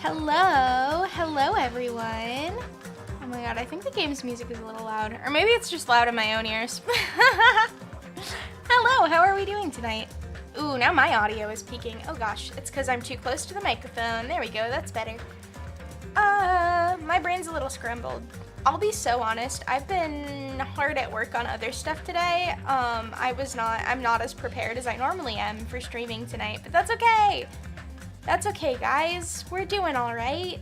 Hello everyone. Oh my god, I think the game's music is a little loud. Or maybe it's just loud in my own ears. Hello, how are we doing tonight? Ooh, now my audio is peaking. Oh gosh, it's because I'm too close to the microphone. There we go, that's better. My brain's a little scrambled. I'll be so honest, I've been hard at work on other stuff today. I'm not as prepared as I normally am for streaming tonight, but that's okay. That's okay, guys. We're doing all right.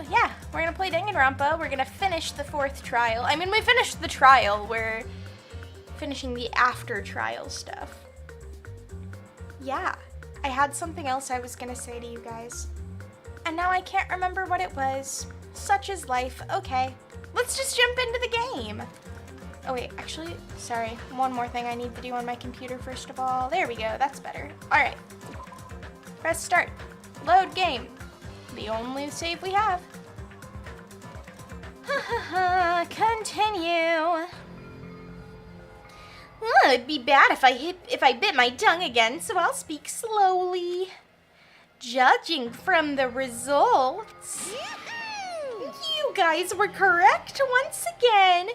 Yeah, we're gonna play Danganronpa. We're gonna finish the 4th trial. I mean, we finished the trial. We're finishing the after trial stuff. Yeah, I had something else I was gonna say to you guys. And now I can't remember what it was. Such is life. Okay, let's just jump into the game. Oh wait, actually, sorry. One more thing I need to do on my computer first of all. There we go, that's better. All right, press start. Load game. The only save we have. Continue. Oh, it'd be bad if I bit my tongue again, so I'll speak slowly. Judging from the results, you guys were correct once again.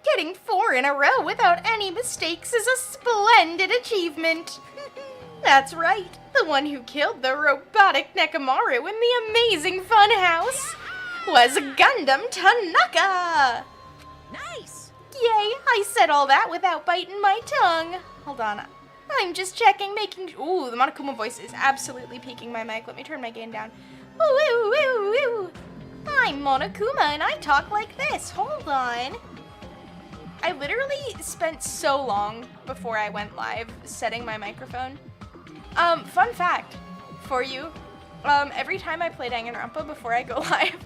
Getting 4 in a row without any mistakes is a splendid achievement. That's right, the one who killed the robotic Nekomaru in the amazing funhouse was Gundam Tanaka. Nice! Yay, I said all that without biting my tongue. Hold on, I'm just checking, ooh, the Monokuma voice is absolutely peaking my mic. Let me turn my gain down. Ooh, ooh, ooh, ooh. I'm Monokuma and I talk like this. Hold on. I literally spent so long before I went live setting my microphone. Fun fact for you, every time I play Danganronpa before I go live,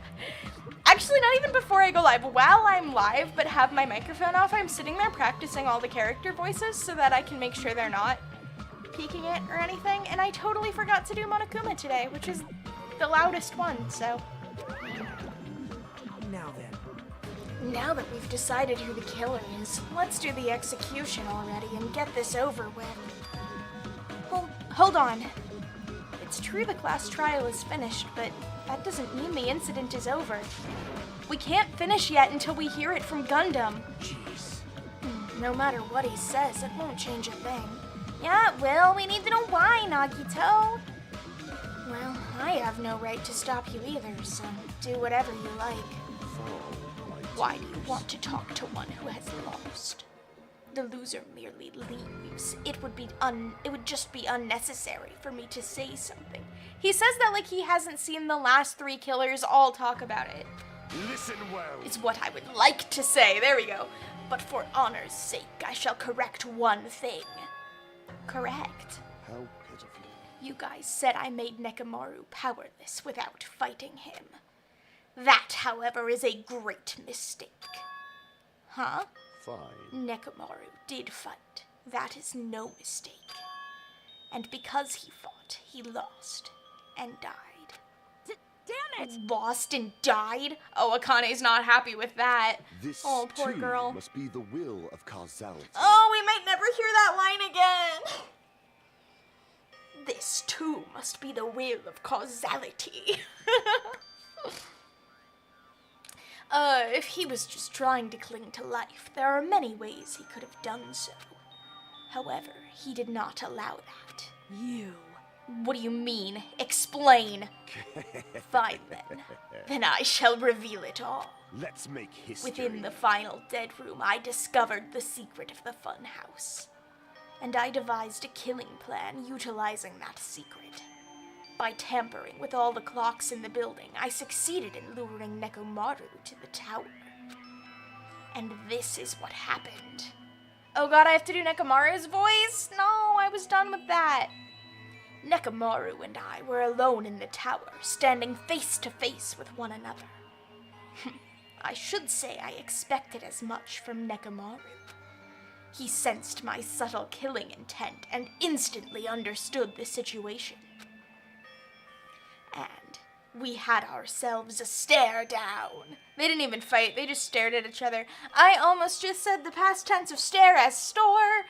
actually not even before I go live, while I'm live but have my microphone off, I'm sitting there practicing all the character voices so that I can make sure they're not peeking it or anything, and I totally forgot to do Monokuma today, which is the loudest one, so. Now then. Now that we've decided who the killer is, let's do the execution already and get this over with. Hold on. It's true the class trial is finished, but that doesn't mean the incident is over. We can't finish yet until we hear it from Gundam. Jeez. No matter what he says, it won't change a thing. Yeah, well, we need to know why, Nagito. Well, I have no right to stop you either, so do whatever you like. Why do you want to talk to one who has lost? The loser merely leaves. It would just be unnecessary for me to say something. He says that like he hasn't seen the last 3 killers all talk about it. Listen well. It's what I would like to say. There we go. But for honor's sake, I shall correct one thing. Correct. How pitiful. You guys said I made Nekomaru powerless without fighting him. That, however, is a great mistake. Huh? Fine. Nekomaru did fight. That is no mistake. And because he fought, he lost and died. Damn it! Lost and died? Oh, Akane's not happy with that. This Oh, poor too girl. must be the will of causality. Oh, we might never hear that line again. This too must be the will of causality. If he was just trying to cling to life, there are many ways he could have done so. However, he did not allow that. You. What do you mean? Explain. Fine then. Then I shall reveal it all. Let's make history. Within the final dead room, I discovered the secret of the funhouse. And I devised a killing plan utilizing that secret. By tampering with all the clocks in the building, I succeeded in luring Nekomaru to the tower. And this is what happened. Oh god, I have to do Nekomaru's voice? No, I was done with that. Nekomaru and I were alone in the tower, standing face to face with one another. I should say I expected as much from Nekomaru. He sensed my subtle killing intent and instantly understood the situation. And we had ourselves a stare down. They didn't even fight, they just stared at each other. I almost just said the past tense of stare as store.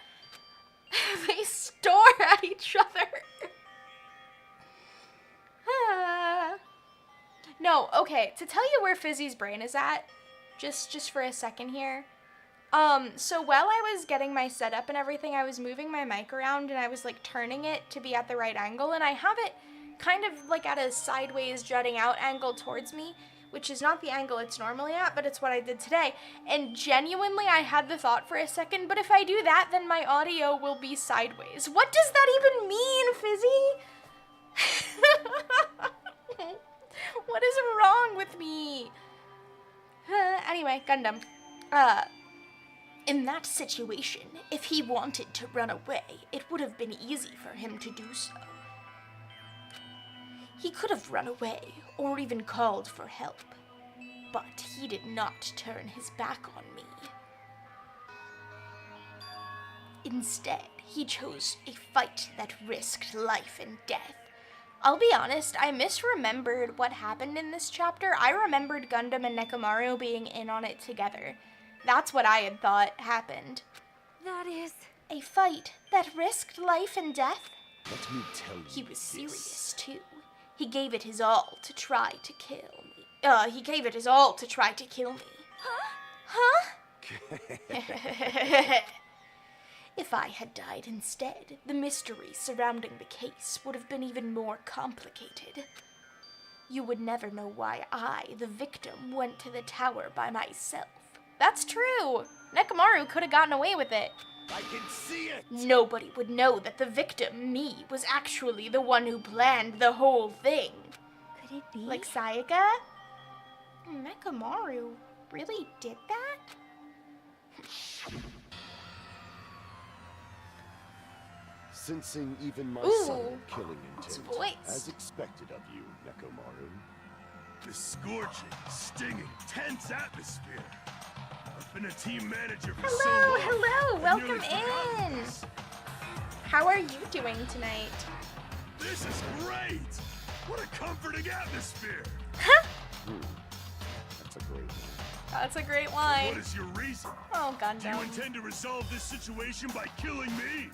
They store at each other. No, okay, to tell you where Fizzy's brain is at, just for a second here. So while I was getting my setup and everything, I was moving my mic around and I was like turning it to be at the right angle, and I have it kind of like at a sideways jutting out angle towards me, which is not the angle it's normally at, but it's what I did today. And genuinely, I had the thought for a second, but if I do that, then my audio will be sideways. What does that even mean, Fizzy? What is wrong with me? Anyway, Gundam. In that situation, if he wanted to run away, it would have been easy for him to do so. He could have run away, or even called for help. But he did not turn his back on me. Instead, he chose a fight that risked life and death. I'll be honest, I misremembered what happened in this chapter. I remembered Gundam and Nekomaru being in on it together. That's what I had thought happened. That is... A fight that risked life and death? Let me tell you He was this. serious, too. He gave it his all to try to kill me. He gave it his all to try to kill me. Huh? If I had died instead, the mystery surrounding the case would have been even more complicated. You would never know why I, the victim, went to the tower by myself. That's true. Nekomaru could have gotten away with it. I can see it! Nobody would know that the victim, me, was actually the one who planned the whole thing. Could it be? Like Sayaka? Nekomaru really did that? Sensing even my Ooh. subtle killing His intent, voice. as expected of you, Nekomaru. The scorching, stinging, tense atmosphere. I've been a team manager for so Hello, long. hello, I've welcome nearly forgotten in. this. How are you doing tonight? This is great! What a comforting atmosphere! That's a great one. That's a great What line. is your reason? Oh, Do you Gundam. intend to resolve this situation by killing me?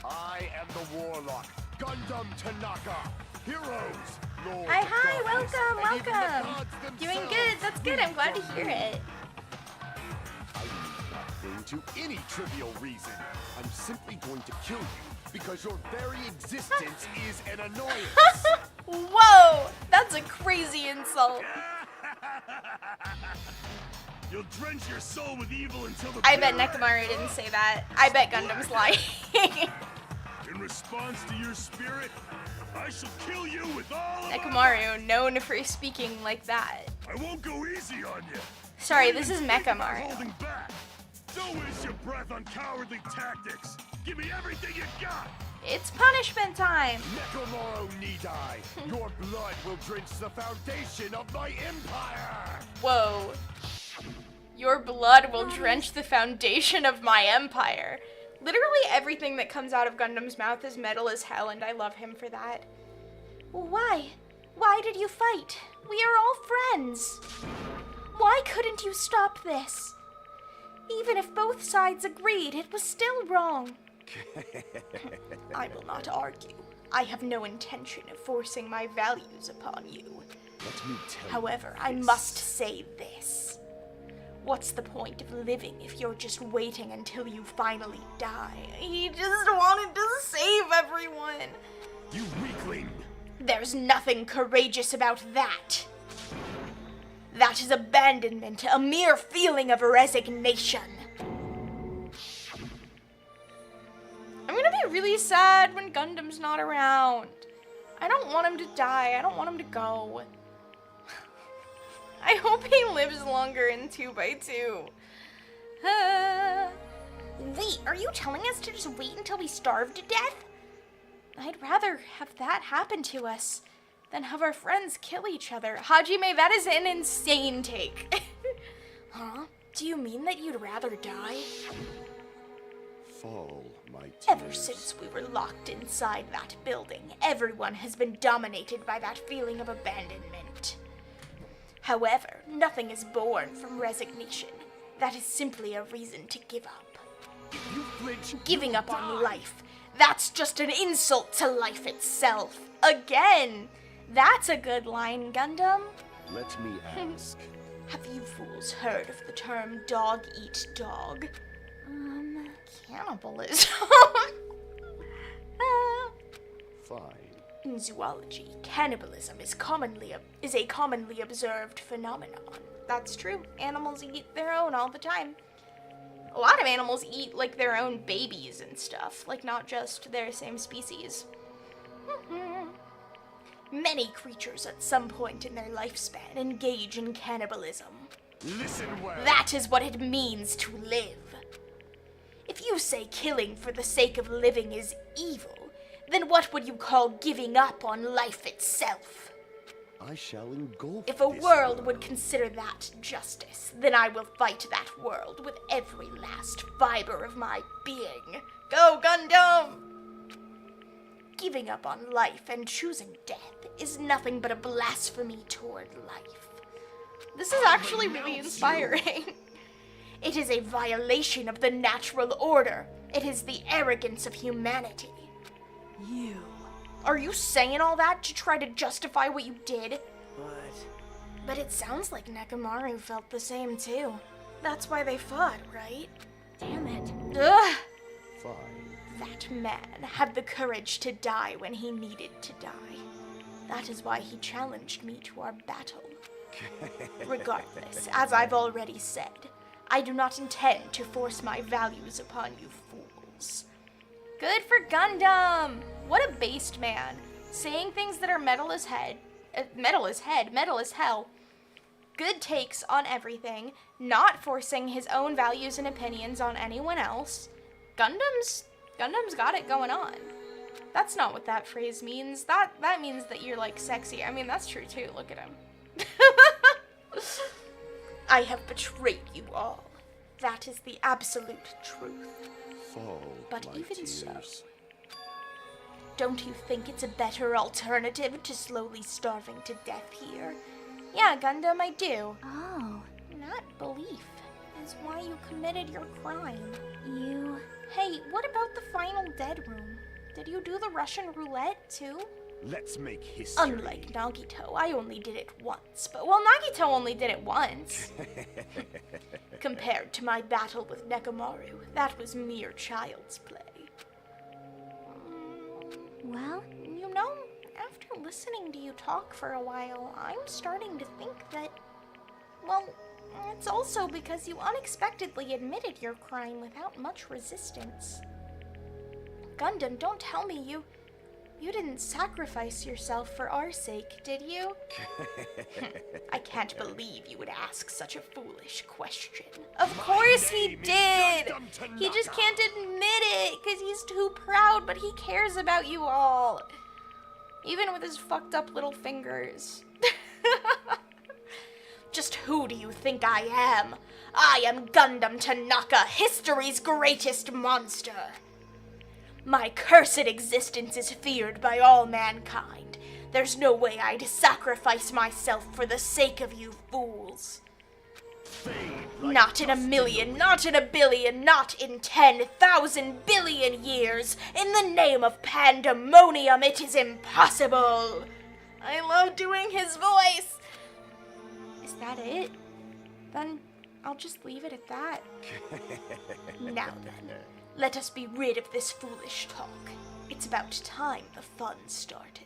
I am the warlock, Gundam Tanaka. Heroes, Lord Hi, of hi, Darkness, welcome, and even the welcome. gods Doing themselves good, that's good, I'm glad to hear it. I'm not going to any trivial reason. I'm simply going to kill you because your very existence is an annoyance. Whoa, that's a crazy insult. You'll drench your soul with evil until the I bet bitter end. Nekomaru didn't say that. I bet Gundam's lying. In response to your spirit, I shall kill you with all of my Nekomaru, known for speaking like that. I won't go easy on you. Sorry, Don't this even is think about Mechamaru. holding back. Don't waste your breath on cowardly tactics. Give me everything you got. It's punishment time. Nekomaru Nidai, your blood will drench the foundation of my empire. Whoa. Your blood will drench the foundation of my empire. Literally everything that comes out of Gundam's mouth is metal as hell, and I love him for that. Why? Why did you fight? We are all friends. Why couldn't you stop this? Even if both sides agreed, it was still wrong. I will not argue. I have no intention of forcing my values upon you. Let me tell However, you I this. must say this. What's the point of living if you're just waiting until you finally die? He just wanted to save everyone. You weakling. There's nothing courageous about that. That is abandonment, a mere feeling of resignation. I'm gonna be really sad when Gundam's not around. I don't want him to die. I don't want him to go. I hope he lives longer in 2x2. Wait, are you telling us to just wait until we starve to death? I'd rather have that happen to us than have our friends kill each other. Hajime, that is an insane take. Huh? Do you mean that you'd rather die? Fall, my tears. Ever since we were locked inside that building, everyone has been dominated by that feeling of abandonment. However, nothing is born from resignation. that is simply a reason to give up. If you flinch, Giving you'll up on die. life, that's just an insult to life itself. Again, that's a good line, Gundam. Let me ask. Have you fools heard of the term dog eat dog? Cannibalism. Fine. In zoology, cannibalism is a commonly observed phenomenon. That's true. Animals eat their own all the time. A lot of animals eat, like, their own babies and stuff. Like, not just their same species. Many creatures at some point in their lifespan engage in cannibalism. Listen well. That is what it means to live. If you say killing for the sake of living is evil, then what would you call giving up on life itself? I shall engulf If a this world would consider that justice, then I will fight that world with every last fiber of my being. Go, Gundam! Giving up on life and choosing death is nothing but a blasphemy toward life. This is actually really inspiring. It is a violation of the natural order. It is the arrogance of humanity. You. Are you saying all that to try to justify what you did? What? But it sounds like Nekomaru felt the same too. That's why they fought, right? Damn it. Ugh! Fine. That man had the courage to die when he needed to die. That is why he challenged me to our battle. Regardless, as I've already said, I do not intend to force my values upon you fools. Good for Gundam! What a based man. Saying things that are metal as hell. Good takes on everything, not forcing his own values and opinions on anyone else. Gundam's got it going on. That's not what that phrase means. That means that you're, like, sexy. I mean, that's true too. Look at him. I have betrayed you all. That is the absolute truth. Fall, But my even so, tears. don't you think it's a better alternative to slowly starving to death here? Yeah, Gundam, I do. Oh, Not belief is why you committed your crime. you. Hey, what about the final dead room? Did you do the Russian roulette too? Let's make history. Unlike Nagito, I only did it once. But, well, Nagito only did it once. Compared to my battle with Nekomaru, that was mere child's play. Well, You know, after listening to you talk for a while, I'm starting to think that, well, it's also because you unexpectedly admitted your crime without much resistance. Gundam, don't tell me you didn't sacrifice yourself for our sake, did you? I can't believe you would ask such a foolish question. Of course he did! He just can't admit it because he's too proud, but he cares about you all. Even with his fucked up little fingers. Just who do you think I am? I am Gundam Tanaka, history's greatest monster. My cursed existence is feared by all mankind. There's no way I'd sacrifice myself for the sake of you fools. Fade like Not in a dust million, not in a billion, not in 10,000 billion years. In the name of pandemonium, it is impossible. I love doing his voice. Is that it? Then I'll just leave it at that. Now then, let us be rid of this foolish talk. It's about time the fun started.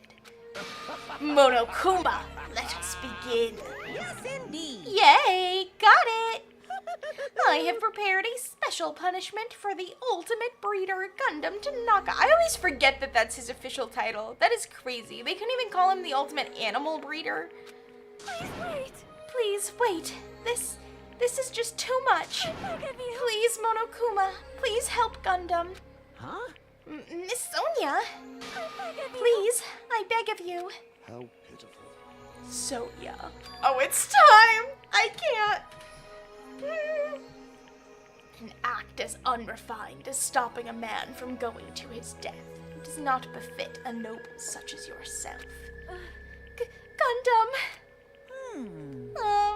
Monokuma, let us begin. Yes, indeed. Yay! Got it! I have prepared a special punishment for the ultimate breeder, Gundam Tanaka. I always forget that that's his official title. That is crazy. They couldn't even call him the ultimate animal breeder. Please wait. Please, wait. This is just too much. I beg of you. Please, Monokuma. Please help Gundam. Huh? Miss Sonia. I beg of you. Please, I beg of you. How pitiful. Sonia. Oh, it's time! I can't. An act as unrefined as stopping a man from going to his death does not befit a noble such as yourself. Gundam.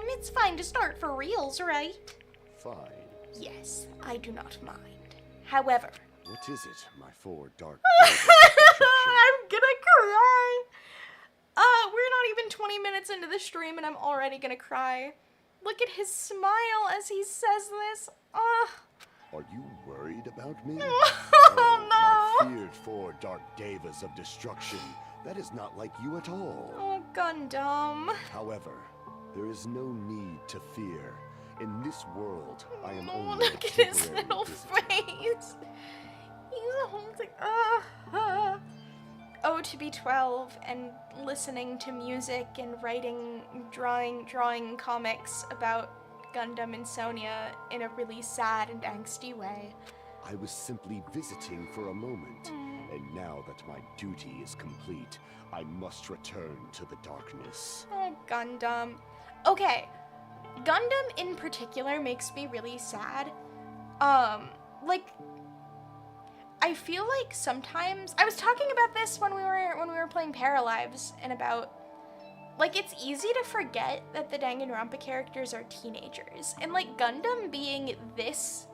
It's fine to start for reals, right? fine. Yes, I do not mind. However, What is it, my four dark I'm gonna cry. We're not even 20 minutes into the stream and I'm already gonna cry. Look at his smile as he says this. Are you worried about me? Oh no! My feared four dark devas of destruction. That is not like you at all. Oh, Gundam. However, there is no need to fear. In this world, I am Oh, only look a at his temporary little visitor. face. He's holding. Oh, to be 12 and listening to music and writing, drawing comics about Gundam and Sonia in a really sad and angsty way. I was simply visiting for a moment, and now that my duty is complete, I must return to the darkness. Oh, Gundam. Okay, Gundam in particular makes me really sad. Like, I feel like sometimes I was talking about this when we were playing Paralives, and about like it's easy to forget that the Danganronpa characters are teenagers, and like Gundam being this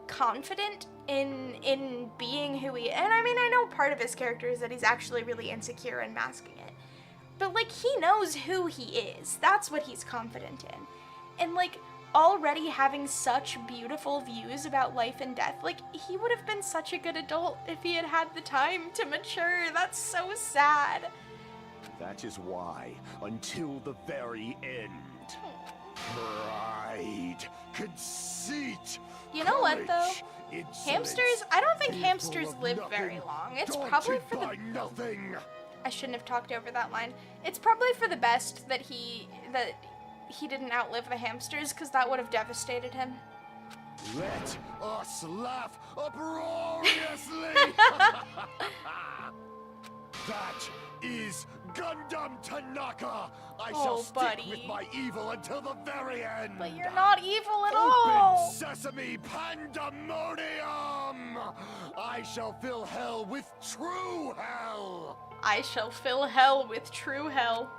confident in being who he, and I mean, I know part of his character is that he's actually really insecure and masking it, but like he knows who he is. That's what he's confident in. And like already having such beautiful views about life and death, like he would have been such a good adult if he had had the time to mature. That's so sad. That is why, until the very end, pride, conceit, You know what, though? courage, insolence, Hamsters, I don't think fearful hamsters of live nothing, very long. It's daunted probably for by the nothing. I shouldn't have talked over that line. It's probably for the best that he didn't outlive the hamsters, because that would have devastated him. Let us laugh uproariously. That is Gundam Tanaka. I Oh, shall stick buddy. with my evil until the very end. But you're not evil at Open all. sesame pandemonium! I shall fill hell with true hell. I shall fill hell with true hell.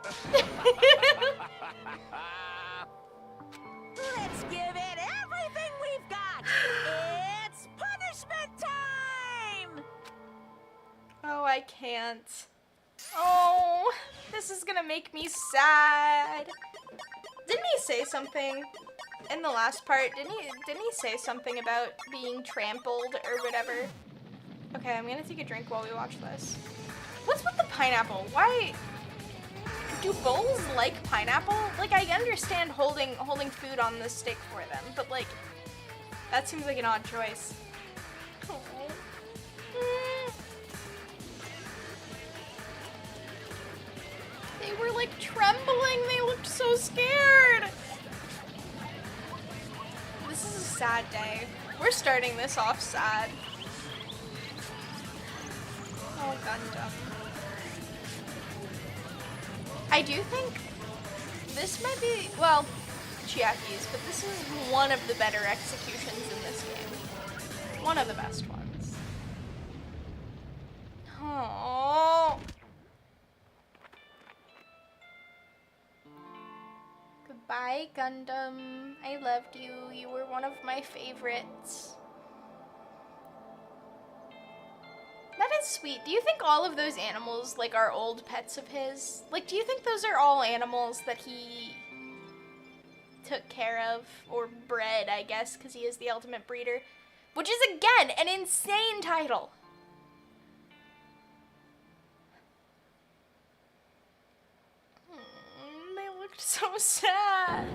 Let's give it everything we've got. It's punishment time. Oh, I can't. Oh, this is gonna make me sad. Didn't he say something in the last part? Didn't he say something about being trampled or whatever? Okay, I'm gonna take a drink while we watch this. What's with the pineapple? Why do bulls like pineapple? Like, I understand holding food on the stick for them, but like that seems like an odd choice. Oh. They were like trembling. They looked so scared. This is a sad day. We're starting this off sad. Oh, Gundam. I do think this might be, well, Chiaki's, but this is one of the better executions in this game. One of the best ones. Oh. Goodbye, Gundam. I loved you. You were one of my favorites. That is sweet. Do you think all of those animals, like, are old pets of his? Like, do you think those are all animals that he took care of? Or bred, I guess, because he is the ultimate breeder. Which is, again, an insane title. They looked so sad.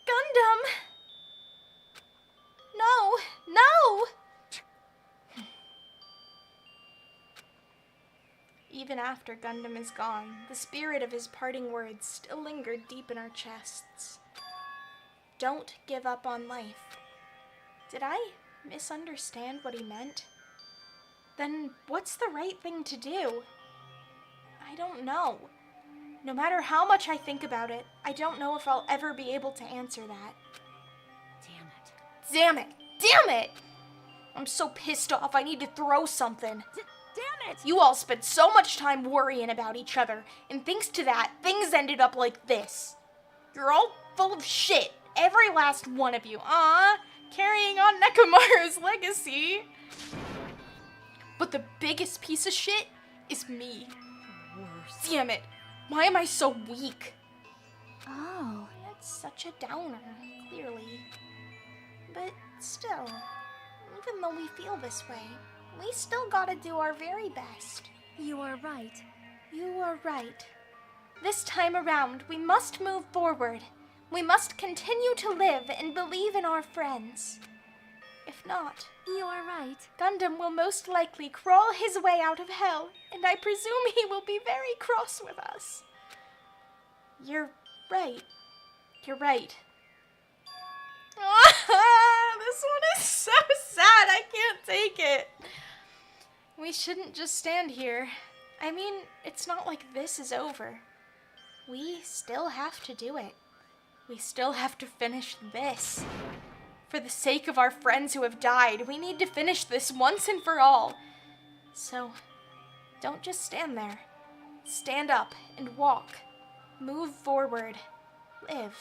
Gundam! No! No! Even after Gundam is gone, the spirit of his parting words still lingered deep in our chests. Don't give up on life. Did I misunderstand what he meant? Then what's the right thing to do? I don't know. No matter how much I think about it, I don't know if I'll ever be able to answer that. Damn it. Damn it! Damn it! I'm so pissed off, I need to throw something. Damn it. You all spent so much time worrying about each other, and thanks to that, things ended up like this. You're all full of shit. Every last one of you. Aw, carrying on Nekomaru's legacy. But the biggest piece of shit is me. Damn it. Why am I so weak? Oh. That's such a downer, clearly. But still, even though we feel this way, we still gotta do our very best. You are right. You are right. This time around, we must move forward. We must continue to live and believe in our friends. If not, You are right. Gundam will most likely crawl his way out of hell, and I presume he will be very cross with us. You're right. You're right. This one is so sad. I can't take it. We shouldn't just stand here. I mean, it's not like this is over. We still have to do it. We still have to finish this. For the sake of our friends who have died, we need to finish this once and for all. So, don't just stand there. Stand up and walk. Move forward. Live.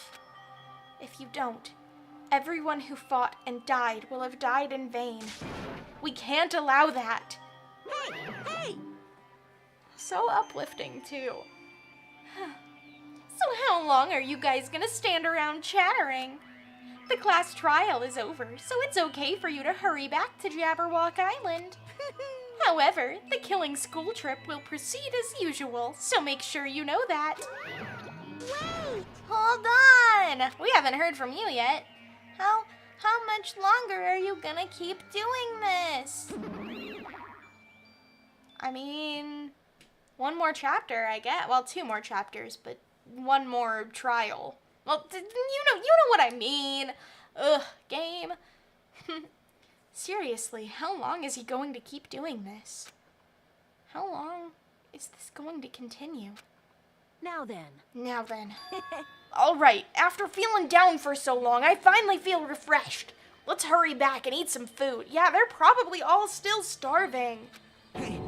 If you don't, everyone who fought and died will have died in vain. We can't allow that. Hey, hey! So uplifting, too. So how long are you guys gonna stand around chattering? The class trial is over, so it's okay for you to hurry back to Jabberwock Island. However, the killing school trip will proceed as usual, so make sure you know that. Wait! Hold on! We haven't heard from you yet. How much longer are you gonna keep doing this? I mean, one more chapter, I guess. Well, 2 more chapters, but one more trial. Well, you know what I mean. Ugh, game. Seriously, how long is he going to keep doing this? How long is this going to continue? Now then. Now then. All right, after feeling down for so long, I finally feel refreshed. Let's hurry back and eat some food. Yeah, they're probably all still starving. Hey!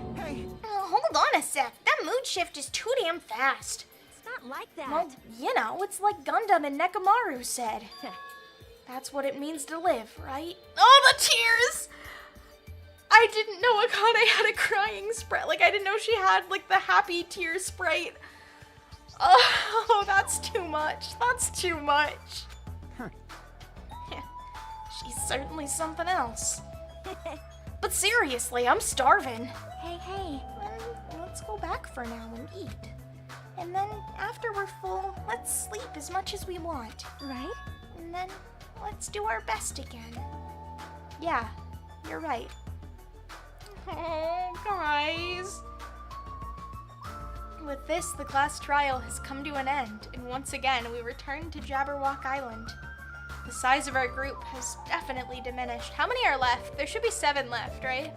Hold on a sec. That mood shift is too damn fast. It's not like that. Well, you know, it's like Gundam and Nekomaru said. That's what it means to live, right? Oh, the tears! I didn't know Akane had a crying sprite. Like, I didn't know she had, like, the happy tear sprite. Oh, that's too much. That's too much. She's certainly something else. But seriously, I'm starving. Hey. Let's go back for now and eat. And then, after we're full, let's sleep as much as we want. Right? And then, let's do our best again. Yeah, you're right. Oh, guys. With this, the class trial has come to an end, and once again, we return to Jabberwock Island. The size of our group has definitely diminished. How many are left? There should be 7 left, right?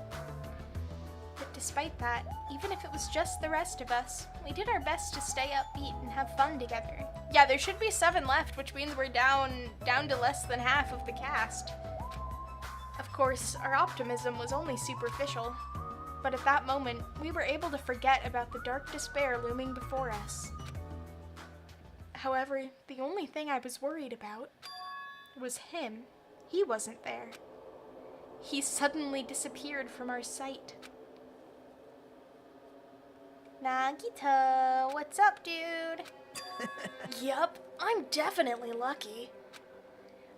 But despite that, even if it was just the rest of us, we did our best to stay upbeat and have fun together. Yeah, there should be 7 left, which means we're down to less than half of the cast. Of course, our optimism was only superficial, but at that moment, we were able to forget about the dark despair looming before us. However, the only thing I was worried about was him. He wasn't there. He suddenly disappeared from our sight. Nagito, what's up, dude? Yup, I'm definitely lucky.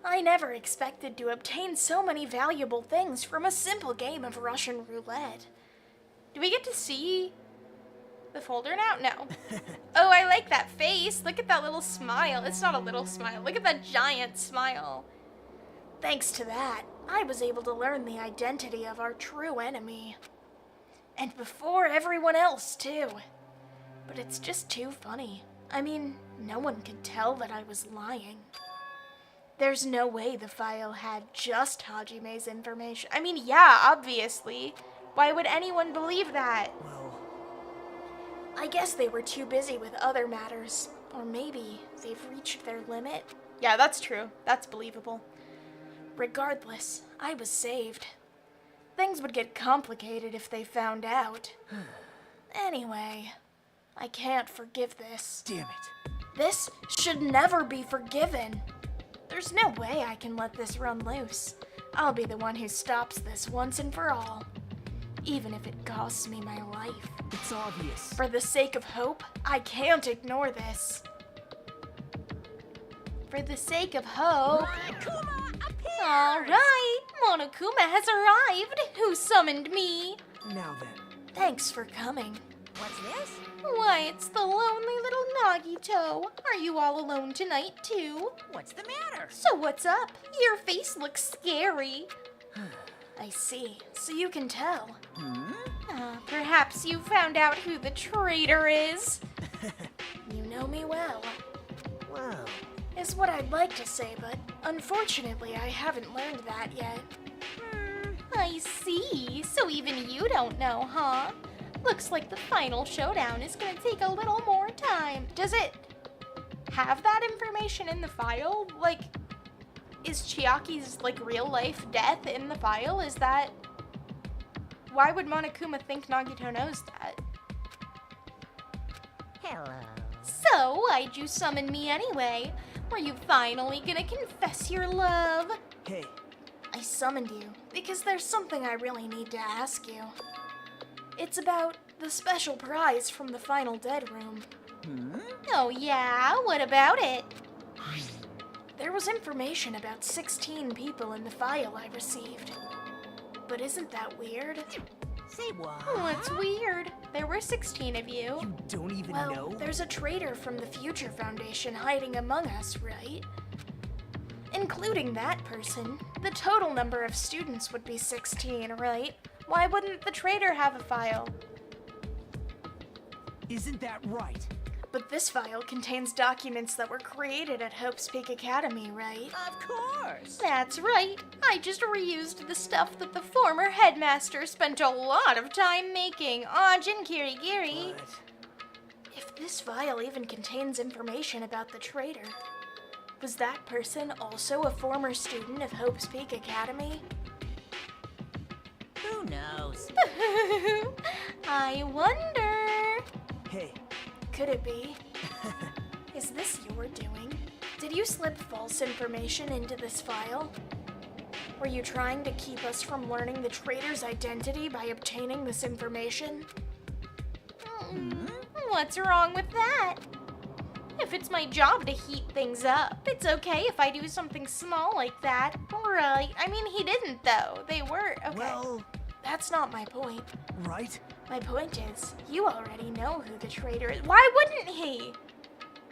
I never expected to obtain so many valuable things from a simple game of Russian roulette. Do we get to see the folder now? No. Oh, I like that face. Look at that little smile. It's not a little smile. Look at that giant smile. Thanks to that, I was able to learn the identity of our true enemy. And before everyone else, too. But it's just too funny. I mean, no one could tell that I was lying. There's no way the file had just Hajime's information. I mean, yeah, obviously. Why would anyone believe that? Well, I guess they were too busy with other matters. Or maybe they've reached their limit. Yeah, that's true. That's believable. Regardless, I was saved. Things would get complicated if they found out. Anyway, I can't forgive this. damn it. This should never be forgiven. There's no way I can let this run loose. I'll be the one who stops this once and for all. Even if it costs me my life. It's obvious. For the sake of hope, I can't ignore this. For the sake of hope. Monokuma appears! Alright, Monokuma has arrived. Who summoned me? Now then. Thanks for coming. What's this? Why, it's the lonely little Nagito. Are you all alone tonight, too? What's the matter? So what's up? Your face looks scary. I see. So you can tell. Perhaps you found out who the traitor is. You know me well. Wow. Is what I'd like to say, but unfortunately I haven't learned that yet. I see. So even you don't know, huh? Looks like the final showdown is gonna take a little more time. Does it have that information in the file? Like, is Chiaki's, like, real-life death in the file? Is that... Why would Monokuma think Nagito knows that? Hello. So, why'd you summon me anyway? Were you finally gonna confess your love? Hey, I summoned you because there's something I really need to ask you. It's about the special prize from the final dead room. Oh yeah? What about it? There was information about 16 people in the file I received. But isn't that weird? Say what? What's weird? There were 16 of you. you don't even Well, know? there's a traitor from the Future Foundation hiding among us, right? Including that person, the total number of students would be 16, right? Why wouldn't the traitor have a file? Isn't that right? But this file contains documents that were created at Hope's Peak Academy, right? Of course. That's right. I just reused the stuff that the former headmaster spent a lot of time making. Ajin Kirigiri. But If this file even contains information about the traitor, was that person also a former student of Hope's Peak Academy? Who knows? I wonder. hey, Could it be? Is this your doing? Did you slip false information into this file? Were you trying to keep us from learning the traitor's identity by obtaining this information? What's wrong with that? If it's my job to heat things up, it's okay if I do something small like that. Right. I mean, he didn't, though. They were. Okay. well, That's not my point. right? My point is, you already know who the traitor is. Why wouldn't he?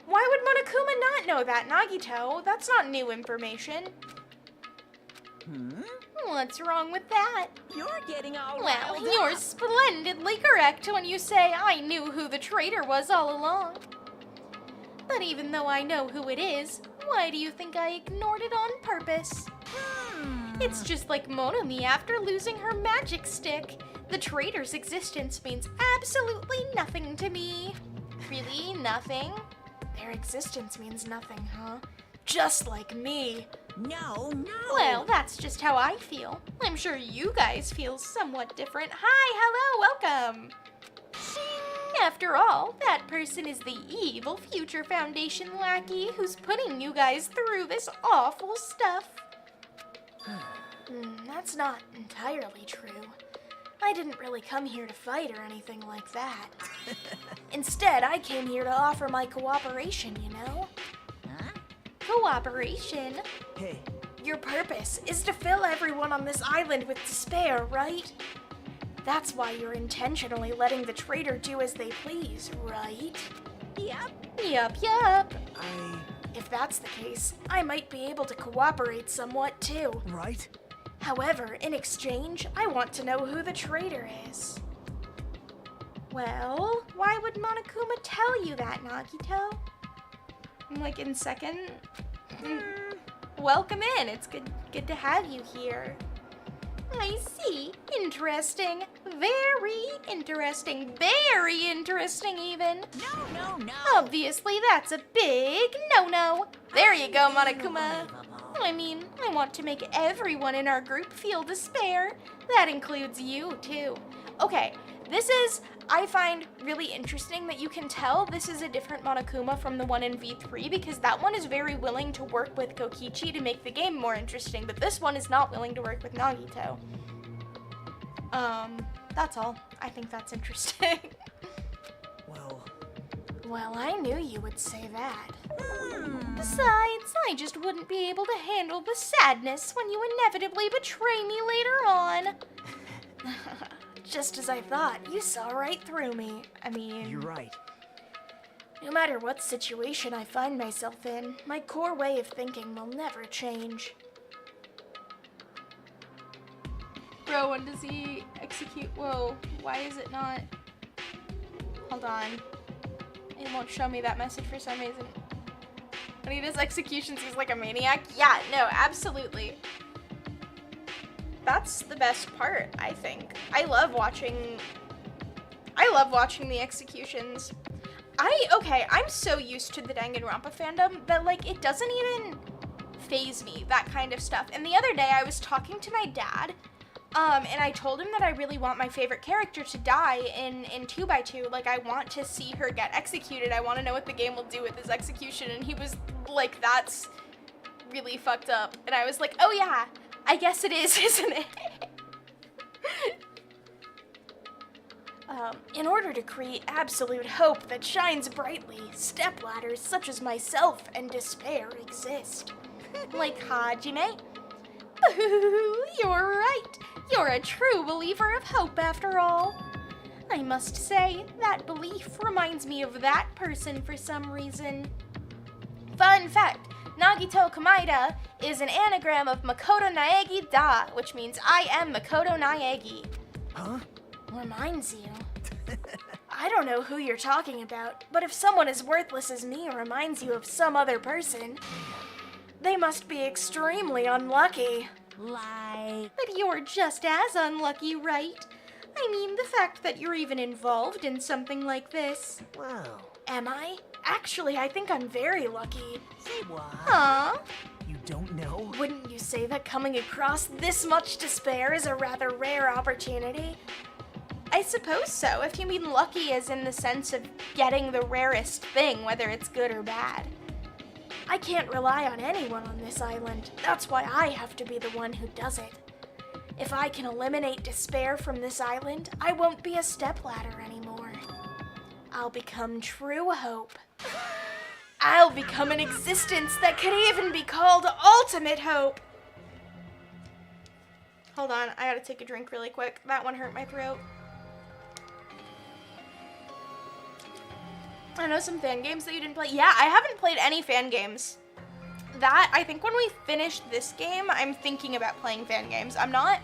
Why would Monokuma not know that, Nagito? That's not new information. What's wrong with that? You're getting all Well, riled you're up. splendidly correct when you say I knew who the traitor was all along. But even though I know who it is, why do you think I ignored it on purpose? It's just like Monomi after losing her magic stick. The traitor's existence means absolutely nothing to me. Really? Nothing? Their existence means nothing, huh? Just like me. No, no. Well, that's just how I feel. I'm sure you guys feel somewhat different. Hi, hello, welcome. After all, that person is the evil Future Foundation lackey who's putting you guys through this awful stuff. That's not entirely true. I didn't really come here to fight or anything like that. Instead, I came here to offer my cooperation, you know? Huh? Cooperation? Hey, Your purpose is to fill everyone on this island with despair, right? That's why you're intentionally letting the traitor do as they please, right? Yep. Yup. I... If that's the case, I might be able to cooperate somewhat too. right? However, in exchange, I want to know who the traitor is. Well, why would Monokuma tell you that, Nagito? I'm like in second. Welcome in. It's good to have you here. I see. Interesting. Very interesting. Very interesting, even. No. Obviously, that's a big no-no. There you go, Monokuma. I mean, I want to make everyone in our group feel despair. That includes you, too. Okay, this is I find really interesting that you can tell this is a different Monokuma from the one in V3 because that one is very willing to work with Kokichi to make the game more interesting, but this one is not willing to work with Nagito. That's all. I think that's interesting. Well, I knew you would say that. Besides, I just wouldn't be able to handle the sadness when you inevitably betray me later on. Just as I thought, you saw right through me. I mean... You're right. No matter what situation I find myself in, my core way of thinking will never change. Bro, when does he execute? Whoa, why is it not? Hold on. It won't show me that message for some reason. When he does executions, he's like a maniac. Yeah, no, absolutely. That's the best part, I think. I love watching the executions. I'm so used to the Danganronpa fandom that, like, it doesn't even faze me, that kind of stuff. And the other day, I was talking to my dad, and I told him that I really want my favorite character to die in 2x2. Like, I want to see her get executed. I want to know what the game will do with this execution. And he was like, that's really fucked up. And I was like, oh yeah, I guess it is, isn't it? In order to create absolute hope that shines brightly, stepladders such as myself and despair exist. Like Hajime. You're right. You're a true believer of hope after all. I must say, that belief reminds me of that person for some reason. Fun fact, Nagito Kamaida is an anagram of Makoto Naegi Da, which means I am Makoto Naegi. Huh? Reminds you. I don't know who you're talking about, but if someone as worthless as me reminds you of some other person, they must be extremely unlucky. Like... But you're just as unlucky, right? I mean, the fact that you're even involved in something like this. Wow. Am I? Actually, I think I'm very lucky. Say what? Huh? You don't know? Wouldn't you say that coming across this much despair is a rather rare opportunity? I suppose so, if you mean lucky as in the sense of getting the rarest thing, whether it's good or bad. I can't rely on anyone on this island. That's why I have to be the one who does it. If I can eliminate despair from this island, I won't be a stepladder anymore. I'll become true hope. I'll become an existence that could even be called ultimate hope. Hold on, I gotta take a drink really quick. That one hurt my throat. I know some fan games that you didn't play. Yeah, I haven't played any fan games. That, I think when we finish this game, I'm thinking about playing fan games. I'm not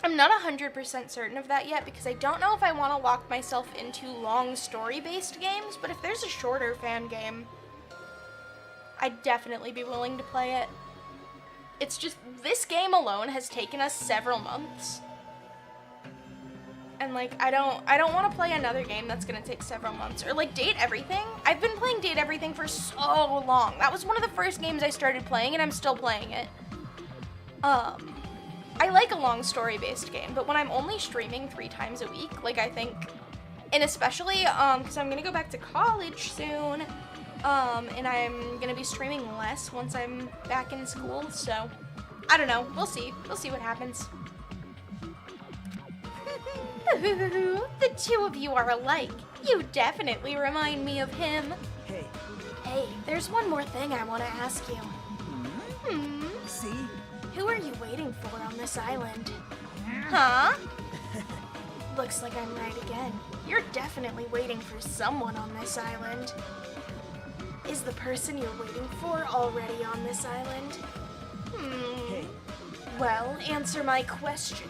100% certain of that yet because I don't know if I want to lock myself into long story-based games, but if there's a shorter fan game, I'd definitely be willing to play it. It's just, this game alone has taken us several months. And like, I don't want to play another game that's gonna take several months. Or like Date Everything. I've been playing Date Everything for so long. That was one of the first games I started playing and I'm still playing it. I like a long story-based game, but when I'm only streaming 3 times a week, like I think, and especially, because I'm gonna go back to college soon, and I'm gonna be streaming less once I'm back in school, so, I don't know, we'll see what happens. The two of you are alike. You definitely remind me of him. Hey. Hey, there's one more thing I want to ask you. See? Who are you waiting for on this island? Huh? Looks like I'm right again. You're definitely waiting for someone on this island. Is the person you're waiting for already on this island? Hey. Well, answer my question.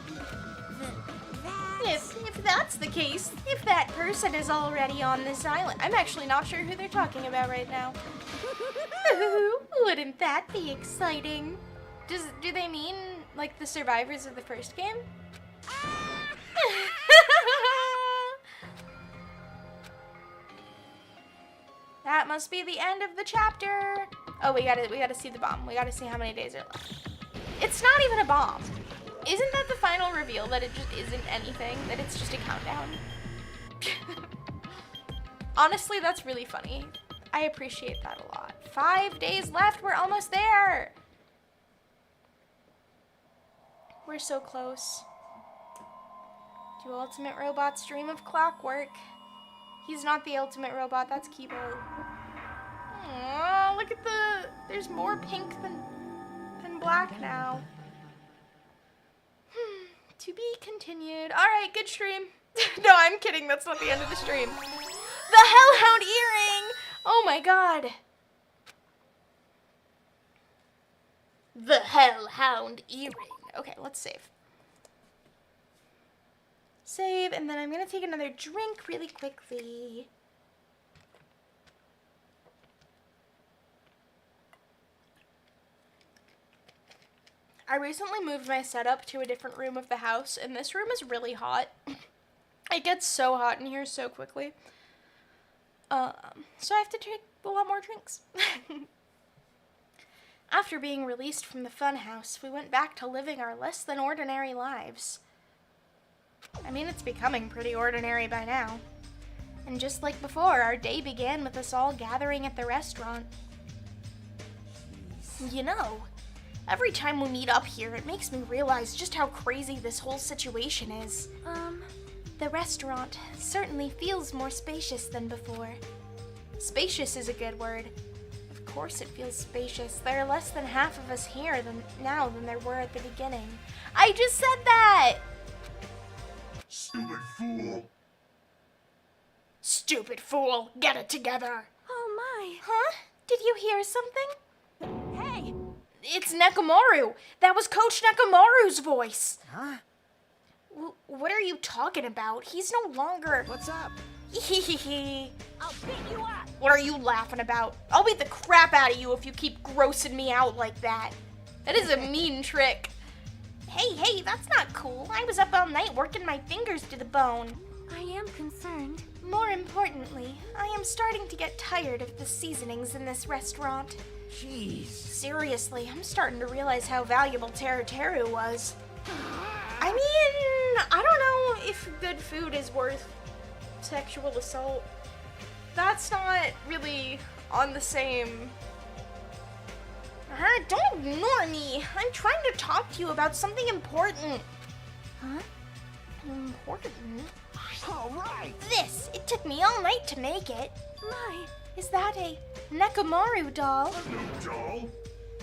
If that's the case, if that person is already on this island, I'm actually not sure who they're talking about right now. Wouldn't that be exciting? Do they mean like the survivors of the first game? That must be the end of the chapter. Oh, we gotta see the bomb. We gotta see how many days are left. It's not even a bomb. Isn't that the final reveal, that it just isn't anything, that it's just a countdown? Honestly, that's really funny. I appreciate that a lot. 5 days left. We're almost there. We're so close. Do ultimate robots dream of clockwork? He's not the ultimate robot. That's Kibo. Aww, look at the... There's more pink than black now. To be continued. Alright, good stream. No, I'm kidding. That's not the end of the stream. The Hellhound earring! Oh my god. The Hellhound earring. Okay, let's save. Save, and then I'm gonna take another drink really quickly. I recently moved my setup to a different room of the house, and this room is really hot. It gets so hot in here so quickly. So I have to take a lot more drinks. After being released from the funhouse, we went back to living our less than ordinary lives. I mean, it's becoming pretty ordinary by now. And just like before, our day began with us all gathering at the restaurant. You know, every time we meet up here, it makes me realize just how crazy this whole situation is. The restaurant certainly feels more spacious than before. Spacious is a good word. Of course it feels spacious. There are less than half of us here now than there were at the beginning. I just said that! Stupid fool. Stupid fool, get it together. Oh my. Huh? Did you hear something? Hey. It's Nekomaru. That was Coach Nekomaru's voice. Huh? What are you talking about? He's no longer... What's up? I'll beat you up. What are you laughing about? I'll beat the crap out of you if you keep grossing me out like that. That is a mean trick. Hey, that's not cool. I was up all night working my fingers to the bone. I am concerned. More importantly, I am starting to get tired of the seasonings in this restaurant. Jeez. Seriously, I'm starting to realize how valuable Teru Teru was. I mean, I don't know if good food is worth sexual assault. That's not really on the same... Don't ignore me. I'm trying to talk to you about something important. Huh? Important? All right. This. It took me all night to make it. My. Is that a Nekomaru doll? No doll.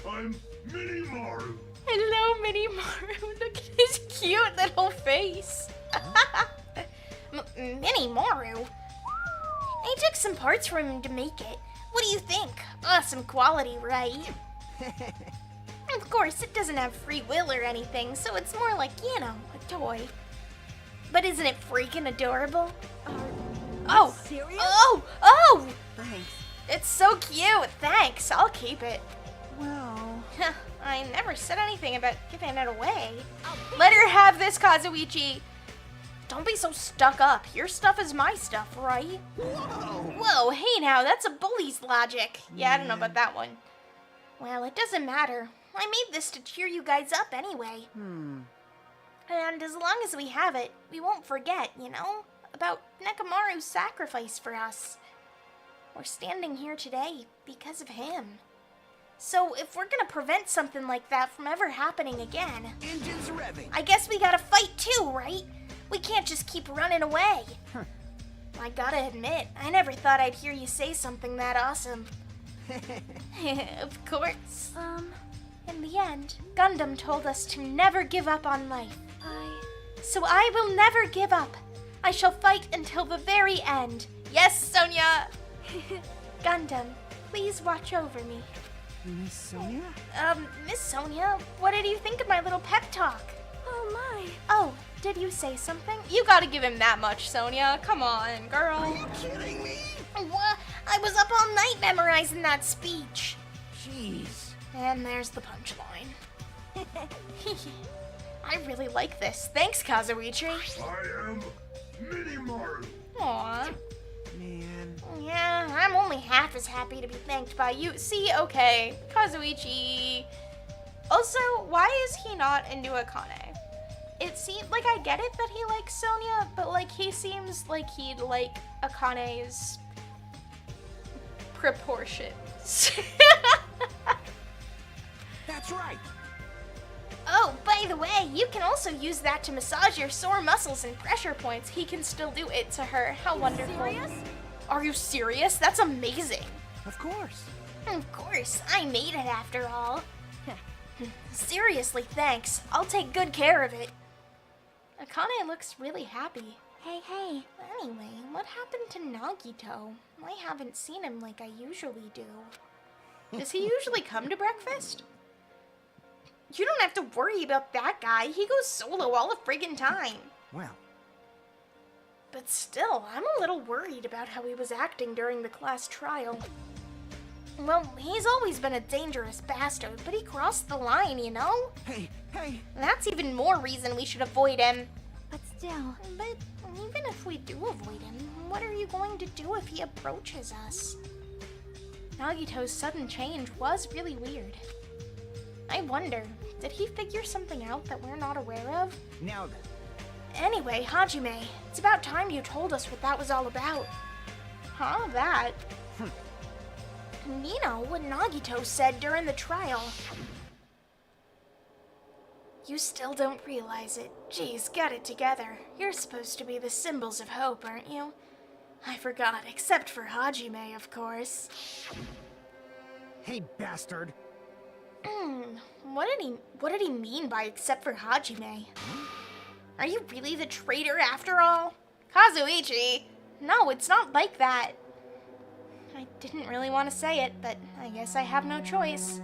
I'm Mini Maru. Hello, Mini Maru. Look at his cute little face. Mini Maru? I took some parts from him to make it. What do you think? Awesome quality, right? Of course, it doesn't have free will or anything, so it's more like, you know, a toy. But isn't it freaking adorable? Oh! Serious? Oh! Thanks. It's so cute. Thanks. I'll keep it. Well, I never said anything about giving it away. Let her have this, Kazuichi. Don't be so stuck up. Your stuff is my stuff, right? Whoa, hey now, that's a bully's logic. Yeah, I don't know about that one. Well, it doesn't matter. I made this to cheer you guys up anyway. And as long as we have it, we won't forget, you know, about Nekomaru's sacrifice for us. We're standing here today because of him. So if we're gonna prevent something like that from ever happening again, engines revving. I guess we gotta fight too, right? We can't just keep running away. I gotta admit, I never thought I'd hear you say something that awesome. Of course. In the end, Gundam told us to never give up on life. So I will never give up. I shall fight until the very end. Yes, Sonia! Gundam, please watch over me. Miss Sonia? Miss Sonia, what did you think of my little pep talk? Oh my. Oh, did you say something? You gotta give him that much, Sonia. Come on, girl. Are you kidding me? What? I was up all night memorizing that speech. Jeez. And there's the punchline. I really like this. Thanks, Kazuichi. I am Mini Maru. Aw. Man. Yeah, I'm only half as happy to be thanked by you. See, okay, Kazuichi. Also, why is he not into Akane? it seems like I get it that he likes Sonia, but like he seems like he'd like Akane's proportions. That's right. Oh, by the way, you can also use that to massage your sore muscles and pressure points. He can still do it to her. How wonderful. Serious? Are you serious? That's amazing. Of course. Of course, I made it after all. Seriously, thanks. I'll take good care of it. Akane looks really happy. Hey, hey. Anyway, what happened to Nagito? I haven't seen him like I usually do. Does he usually come to breakfast? You don't have to worry about that guy. He goes solo all the friggin' time. Well, But still, I'm a little worried about how he was acting during the class trial. Well, he's always been a dangerous bastard, but he crossed the line, you know? hey, hey. That's even more reason we should avoid him. But still. But even if we do avoid him, what are you going to do if he approaches us? Nagito's sudden change was really weird. I wonder, did he figure something out that we're not aware of? Now then. Anyway, Hajime, it's about time you told us what that was all about. Huh, that? You know, what Nagito said during the trial. You still don't realize it. Geez, get it together. You're supposed to be the symbols of hope, aren't you? I forgot, except for Hajime, of course. Hey, bastard. What did he mean by except for Hajime? Are you really the traitor after all? Kazuichi! No, it's not like that. I didn't really want to say it, but I guess I have no choice.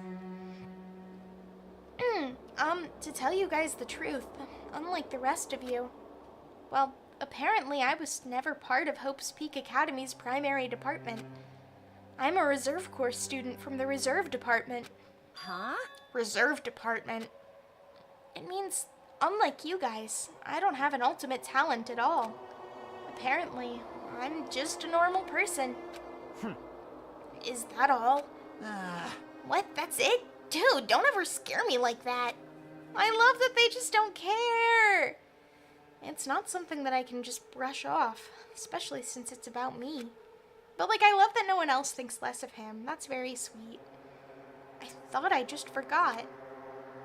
To tell you guys the truth, unlike the rest of you, well, apparently I was never part of Hope's Peak Academy's primary department. I'm a reserve course student from the reserve department. Huh? Reserve department. It means, unlike you guys, I don't have an ultimate talent at all. Apparently, I'm just a normal person. Is that all? What? That's it? Dude, don't ever scare me like that. I love that they just don't care. It's not something that I can just brush off, especially since it's about me. But like, I love that no one else thinks less of him. That's very sweet. I thought I just forgot.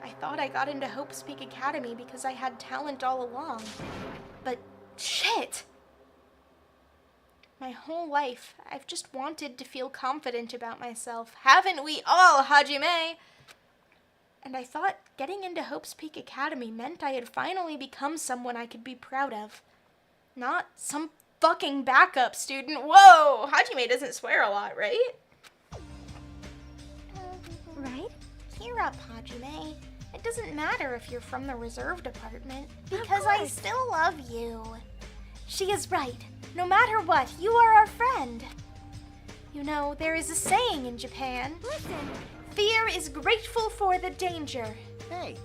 I thought I got into Hope's Peak Academy because I had talent all along. But shit! My whole life, I've just wanted to feel confident about myself. Haven't we all, Hajime? And I thought getting into Hope's Peak Academy meant I had finally become someone I could be proud of. Not some fucking backup student. Whoa! Hajime doesn't swear a lot, right? Right? Cheer up, Hajime. It doesn't matter if you're from the reserve department, because I still love you. She is right. No matter what, you are our friend. You know, there is a saying in Japan. Listen. Fear is grateful for the danger. Hey.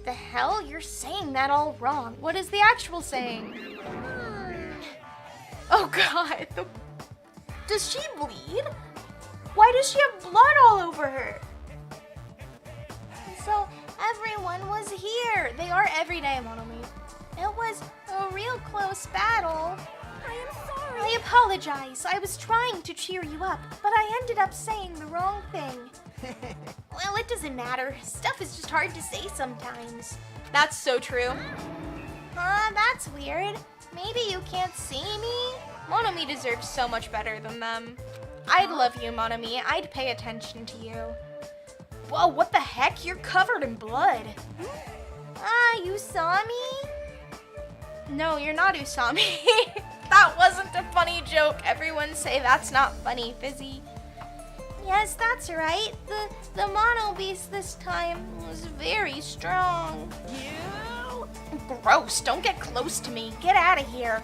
The hell? You're saying that all wrong. What is the actual saying? Oh god. Does she bleed? Why does she have blood all over her? So, everyone was here. They are every day, Monomi. It was a real close battle. I am sorry. I apologize. I was trying to cheer you up, but I ended up saying the wrong thing. Well, it doesn't matter. Stuff is just hard to say sometimes. That's so true. That's weird. Maybe you can't see me? Monomi deserves so much better than them. I'd love you, Monomi. I'd pay attention to you. Whoa, what the heck? You're covered in blood. You saw me? No, you're not Usami. That wasn't a funny joke. Everyone say that's not funny, Fizzy. Yes, that's right. The mono beast this time was very strong. You? Gross, don't get close to me. Get out of here.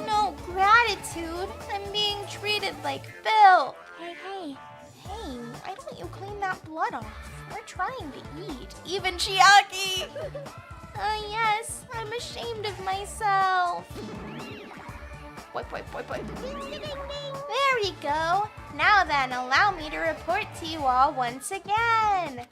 No gratitude. I'm being treated like filth. Hey, hey. Hey, why don't you clean that blood off? We're trying to eat. Even Chiaki! Yes, I'm ashamed of myself. Boy. There we go. Now then, allow me to report to you all once again.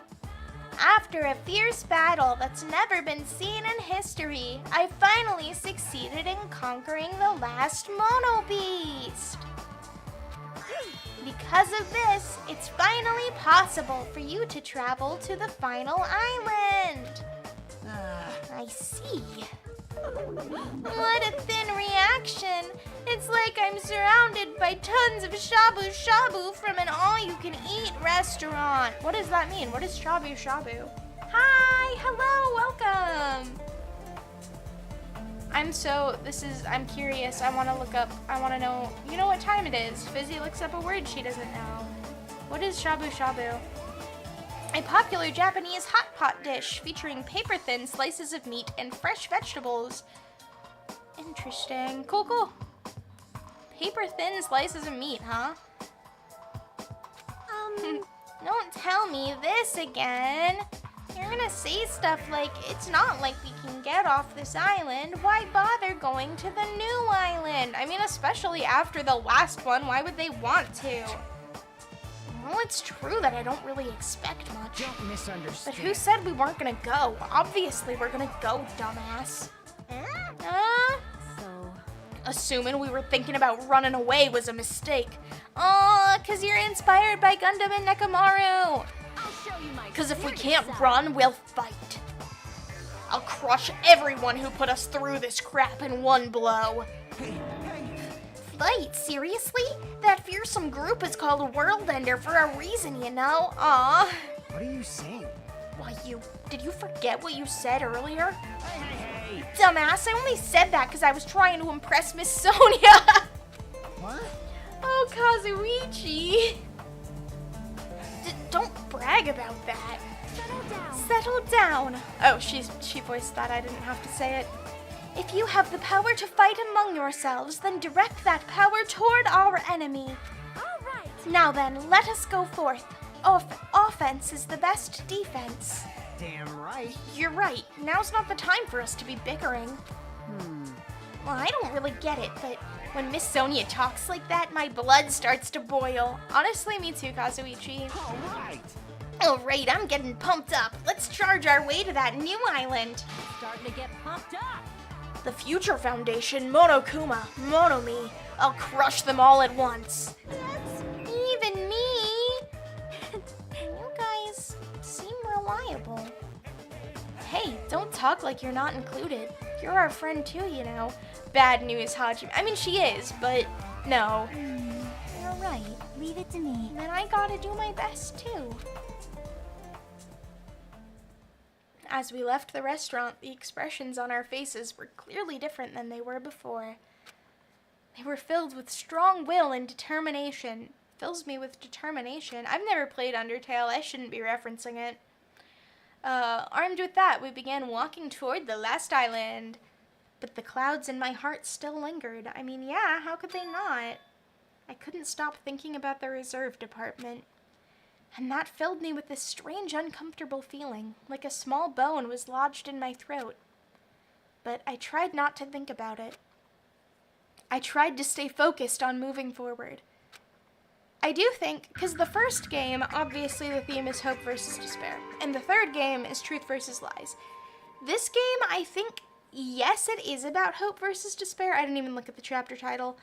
After a fierce battle that's never been seen in history, I finally succeeded in conquering the last Mono Beast. Because of this, it's finally possible for you to travel to the final island. I see. What a thin reaction. It's like I'm surrounded by tons of shabu shabu from an all-you-can-eat restaurant. What does that mean? What is shabu shabu? Hi, hello, welcome. I'm curious. I want to look up, I want to know, you know what time it is. Fizzy looks up a word she doesn't know. What is shabu shabu? A popular Japanese hot pot dish featuring paper-thin slices of meat and fresh vegetables. Interesting. Cool, cool. Paper-thin slices of meat, huh? Don't tell me this again. You're gonna say stuff like, it's not like we can get off this island. Why bother going to the new island? I mean, especially after the last one, why would they want to? Well, it's true that I don't really expect much. Don't misunderstand. But who said we weren't gonna go? Obviously we're gonna go, dumbass. So, Assuming we were thinking about running away was a mistake. Cause you're inspired by Gundam and Nekomaru. I'll show you my Cause if we serious can't side. run, we'll fight. I'll crush everyone who put us through this crap in one blow. Hey, Fight? Seriously? That fearsome group is called a World Ender for a reason, you know? Aw. what are you saying? Why, did you forget what you said earlier? Hey. Dumbass, I only said that because I was trying to impress Miss Sonia. What? Oh, Kazuichi. Don't brag about that. settle down. Settle down. Oh, she voiced that. I didn't have to say it. If you have the power to fight among yourselves, then direct that power toward our enemy. All right. Now then, let us go forth. Offense is the best defense. Damn right. You're right. Now's not the time for us to be bickering. Well, I don't really get it, but when Miss Sonia talks like that, my blood starts to boil. Honestly, me too, Kazuichi. All right. Alright, I'm getting pumped up. Let's charge our way to that new island. Starting to get pumped up. The Future Foundation, Monokuma, Monomi. I'll crush them all at once. Even me. You guys seem reliable. Hey, don't talk like you're not included. You're our friend too, you know. Bad news, Hajime. I mean, she is, but no. You're right. Leave it to me. Then I gotta do my best too. As we left the restaurant, the expressions on our faces were clearly different than they were before. They were filled with strong will and determination. Fills me with determination. I've never played Undertale. I shouldn't be referencing it. Armed with that, we began walking toward the last island. But the clouds in my heart still lingered. I mean, yeah, how could they not? I couldn't stop thinking about the reserve department. And that filled me with this strange, uncomfortable feeling, like a small bone was lodged in my throat. But I tried not to think about it. I tried to stay focused on moving forward. I do think, because the first game, obviously the theme is hope versus despair, and the third game is truth versus lies. This game, I think, yes, it is about hope versus despair. I didn't even look at the chapter title.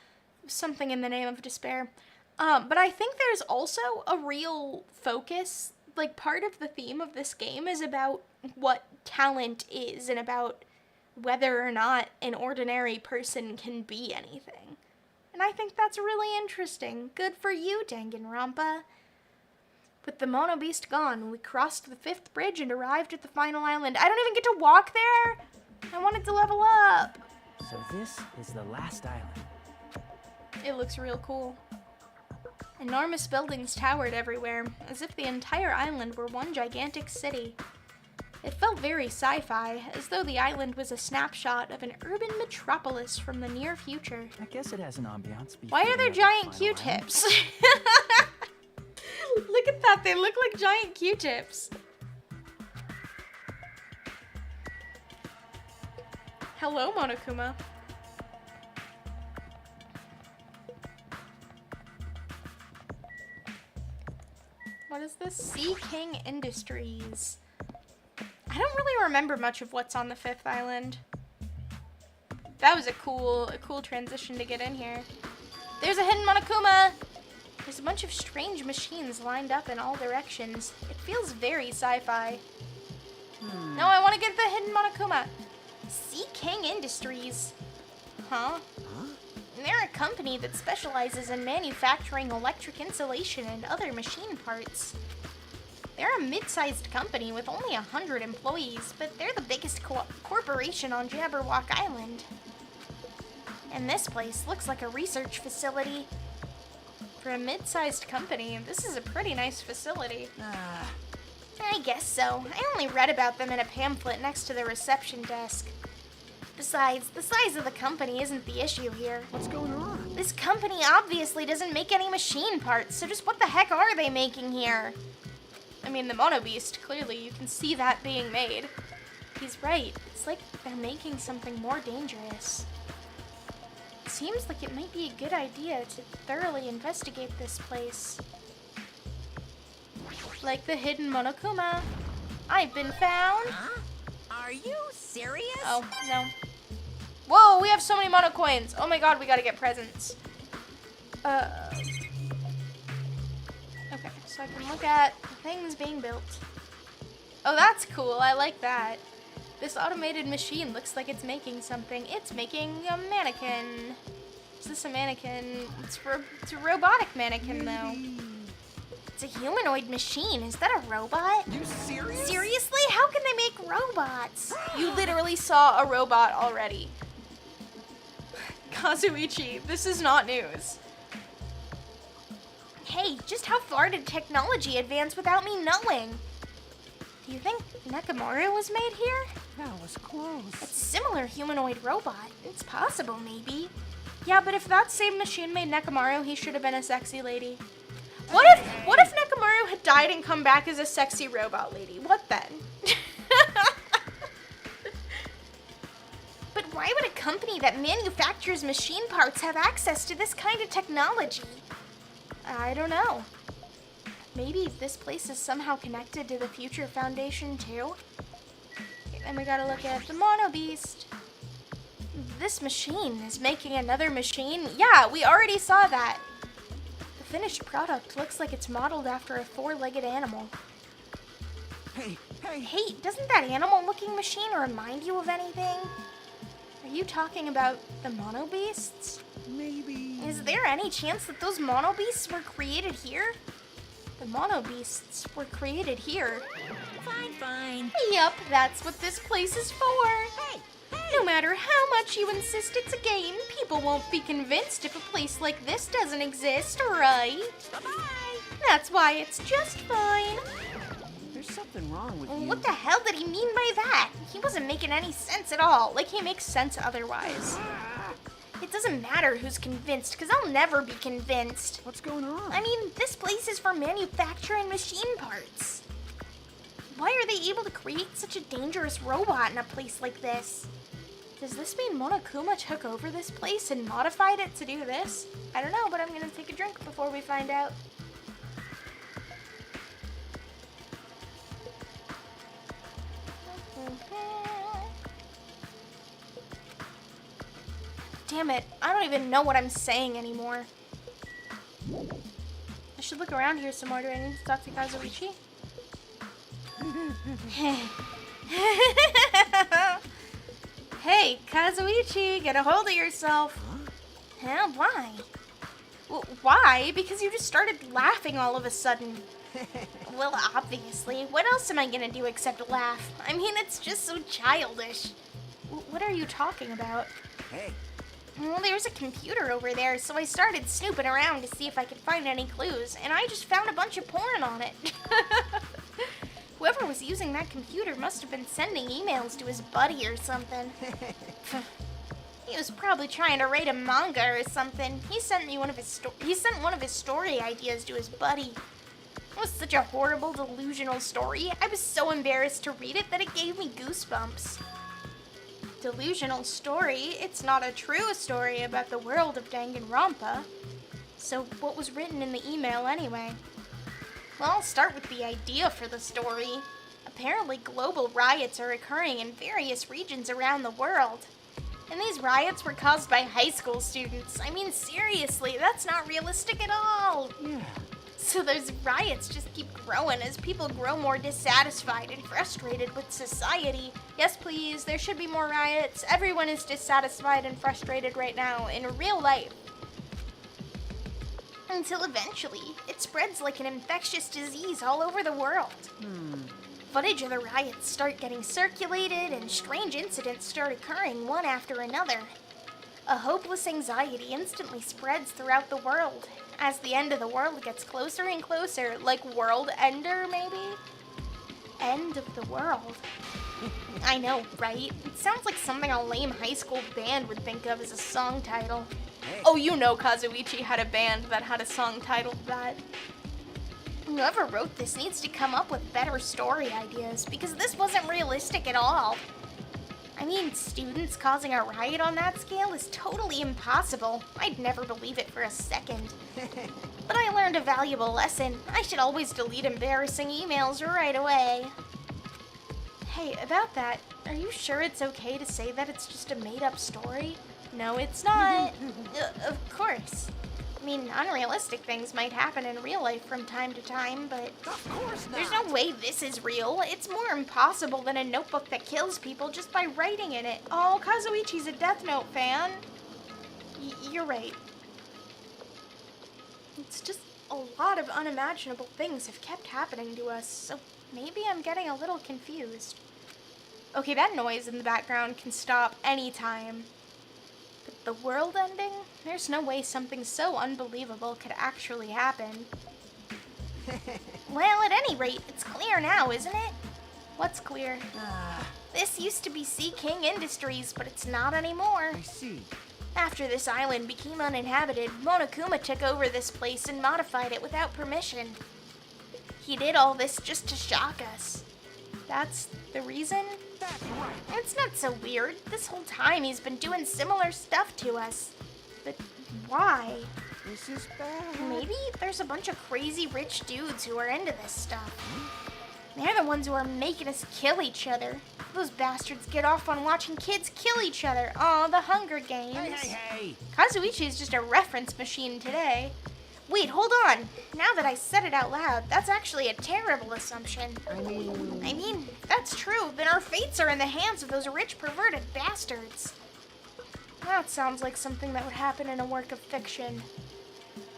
Something in the name of despair. But I think there's also a real focus, like part of the theme of this game is about what talent is and about whether or not an ordinary person can be anything. And I think that's really interesting. Good for you, Danganronpa. With the Mono Beast gone, we crossed the 5th bridge and arrived at the final island. I don't even get to walk there! I wanted to level up. So this is the last island. It looks real cool. Enormous buildings towered everywhere, as if the entire island were one gigantic city. It felt very sci-fi, as though the island was a snapshot of an urban metropolis from the near future. I guess it has an ambiance. Why are there giant Q-tips? Look at that, they look like giant Q-tips. Hello, Monokuma. What is this? Sea King Industries. I don't really remember much of what's on the 5th island. That was a cool transition to get in here. There's a hidden Monokuma! There's a bunch of strange machines lined up in all directions. It feels very sci-fi. No, I want to get the hidden Monokuma. Sea King Industries. Huh? They're a company that specializes in manufacturing electric insulation and other machine parts. They're a mid-sized company with only 100 employees, but they're the biggest corporation on Jabberwock Island. And this place looks like a research facility. For a mid-sized company, this is a pretty nice facility. I guess so. I only read about them in a pamphlet next to the reception desk. Besides, the size of the company isn't the issue here. What's going on? This company obviously doesn't make any machine parts, so just what the heck are they making here? I mean, the Mono Beast, clearly you can see that being made. He's right. It's like they're making something more dangerous. It seems like it might be a good idea to thoroughly investigate this place. Like the hidden Monokuma. I've been found. Huh? Are you serious? Oh, no. Whoa, we have so many mono coins. Oh my god, we gotta get presents. Okay, so I can look at the things being built. Oh, that's cool. I like that. This automated machine looks like it's making something. It's making a mannequin. Is this a mannequin? It's a robotic mannequin, though. It's a humanoid machine. Is that a robot? You serious? Seriously? How can they make robots? You literally saw a robot already. Kazuichi, this is not news. Hey, just how far did technology advance without me knowing? Do you think Nekomaru was made here? That was close. It's a similar humanoid robot. It's possible, maybe. Yeah, but if that same machine made Nekomaru, he should have been a sexy lady. What if Nekomaru had died and come back as a sexy robot lady? What then? But why would a company that manufactures machine parts have access to this kind of technology? I don't know. Maybe this place is somehow connected to the Future Foundation too? Okay, then we gotta look at the Mono Beast. This machine is making another machine? Yeah, we already saw that. The finished product looks like it's modeled after a four-legged animal. Hey. Hey, doesn't that animal-looking machine remind you of anything? Are you talking about the Mono Beasts? Maybe. Is there any chance that those Mono Beasts were created here? The Mono Beasts were created here. Fine. Yup, that's what this place is for. Hey! No matter how much you insist it's a game, people won't be convinced if a place like this doesn't exist, right? Bye-bye! That's why it's just fine. There's something wrong with you. What the hell did he mean by that? He wasn't making any sense at all. Like, he makes sense otherwise. It doesn't matter who's convinced, because I'll never be convinced. What's going on? I mean, this place is for manufacturing machine parts. Why are they able to create such a dangerous robot in a place like this? Does this mean Monokuma took over this place and modified it to do this? I don't know, but I'm gonna take a drink before we find out. Damn it, I don't even know what I'm saying anymore. I should look around here some more. Do I need to talk to Kazuichi? Hey, Kazuichi, get a hold of yourself. Huh? Why? Well, why? Because you just started laughing all of a sudden. Well, obviously. What else am I gonna do except laugh? I mean, it's just so childish. What are you talking about? Hey. Well, there's a computer over there, so I started snooping around to see if I could find any clues, and I just found a bunch of porn on it. Whoever was using that computer must have been sending emails to his buddy or something. He was probably trying to write a manga or something. He sent one of his story ideas to his buddy. It was such a horrible, delusional story. I was so embarrassed to read it that it gave me goosebumps. Delusional story? It's not a true story about the world of Danganronpa. So what was written in the email anyway? Well, I'll start with the idea for the story. A Apparently, global riots are occurring in various regions around the world. And these riots were caused by high school students. I mean, seriously, that's not realistic at all. Yeah. So those riots just keep growing as people grow more dissatisfied and frustrated with society. Yes, please, there should be more riots. Everyone is dissatisfied and frustrated right now in real life. Until eventually, it spreads like an infectious disease all over the world. Footage of the riots start getting circulated and strange incidents start occurring one after another. A hopeless anxiety instantly spreads throughout the world as the end of the world gets closer and closer, like World Ender, maybe? End of the world. I know, right? It sounds like something a lame high school band would think of as a song title. Oh, you know Kazuichi had a band that had a song titled that. Whoever wrote this needs to come up with better story ideas, because this wasn't realistic at all. I mean, students causing a riot on that scale is totally impossible. I'd never believe it for a second. But I learned a valuable lesson. I should always delete embarrassing emails right away. Hey, about that, are you sure it's okay to say that it's just a made-up story? No, it's not. Of course. I mean, unrealistic things might happen in real life from time to time, but Of course not. there's no way this is real. It's more impossible than a notebook that kills people just by writing in it. Oh, Kazuichi's a Death Note fan. You're right. It's just a lot of unimaginable things have kept happening to us, so maybe I'm getting a little confused. Okay, that noise in the background can stop anytime. But the world ending? There's no way something so unbelievable could actually happen. Well, at any rate, it's clear now, isn't it? What's clear? This used to be Sea King Industries, but it's not anymore. I see. After this island became uninhabited, Monokuma took over this place and modified it without permission. He did all this just to shock us. That's the reason? That's right. It's not so weird. This whole time he's been doing similar stuff to us. But why? This is bad. Maybe there's a bunch of crazy rich dudes who are into this stuff. They're the ones who are making us kill each other. Those bastards get off on watching kids kill each other. Aw, the Hunger Games. Hey. Kazuichi is just a reference machine today. Wait, hold on. Now that I said it out loud, that's actually a terrible assumption. I mean, if that's true, then our fates are in the hands of those rich, perverted bastards. That sounds like something that would happen in a work of fiction.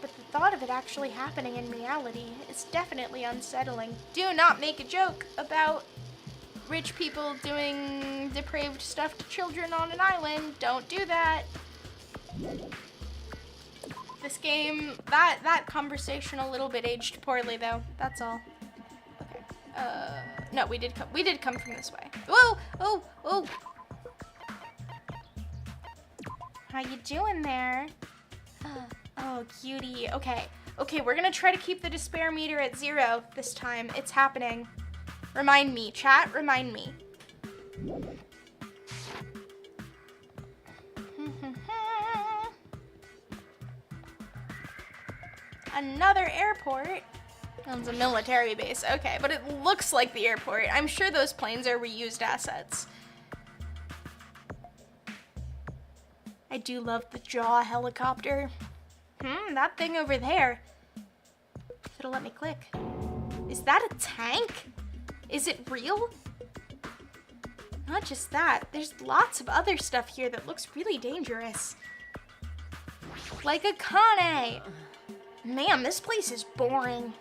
But the thought of it actually happening in reality is definitely unsettling. Do not make a joke about rich people doing depraved stuff to children on an island. Don't do that. This game, that conversation a little bit aged poorly though. That's all. Okay. No, we did come from this way. Whoa! Oh! How you doing there? Oh, cutie. Okay, we're gonna try to keep the despair meter at 0 this time. It's happening. Remind me, chat, remind me. Another airport. That's a military base. Okay, but it looks like the airport. I'm sure those planes are reused assets. I do love the Jaw helicopter. That thing over there. If it'll let me click. Is that a tank? Is it real? Not just that. There's lots of other stuff here that looks really dangerous. Like a Kane. Man, this place is boring.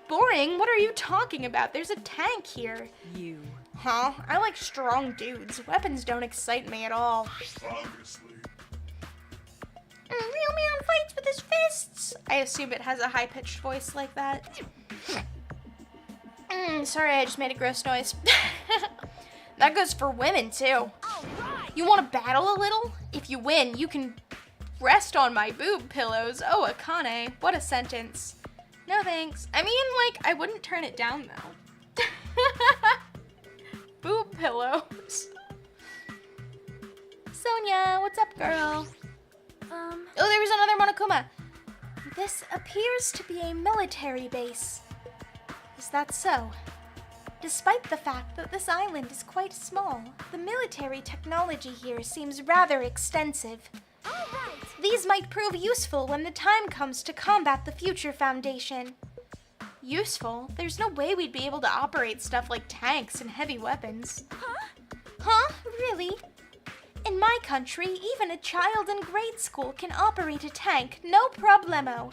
Boring? What are you talking about? There's a tank here. You. Huh? I like strong dudes. Weapons don't excite me at all. Obviously. Real man fights with his fists. I assume it has a high-pitched voice like that. Sorry, I just made a gross noise. That goes for women, too. You want to battle a little? If you win, you can rest on my boob pillows. Oh, Akane. What a sentence. No thanks. I mean, like, I wouldn't turn it down, though. Boob pillows. Sonia, what's up, girl? Oh, there was another Monokuma. This appears to be a military base. Is that so? Despite the fact that this island is quite small, the military technology here seems rather extensive. All right. These might prove useful when the time comes to combat the Future Foundation. Useful? There's no way we'd be able to operate stuff like tanks and heavy weapons. Huh? Really? In my country, even a child in grade school can operate a tank, no problemo.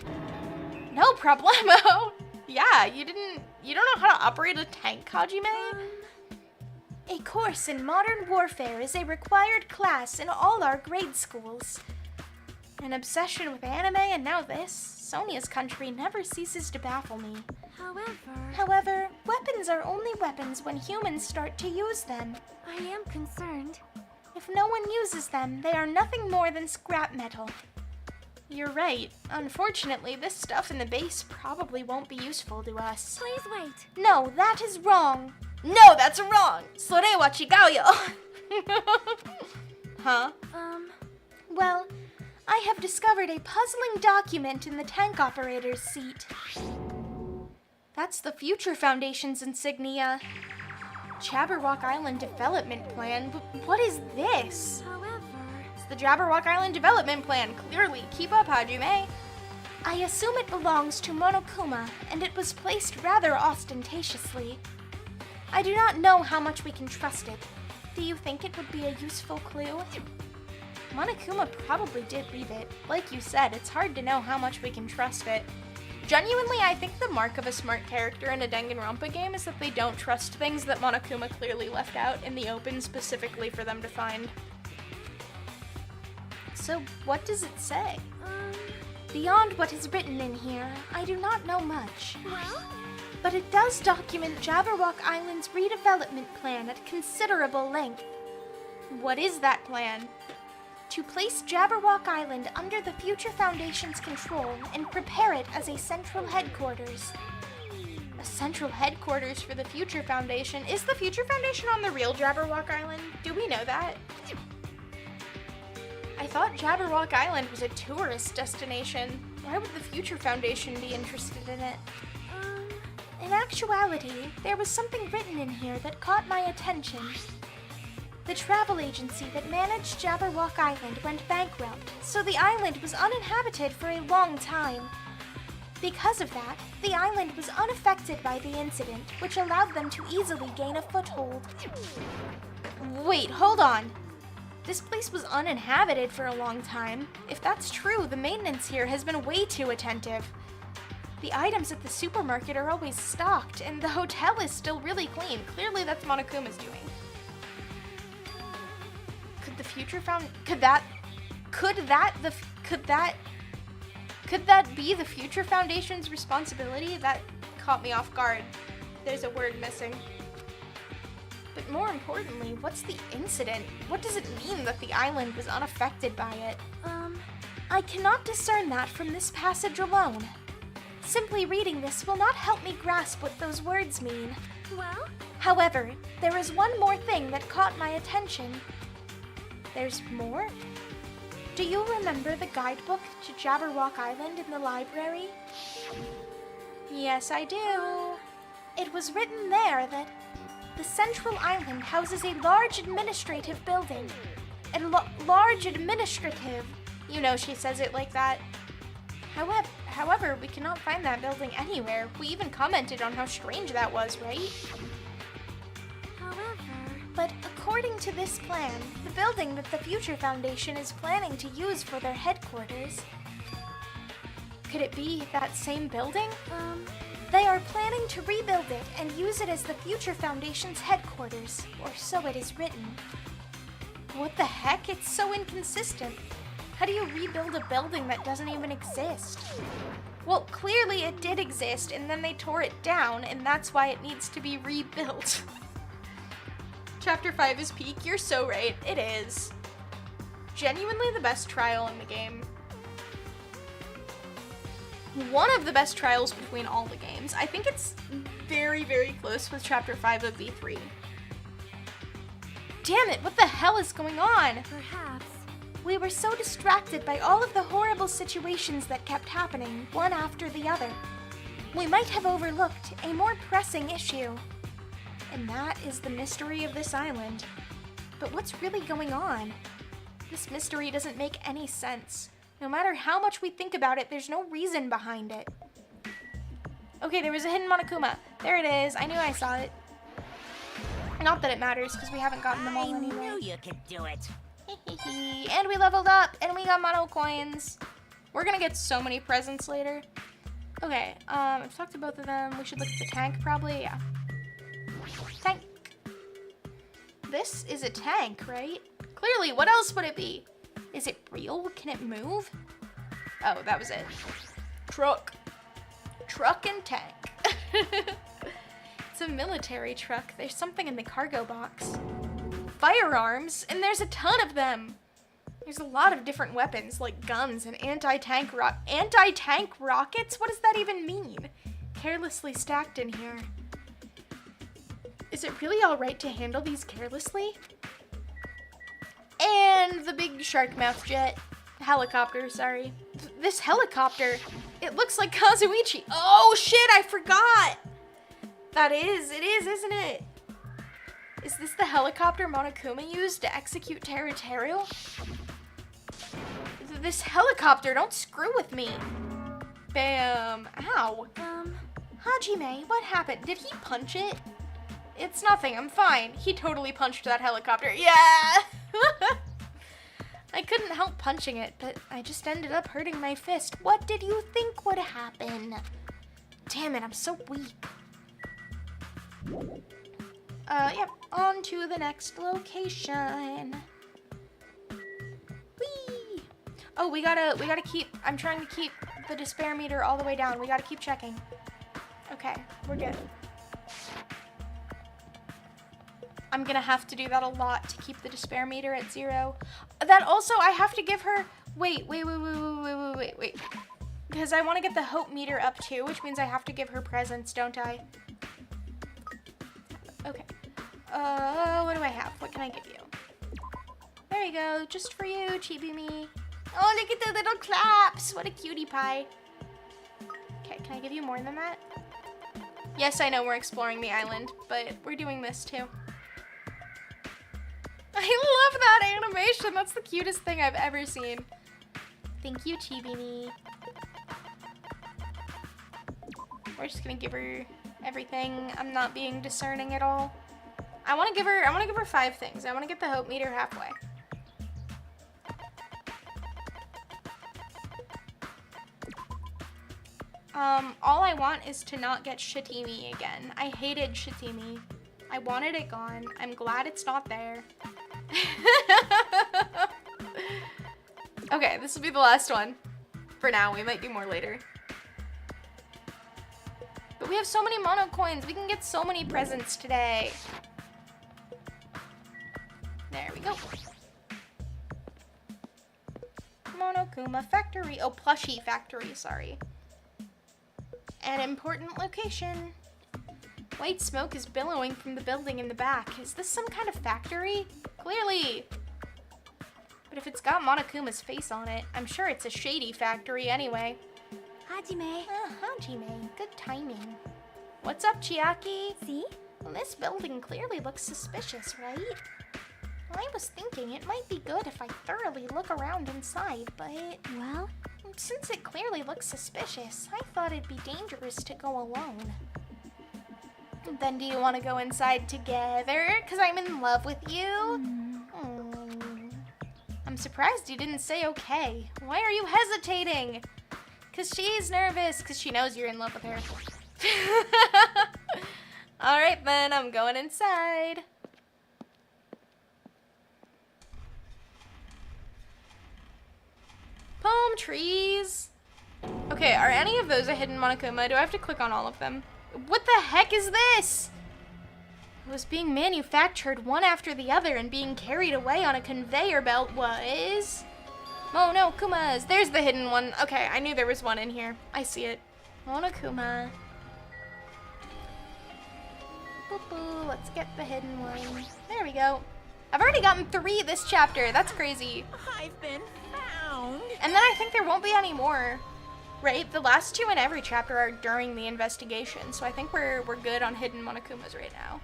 No problemo? Yeah, you don't know how to operate a tank, Hajime? A course in modern warfare is a required class in all our grade schools. An obsession with anime and now this, Sonia's country never ceases to baffle me. However, weapons are only weapons when humans start to use them. I am concerned. If no one uses them, they are nothing more than scrap metal. You're right. Unfortunately, this stuff in the base probably won't be useful to us. Please wait. No, that is wrong. No, that's wrong. Sore wa chigau yo. Huh? Well, I have discovered a puzzling document in the tank operator's seat. That's the Future Foundation's insignia. Jabberwock Island Development Plan? What is this? It's the Jabberwock Island Development Plan. Clearly, keep up, Hajime. I assume it belongs to Monokuma, and it was placed rather ostentatiously. I do not know how much we can trust it. Do you think it would be a useful clue? Monokuma probably did leave it. Like you said, it's hard to know how much we can trust it. Genuinely, I think the mark of a smart character in a Danganronpa game is that they don't trust things that Monokuma clearly left out in the open specifically for them to find. So, what does it say? Beyond what is written in here, I do not know much. Well? But it does document Jabberwock Island's redevelopment plan at considerable length. What is that plan? To place Jabberwock Island under the Future Foundation's control and prepare it as a central headquarters. A central headquarters for the Future Foundation? Is the Future Foundation on the real Jabberwock Island? Do we know that? I thought Jabberwock Island was a tourist destination. Why would the Future Foundation be interested in it? In actuality, there was something written in here that caught my attention. The travel agency that managed Jabberwock Island went bankrupt, so the island was uninhabited for a long time. Because of that, the island was unaffected by the incident, which allowed them to easily gain a foothold. Wait, hold on. This place was uninhabited for a long time. If that's true, the maintenance here has been way too attentive. The items at the supermarket are always stocked, and the hotel is still really clean. Clearly that's Monokuma's doing. Could the Future Found... Could that be the Future Foundation's responsibility? That caught me off guard. There's a word missing. But more importantly, what's the incident? What does it mean that the island was unaffected by it? I cannot discern that from this passage alone. Simply reading this will not help me grasp what those words mean. Well? However, there is one more thing that caught my attention. There's more? Do you remember the guidebook to Jabberwock Island in the library? Yes, I do. It was written there that the central island houses a large administrative building. Large administrative. You know she says it like that. However, we cannot find that building anywhere. We even commented on how strange that was, right? But according to this plan, the building that the Future Foundation is planning to use for their headquarters... Could it be that same building? They are planning to rebuild it and use it as the Future Foundation's headquarters, or so it is written. What the heck? It's so inconsistent. How do you rebuild a building that doesn't even exist? Well, clearly it did exist, and then they tore it down, and that's why it needs to be rebuilt. Chapter 5 is peak. You're so right. It is. Genuinely the best trial in the game. One of the best trials between all the games. I think it's very, very close with Chapter 5 of V3. Damn it, what the hell is going on? Perhaps. We were so distracted by all of the horrible situations that kept happening, one after the other. We might have overlooked a more pressing issue. And that is the mystery of this island. But what's really going on? This mystery doesn't make any sense. No matter how much we think about it, there's no reason behind it. Okay, there was a hidden Monokuma. There it is. I knew I saw it. Not that it matters, because we haven't gotten them all I anyway. knew you could do it. And we leveled up, and we got mono coins. We're gonna get so many presents later. Okay, I've talked to both of them. We should look at the tank, probably. Yeah. Tank. This is a tank, right? Clearly, what else would it be? Is it real? Can it move? Oh, that was it. Truck. Truck and tank. It's a military truck. There's something in the cargo box. Firearms, and there's a ton of them. There's a lot of different weapons, like guns and anti-tank rockets? What does that even mean? Carelessly stacked in here. Is it really alright to handle these carelessly? And the big shark mouth jet. Helicopter, sorry. This helicopter, it looks like Kazuichi. Oh shit, I forgot! It is, isn't it? Is this the helicopter Monokuma used to execute Territorial? This helicopter, don't screw with me. Bam. Ow. Hajime, what happened? Did he punch it? It's nothing, I'm fine. He totally punched that helicopter. Yeah! I couldn't help punching it, but I just ended up hurting my fist. What did you think would happen? Damn it, I'm so weak. Yep, on to the next location. Whee! Oh, we gotta keep, I'm trying to keep the despair meter all the way down. We gotta keep checking. Okay, we're good. I'm gonna have to do that a lot to keep the despair meter at 0. That also, I have to give her, wait. Because I want to get the hope meter up too, which means I have to give her presents, don't I? Okay. What do I have? What can I give you? There you go, just for you, Chibi-me. Oh, look at the little claps. What a cutie pie. Okay, can I give you more than that? Yes, I know we're exploring the island, but we're doing this too. I love that animation. That's the cutest thing I've ever seen. Thank you, Chibi-me. We're just gonna give her everything. I'm not being discerning at all. I want to give her 5 things. I want to get the hope meter halfway. All I want is to not get Shitimi again. I hated Shitimi. I wanted it gone. I'm glad it's not there. Okay, this will be the last one. For now, we might do more later. But we have so many mono coins. We can get so many presents today. There we go. Monokuma Factory. Oh, Plushie Factory, sorry. An important location. White smoke is billowing from the building in the back. Is this some kind of factory? Clearly. But if it's got Monokuma's face on it, I'm sure it's a shady factory anyway. Hajime. Hajime. Good timing. What's up, Chiaki? See? Well, this building clearly looks suspicious, right? I was thinking it might be good if I thoroughly look around inside, but... Well? Since it clearly looks suspicious, I thought it'd be dangerous to go alone. Then do you want to go inside together? Because I'm in love with you? I'm surprised you didn't say okay. Why are you hesitating? Because she's nervous, because she knows you're in love with her. Alright then, I'm going inside. Palm trees. Okay, are any of those a hidden Monokuma? Do I have to click on all of them? What the heck is this? It was being manufactured one after the other and being carried away on a conveyor belt was... Monokumas. There's the hidden one. Okay, I knew there was one in here. I see it. Monokuma. Boop-boo. Let's get the hidden one. There we go. I've already gotten 3 this chapter. That's crazy. I've been found. And then I think there won't be any more. Right? The last 2 in every chapter are during the investigation, so I think we're good on hidden Monokumas right now.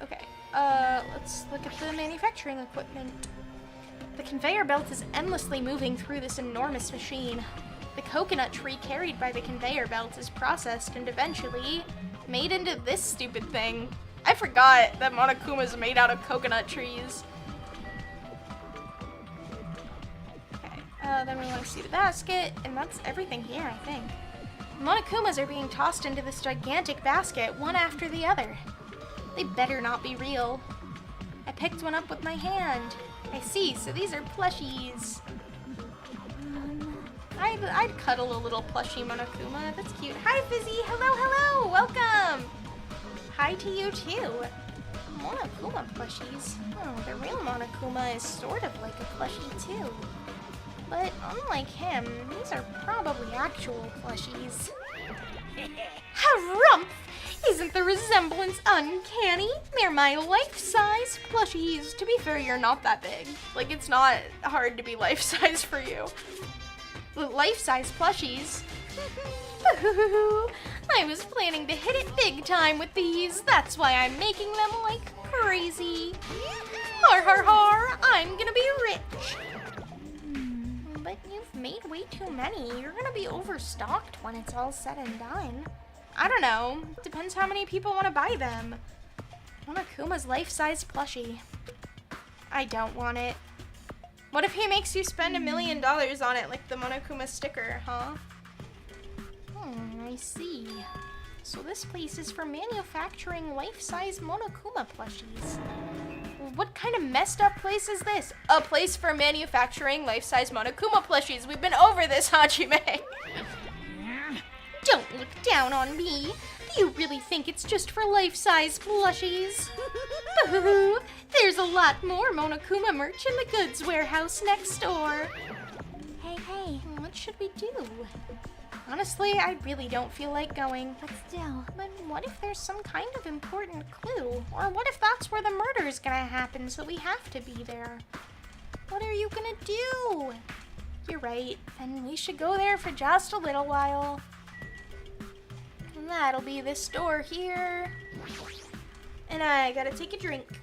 Okay, let's look at the manufacturing equipment. The conveyor belt is endlessly moving through this enormous machine. The coconut tree carried by the conveyor belt is processed and eventually made into this stupid thing. I forgot that Monokuma is made out of coconut trees. Okay, then we want to see the basket, and that's everything here, I think. Monokumas are being tossed into this gigantic basket, one after the other. They better not be real. I picked one up with my hand. I see, so these are plushies. I'd cuddle a little plushie Monokuma. That's cute. Hi, Fizzy. Hello, hello. Welcome. Hi to you, too. Monokuma plushies. Oh, the real Monokuma is sort of like a plushie, too. But unlike him, these are probably actual plushies. Harumph! Isn't the resemblance uncanny? They're my life-size plushies. To be fair, you're not that big. Like, it's not hard to be life-size for you. Life-size plushies. I was planning to hit it big time with these. That's why I'm making them like crazy. Har har har, I'm gonna be rich. But you've made way too many. You're gonna be overstocked when it's all said and done. I don't know. Depends how many people want to buy them. Monokuma's life-size plushie. I don't want it. What if he makes you spend $1 million on it, like the Monokuma sticker, huh? I see. So this place is for manufacturing life-size Monokuma plushies. What kind of messed up place is this? A place for manufacturing life-size Monokuma plushies. We've been over this, Hajime. Don't look down on me. Do you really think it's just for life-size plushies? Boo-hoo! There's a lot more Monokuma merch in the goods warehouse next door. Hey, hey. What should we do? Honestly, I really don't feel like going. But still. But what if there's some kind of important clue? Or what if that's where the murder is gonna happen, so we have to be there? What are you gonna do? You're right, and we should go there for just a little while. And that'll be this door here. And I gotta take a drink.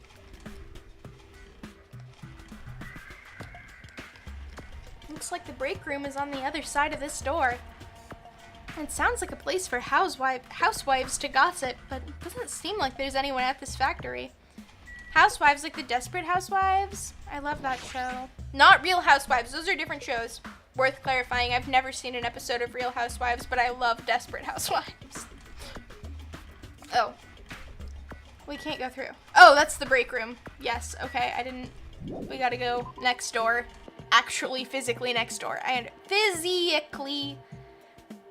Looks like the break room is on the other side of this door. It sounds like a place for housewives to gossip, but it doesn't seem like there's anyone at this factory. Housewives like the Desperate Housewives? I love that show. Not Real Housewives, those are different shows. Worth clarifying, I've never seen an episode of Real Housewives, but I love Desperate Housewives. Oh. We can't go through. Oh, that's the break room. Yes, okay, we gotta go next door. Actually, physically next door. Physically.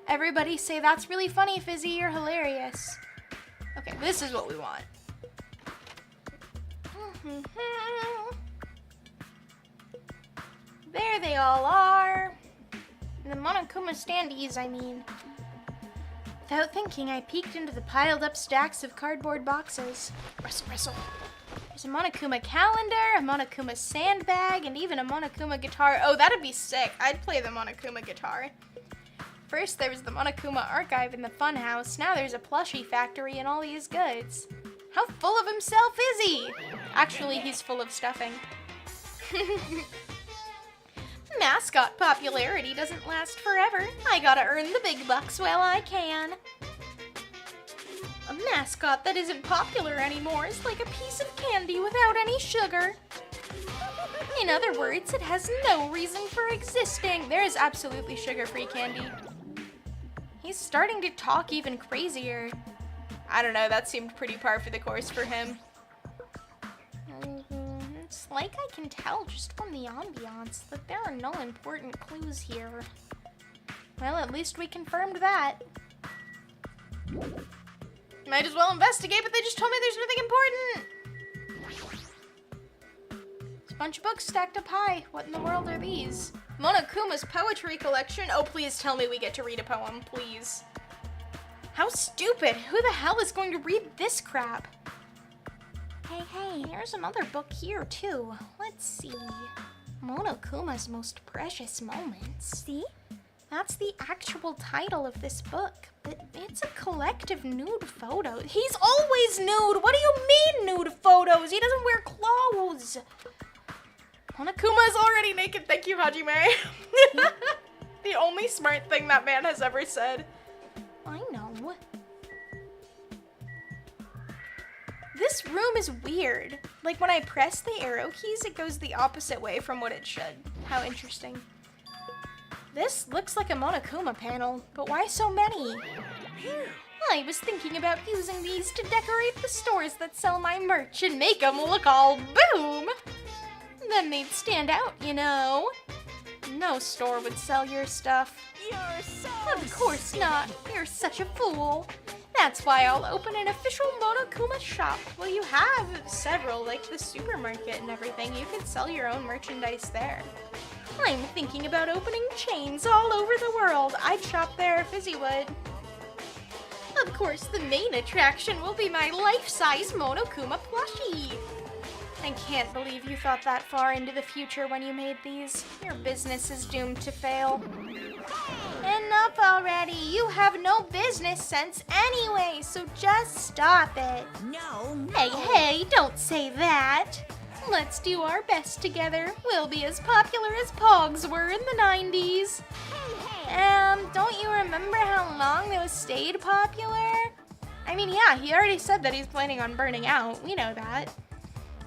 Everybody say, that's really funny, Fizzy, you're hilarious. Okay, this is what we want. There they all are. The Monokuma standees, I mean. Without thinking, I peeked into the piled up stacks of cardboard boxes. Rustle, rustle. There's a Monokuma calendar, a Monokuma sandbag, and even a Monokuma guitar. Oh, that'd be sick. I'd play the Monokuma guitar. First, there was the Monokuma archive in the funhouse. Now there's a plushie factory and all these goods. How full of himself is he? Actually, he's full of stuffing. Mascot popularity doesn't last forever. I gotta earn the big bucks while I can. A mascot that isn't popular anymore is like a piece of candy without any sugar. In other words, it has no reason for existing. There is absolutely sugar-free candy. He's starting to talk even crazier. I don't know, that seemed pretty par for the course for him. It's like I can tell just from the ambiance that there are no important clues here. Well, at least we confirmed that. Might as well investigate, but they just told me there's nothing important. It's a bunch of books stacked up high. What in the world are these? Monokuma's poetry collection. Oh, please tell me we get to read a poem, please. How stupid. Who the hell is going to read this crap? Hey, hey, there's another book here, too. Let's see. Monokuma's most precious moments. See? That's the actual title of this book, but it's a collective nude photo. He's always nude! What do you mean nude photos? He doesn't wear clothes! Monokuma is already naked, thank you, Hajime. The only smart thing that man has ever said. I know. This room is weird. Like when I press the arrow keys, it goes the opposite way from what it should. How interesting. This looks like a Monokuma panel, but why so many? I was thinking about using these to decorate the stores that sell my merch and make them look all boom. Then they'd stand out, you know. No store would sell your stuff. You're so Of course not. You're such a fool. That's why I'll open an official Monokuma shop. Well, you have several, like the supermarket and everything. You can sell your own merchandise there. I'm thinking about opening chains all over the world. I'd shop there if Fizzy would. Of course, the main attraction will be my life-size Monokuma plushie. I can't believe you thought that far into the future when you made these. Your business is doomed to fail. Enough already! You have no business sense anyway, so just stop it. no. Hey, don't say that. Let's do our best together. We'll be as popular as Pogs were in the 90s. Don't you remember how long those stayed popular? I mean, yeah, he already said that he's planning on burning out. We know that.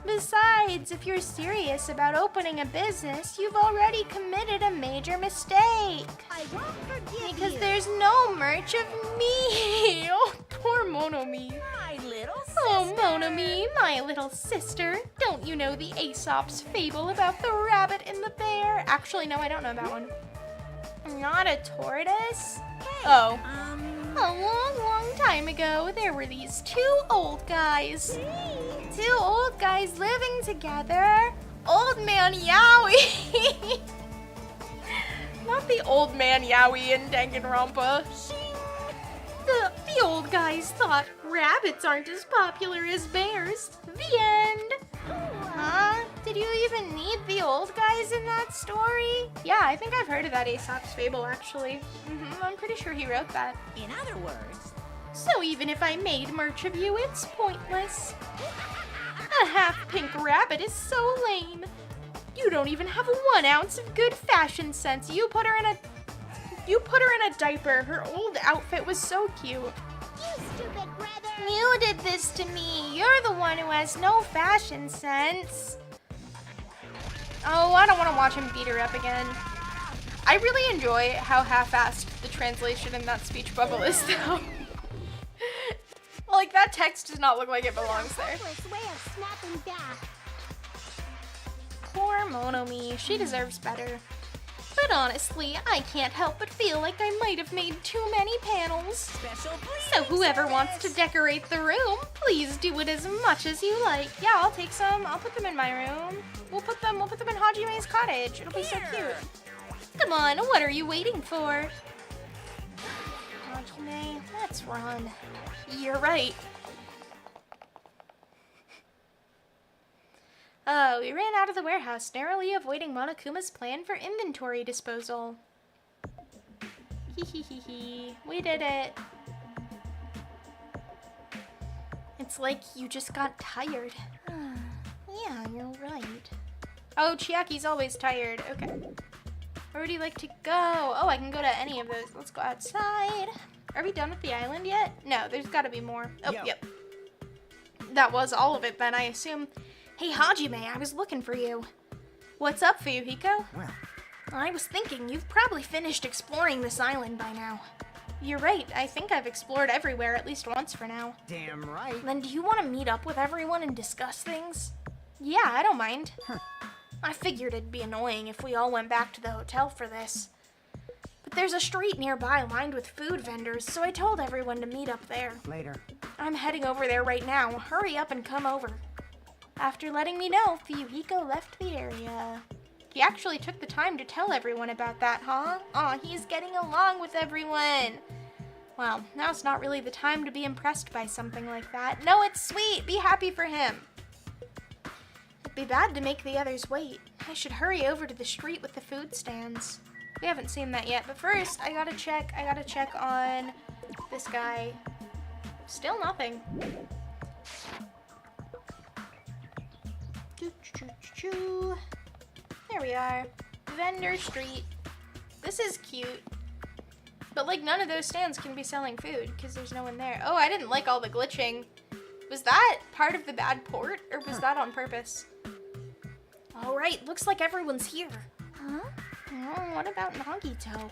Besides, if you're serious about opening a business, you've already committed a major mistake. I won't forgive Because you. there's no merch of me. Oh, poor Monomi. My little sister. Oh, Monomi, my little sister. Don't you know the Aesop's fable about the rabbit and the bear? Actually, no, I don't know that one. Not a tortoise? Oh. A long, long time ago, there were these two old guys. Two old guys living together. Old Man Yowie. Not the old man Yowie in Danganronpa. The old guys thought rabbits aren't as popular as bears. The end. Huh? Did you even need the old guys in that story? Yeah, I think I've heard of that Aesop's fable, actually. I'm pretty sure he wrote that. In other words, So even if I made merch of you, it's pointless. A half-pink rabbit is so lame. You don't even have 1 ounce of good fashion sense. You put her in a diaper. Her old outfit was so cute. You stupid brother! You did this to me. You're the one who has no fashion sense. Oh, I don't want to watch him beat her up again. I really enjoy how half-assed the translation in that speech bubble is, though. Like, that text does not look like it belongs there. Hopeless way of snapping back. Poor Monomi. She deserves better. But honestly, I can't help but feel like I might have made too many panels. special please. So whoever wants to decorate the room, please do it as much as you like. Yeah, I'll take some. I'll put them in my room. We'll put them in Hajime's cottage. It'll be so cute. Come on, what are you waiting for? Hajime, let's run. You're right. Oh, we ran out of the warehouse, narrowly avoiding Monokuma's plan for inventory disposal. Hee. We did it. It's like you just got tired. Yeah, you're right. Oh, Chiaki's always tired. Okay. Where would you like to go? Oh, I can go to any of those. Let's go outside. Are we done with the island yet? No, there's gotta be more. Oh, yep. That was all of it then, I assume. Hey, Hajime, I was looking for you. What's up, Fuyuhiko? Well, I was thinking you've probably finished exploring this island by now. You're right, I think I've explored everywhere at least once for now. damn right. Then do you want to meet up with everyone and discuss things? Yeah, I don't mind. I figured it'd be annoying if we all went back to the hotel for this. But there's a street nearby lined with food vendors, so I told everyone to meet up there. Later. I'm heading over there right now. Hurry up and come over. After letting me know, Fuyuhiko left the area. He actually took the time to tell everyone about that, huh? Aw, he's getting along with everyone. Well, now's not really the time to be impressed by something like that. No, it's sweet. Be happy for him. It'd be bad to make the others wait. I should hurry over to the street with the food stands. We haven't seen that yet, but first I gotta check on this guy. Still nothing. There we are. Vendor Street. This is cute. But like none of those stands can be selling food because there's no one there. Oh, I didn't like all the glitching. Was that part of the bad port or was that on purpose? All right, looks like everyone's here. Huh? Oh, what about Nagito?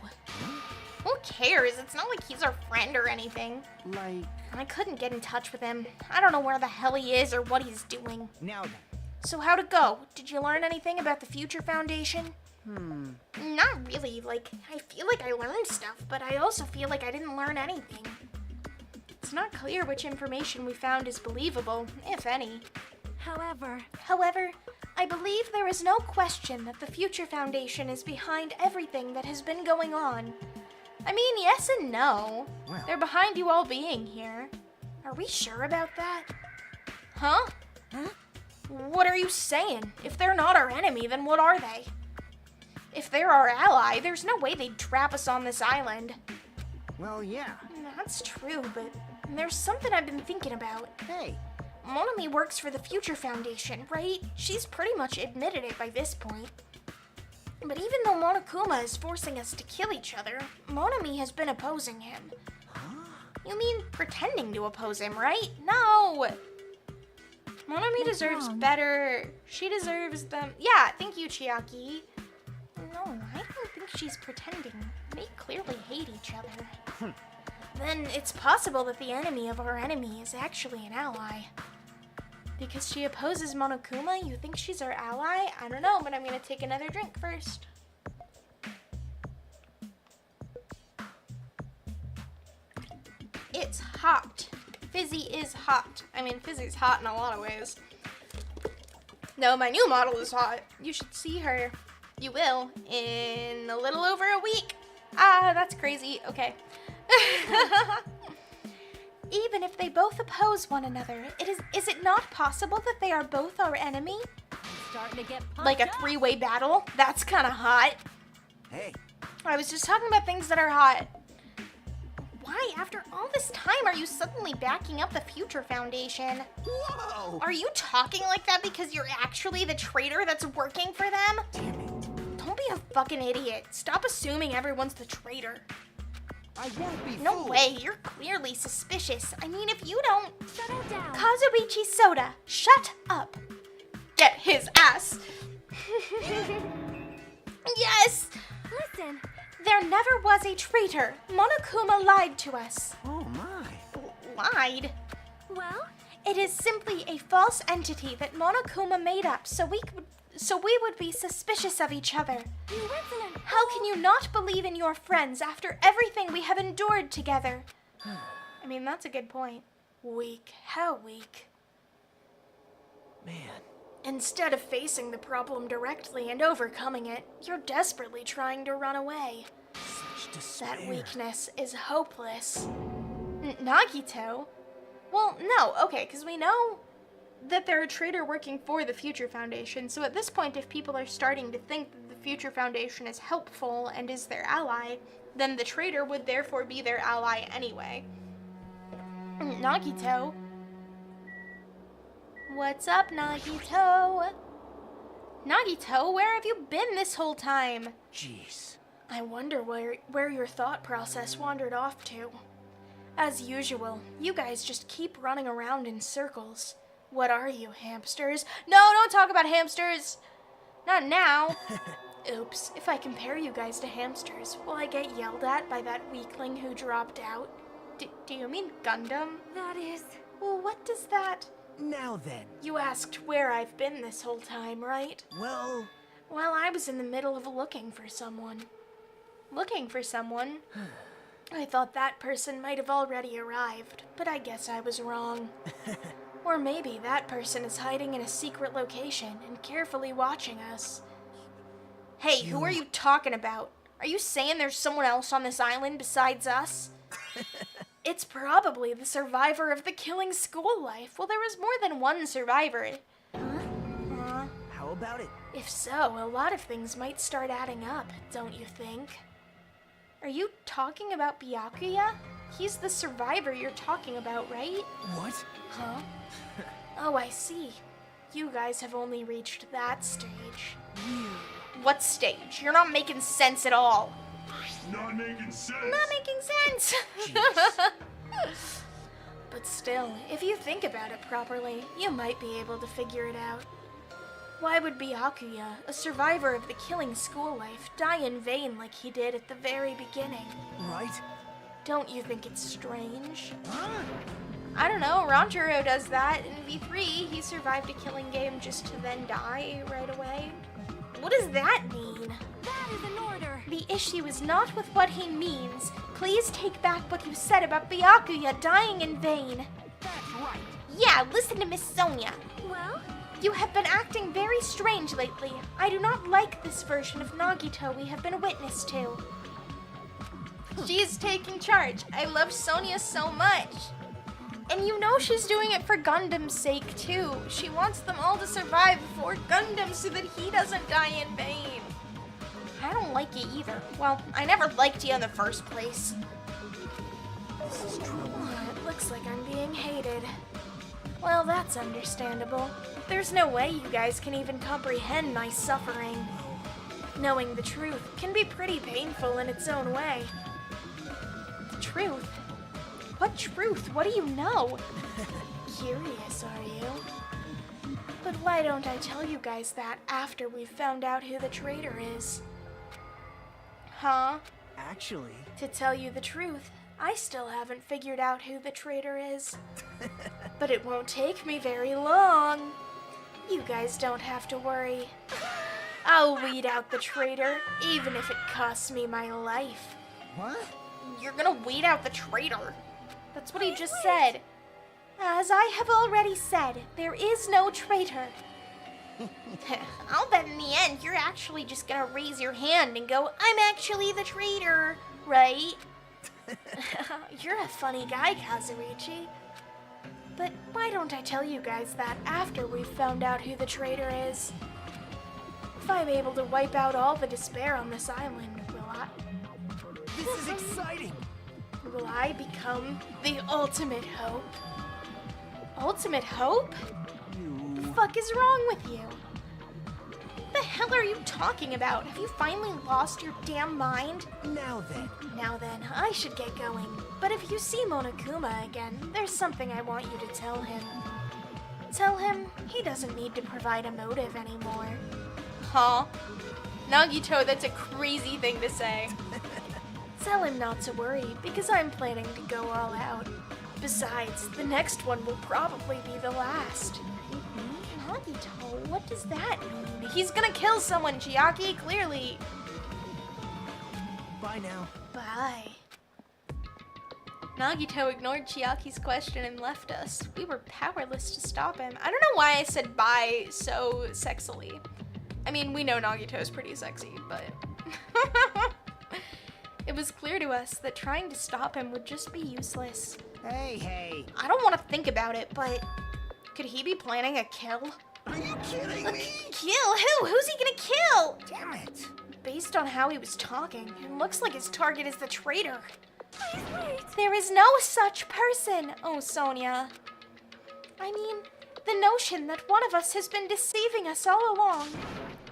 Who cares? It's not like he's our friend or anything. Like, I couldn't get in touch with him. I don't know where the hell he is or what he's doing. now then. So how'd it go? Did you learn anything about the Future Foundation? Not really. Like, I feel like I learned stuff, but I also feel like I didn't learn anything. It's not clear which information we found is believable, if any. However, I believe there is no question that the Future Foundation is behind everything that has been going on. I mean, yes and no. Well. They're behind you all being here. Are we sure about that? Huh? What are you saying? If they're not our enemy, then what are they? If they're our ally, there's no way they'd trap us on this island. Well, yeah. That's true, but there's something I've been thinking about. Hey, Monami works for the Future Foundation, right? She's pretty much admitted it by this point. But even though Monokuma is forcing us to kill each other, Monami has been opposing him. You mean pretending to oppose him, right? No! Monami deserves better. She deserves them. Yeah, thank you, Chiaki. No, I don't think she's pretending. They clearly hate each other. Then it's possible that the enemy of our enemy is actually an ally. Because she opposes Monokuma, you think she's our ally? I don't know, but I'm gonna take another drink first. It's hot. Fizzy is hot. I mean, Fizzy's hot in a lot of ways. No, my new model is hot. You should see her. You will in a little over a week. Ah, that's crazy. Okay. Even if they both oppose one another, is it not possible that they are both our enemy? starting to get pumped Like a up. three-way battle? That's kind of hot. hey. I was just talking about things that are hot. Why, after all this time, are you suddenly backing up the Future Foundation? Whoa! Are you talking like that because you're actually the traitor that's working for them? Damn it. Don't be a fucking idiot. Stop assuming everyone's the traitor. I won't be No fooled. way, you're clearly suspicious. I mean, if you don't... Settle down. Kazuichi Soda, shut up. Get his ass. Yes! Listen, There never was a traitor. Monokuma lied to us. Oh, my. Lied? well, It is simply a false entity that Monokuma made up so we would be suspicious of each other. you went in an How can you not believe in your friends after everything we have endured together? I mean, that's a good point. Weak. How weak. Man. Instead of facing the problem directly and overcoming it, you're desperately trying to run away. Such despair. That weakness is hopeless. Nagito? Well, no, okay, because we know that they're a traitor working for the Future Foundation, so at this point, if people are starting to think that the Future Foundation is helpful and is their ally, then the traitor would therefore be their ally anyway. Nagito? What's up, Nagito? Nagito, where have you been this whole time? Jeez. I wonder where your thought process wandered off to. As usual, you guys just keep running around in circles. What are you, hamsters? No, don't talk about hamsters! Not now. Oops, if I compare you guys to hamsters, will I get yelled at by that weakling who dropped out? Do you mean Gundam? that is. Well, what does that... Now then. You asked where I've been this whole time, right? Well, Well, I was in the middle of looking for someone. Looking for someone? I thought that person might have already arrived, but I guess I was wrong. Or maybe that person is hiding in a secret location and carefully watching us. Hey, who are you talking about? Are you saying there's someone else on this island besides us? It's probably the survivor of the killing school life. Well, there was more than one survivor. how about it? If so, a lot of things might start adding up, don't you think? Are you talking about Byakuya? He's the survivor you're talking about, right? What? Huh? Oh, I see. You guys have only reached that stage. What stage? You're not making sense at all. Not making sense. Not making sense. But still, if you think about it properly, you might be able to figure it out. Why would Byakuya, a survivor of the killing school life, die in vain like he did at the very beginning? Right? Don't you think it's strange? Huh? I don't know, Ranjiro does that. In V3, he survived a killing game just to then die right away. What does that mean? That is an order. The issue is not with what he means. Please take back what you said about Byakuya dying in vain. That's right. Yeah, listen to Miss Sonia. Well, You have been acting very strange lately. I do not like this version of Nagito we have been witness to. She is taking charge. I love Sonia so much. And you know she's doing it for Gundam's sake too. She wants them all to survive for Gundam so that he doesn't die in vain. I don't like it either. Well, I never liked you in the first place. This is true. It looks like I'm being hated. Well, that's understandable. There's no way you guys can even comprehend my suffering. Knowing the truth can be pretty painful in its own way. The truth? What truth? What do you know? Curious, are you? But why don't I tell you guys that after we've found out who the traitor is? Huh? Actually, To tell you the truth, I still haven't figured out who the traitor is. But it won't take me very long. You guys don't have to worry. I'll weed out the traitor, even if it costs me my life. what? You're gonna weed out the traitor? That's what he just said. As I have already said, there is no traitor. I'll bet in the end you're actually just gonna raise your hand and go, I'm actually the traitor, right? You're a funny guy, Kazuichi. But why don't I tell you guys that after we've found out who the traitor is? If I'm able to wipe out all the despair on this island, This is exciting. will I become the ultimate hope? Ultimate hope? You... The fuck is wrong with you? What the hell are you talking about? Have you finally lost your damn mind? Now then. Now then, I should get going. But if you see Monokuma again, there's something I want you to tell him. Tell him he doesn't need to provide a motive anymore. Huh? Nagito, that's a crazy thing to say. Tell him not to worry, because I'm planning to go all out. Besides, the next one will probably be the last. Nagito, what does that mean? He's gonna kill someone, Chiaki, clearly. Bye now. Bye. Nagito ignored Chiaki's question and left us. We were powerless to stop him. I don't know why I said bye so sexily. I mean, we know Nagito's pretty sexy, but... It was clear to us that trying to stop him would just be useless. Hey. I don't want to think about it, but... Could he be planning a kill? Are you kidding me? Kill? Who? Who's he gonna kill? Damn it. Based on how he was talking, it looks like his target is the traitor. please wait. There is no such person, oh Sonia. I mean, the notion that one of us has been deceiving us all along.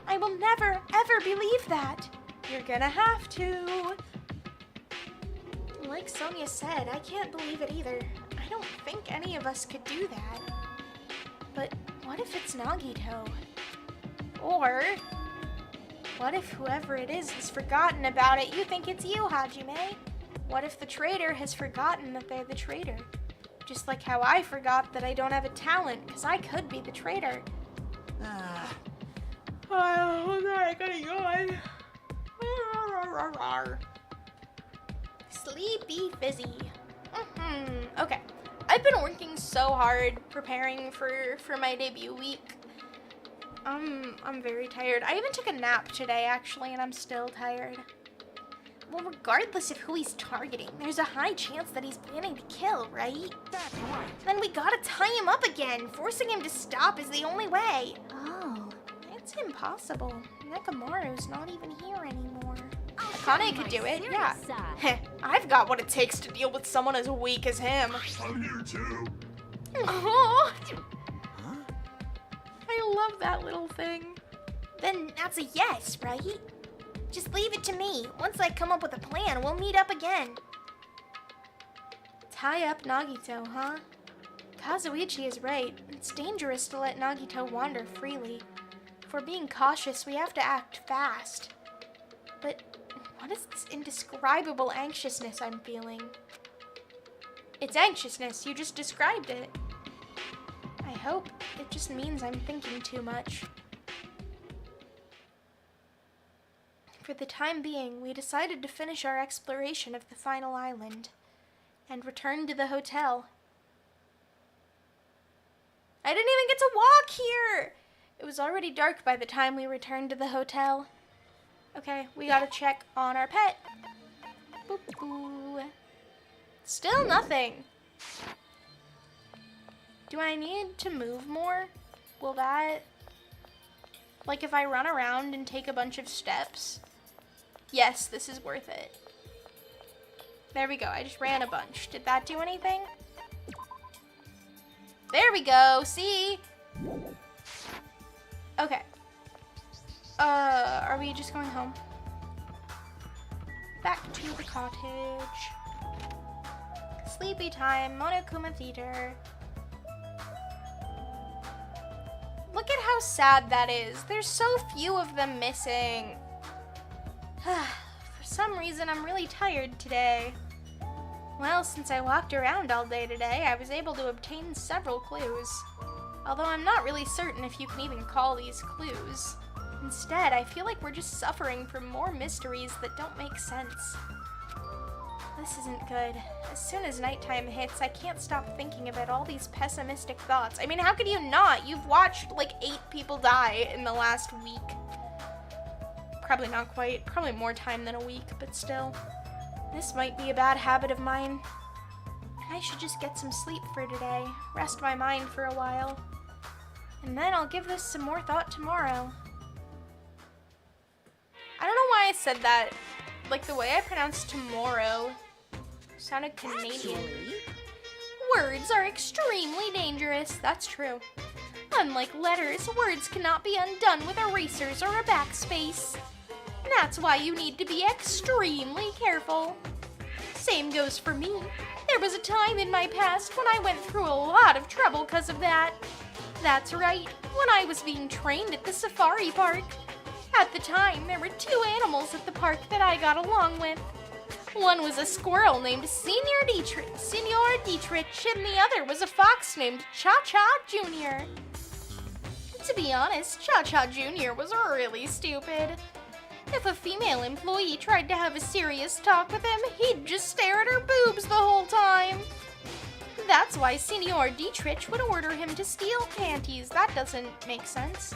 I will never, ever believe that. You're gonna have to. Like Sonia said, I can't believe it either. I don't think any of us could do that. But what if it's Nagito? Or... what if whoever it is has forgotten about it? You think it's you, Hajime? What if the traitor has forgotten that they're the traitor? Just like how I forgot that I don't have a talent, because I could be the traitor. Oh god, I gotta yawn. Sleepy Fizzy. Okay. I've been working so hard preparing for my debut week. I'm very tired. I even took a nap today, actually, and I'm still tired. Well, regardless of who he's targeting, there's a high chance that he's planning to kill, right? That's right. Then we gotta tie him up again. Forcing him to stop is the only way. Oh. It's It's impossible. Nekomaru's not even here anymore. I'll show Akane you could my do it, serious yeah. side. Heh, I've got what it takes to deal with someone as weak as him. I'm here too. Oh, I love that little thing. Then that's a yes, right? Just leave it to me. Once I come up with a plan, we'll meet up again. Tie up Nagito, huh? Kazuichi is right. It's dangerous to let Nagito wander freely. If we're being cautious, we have to act fast. But what is this indescribable anxiousness I'm feeling? It's anxiousness, you just described it. I hope it just means I'm thinking too much. For the time being, we decided to finish our exploration of the final island and return to the hotel. I didn't even get to walk here! It was already dark by the time we returned to the hotel. Okay, we gotta check on our pet. Boop boo. Still nothing. Do I need to move more? Will that... Like if I run around and take a bunch of steps? Yes, this is worth it. There we go, I just ran a bunch. Did that do anything? There we go, see? Okay. Are we just going home? Back to the cottage. Sleepy time, Monokuma Theater. Look at how sad that is. There's so few of them missing. For some reason, I'm really tired today. Well, since I walked around all day today, I was able to obtain several clues. Although I'm not really certain if you can even call these clues. Instead, I feel like we're just suffering from more mysteries that don't make sense. This isn't good. As soon as nighttime hits, I can't stop thinking about all these pessimistic thoughts. I mean, how could you not? You've watched like 8 people die in the last week. Probably not quite. Probably more time than a week, but still. This might be a bad habit of mine. I should just get some sleep for today. Rest my mind for a while. And then I'll give this some more thought tomorrow. I don't know why I said that. Like, the way I pronounced tomorrow sounded Canadian. Words are extremely dangerous. That's true. Unlike letters, words cannot be undone with erasers or a backspace. That's why you need to be extremely careful. Same goes for me. There was a time in my past when I went through a lot of trouble because of that. That's right, when I was being trained at the safari park. At the time, there were 2 animals at the park that I got along with. One was a squirrel named Senor Dietrich, and the other was a fox named Cha-Cha Jr. To be honest, Cha-Cha Jr. was really stupid. If a female employee tried to have a serious talk with him, he'd just stare at her boobs the whole time. That's why Senor Dietrich would order him to steal panties. That doesn't make sense.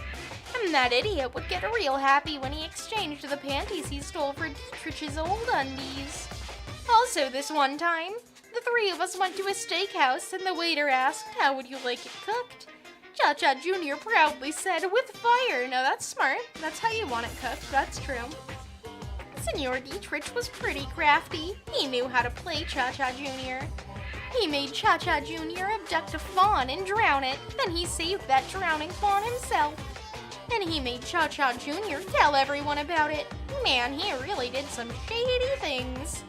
And that idiot would get real happy when he exchanged the panties he stole for Dietrich's old undies. Also, this one time, the 3 of us went to a steakhouse and the waiter asked, "How would you like it cooked?" Cha-Cha Jr. proudly said, "With fire." Now that's smart. That's how you want it cooked. That's true. Senor Dietrich was pretty crafty. He knew how to play Cha-Cha Jr. He made Cha-Cha Jr. abduct a fawn and drown it. Then he saved that drowning fawn himself. And he made Cha-Cha Jr. tell everyone about it. Man, he really did some shady things.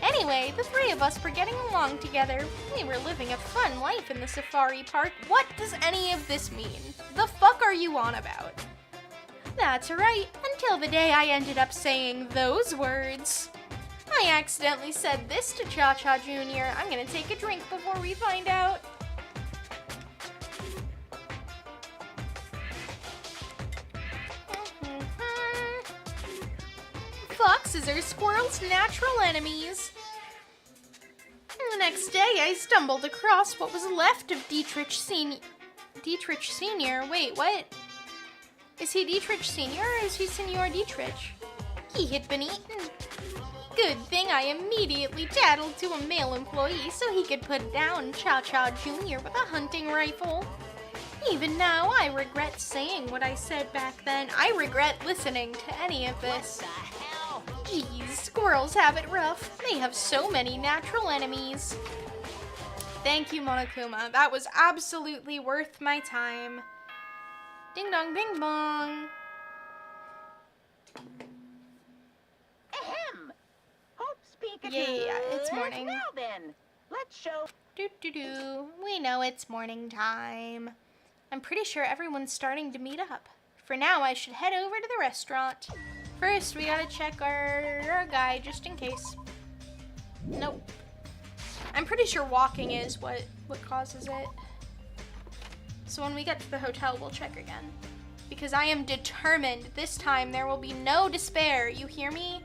Anyway, the 3 of us were getting along together. We were living a fun life in the safari park. What does any of this mean? The fuck are you on about? That's right, until the day I ended up saying those words. I accidentally said this to Cha-Cha Jr. I'm gonna take a drink before we find out. Foxes are squirrels' natural enemies. The next day, I stumbled across what was left of Dietrich Senior. Wait, what? Is he Dietrich Senior or is he Senor Dietrich? He had been eaten. Good thing I immediately tattled to a male employee so he could put down Cha-Cha Jr. with a hunting rifle. Even now, I regret saying what I said back then. I regret listening to any of this. The hell? Geez, squirrels have it rough. They have so many natural enemies. Thank you, Monokuma. That was absolutely worth my time. Ding dong, bing bong. Ahem. Hope's Pikachu. Yeah, it's morning. Well then, let's show. Do. We know it's morning time. I'm pretty sure everyone's starting to meet up. For now, I should head over to the restaurant. First, we gotta check our guide just in case. Nope. I'm pretty sure walking is what causes it. So when we get to the hotel, we'll check again. Because I am determined this time there will be no despair. You hear me?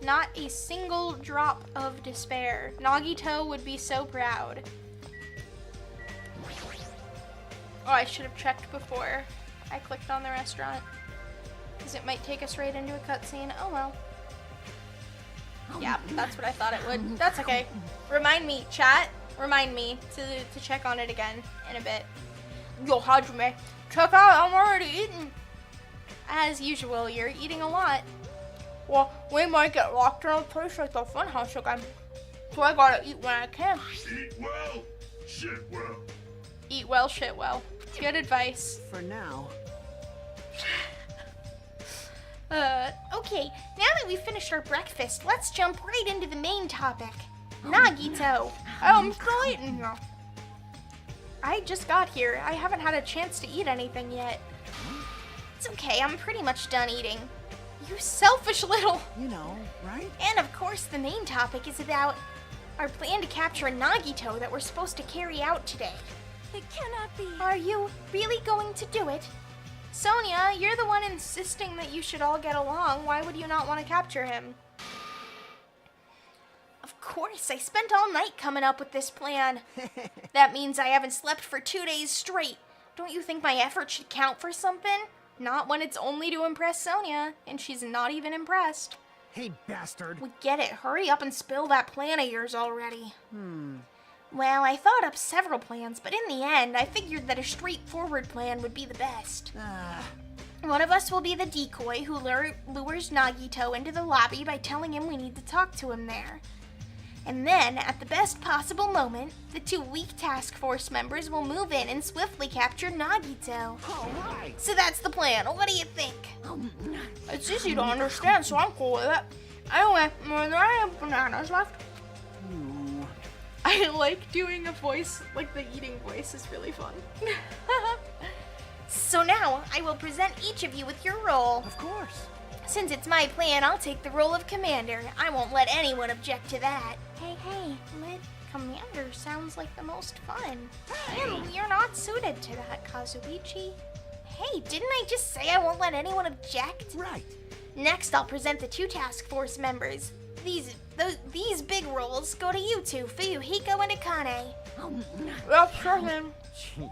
Not a single drop of despair. Nagito would be so proud. Oh, I should have checked before I clicked on the restaurant. Because it might take us right into a cutscene. Oh well. Yeah, that's what I thought it would. That's okay. Remind me, chat. Remind me to check on it again in a bit. Yo, Hajime, check out, I'm already eating. As usual, you're eating a lot. Well, we might get locked in a place like the funhouse again. So I gotta eat when I can. Eat well, shit well. Eat well, shit well. Good advice. For now. Okay, now that we've finished our breakfast, let's jump right into the main topic. Nagito. I'm still eating now. I just got here. I haven't had a chance to eat anything yet. It's okay, I'm pretty much done eating. You selfish little... You know, right? And of course, the main topic is about our plan to capture Nagito that we're supposed to carry out today. It cannot be. Are you really going to do it? Sonia, you're the one insisting that you should all get along. Why would you not want to capture him? Of course, I spent all night coming up with this plan. That means I haven't slept for 2 days straight. Don't you think my effort should count for something? Not when it's only to impress Sonia, and she's not even impressed. Hey, bastard. We get it. Hurry up and spill that plan of yours already. Well, I thought up several plans, but in the end, I figured that a straightforward plan would be the best. One of us will be the decoy who lures Nagito into the lobby by telling him we need to talk to him there. And then, at the best possible moment, the 2 weak task force members will move in and swiftly capture Nagito. All right. So that's the plan. What do you think? It's easy to understand, so I'm cool with it. Anyway, there are bananas left. I like doing a voice, like the eating voice is really fun. So now, I will present each of you with your role. Of course. Since it's my plan, I'll take the role of commander. I won't let anyone object to that. Hey, let commander sounds like the most fun. And you're not suited to that, Kazuichi. Hey, didn't I just say I won't let anyone object? Right. Next, I'll present the 2 task force members. These big roles go to you two, Fuyuhiko and Akane. That's sure him. Jeez.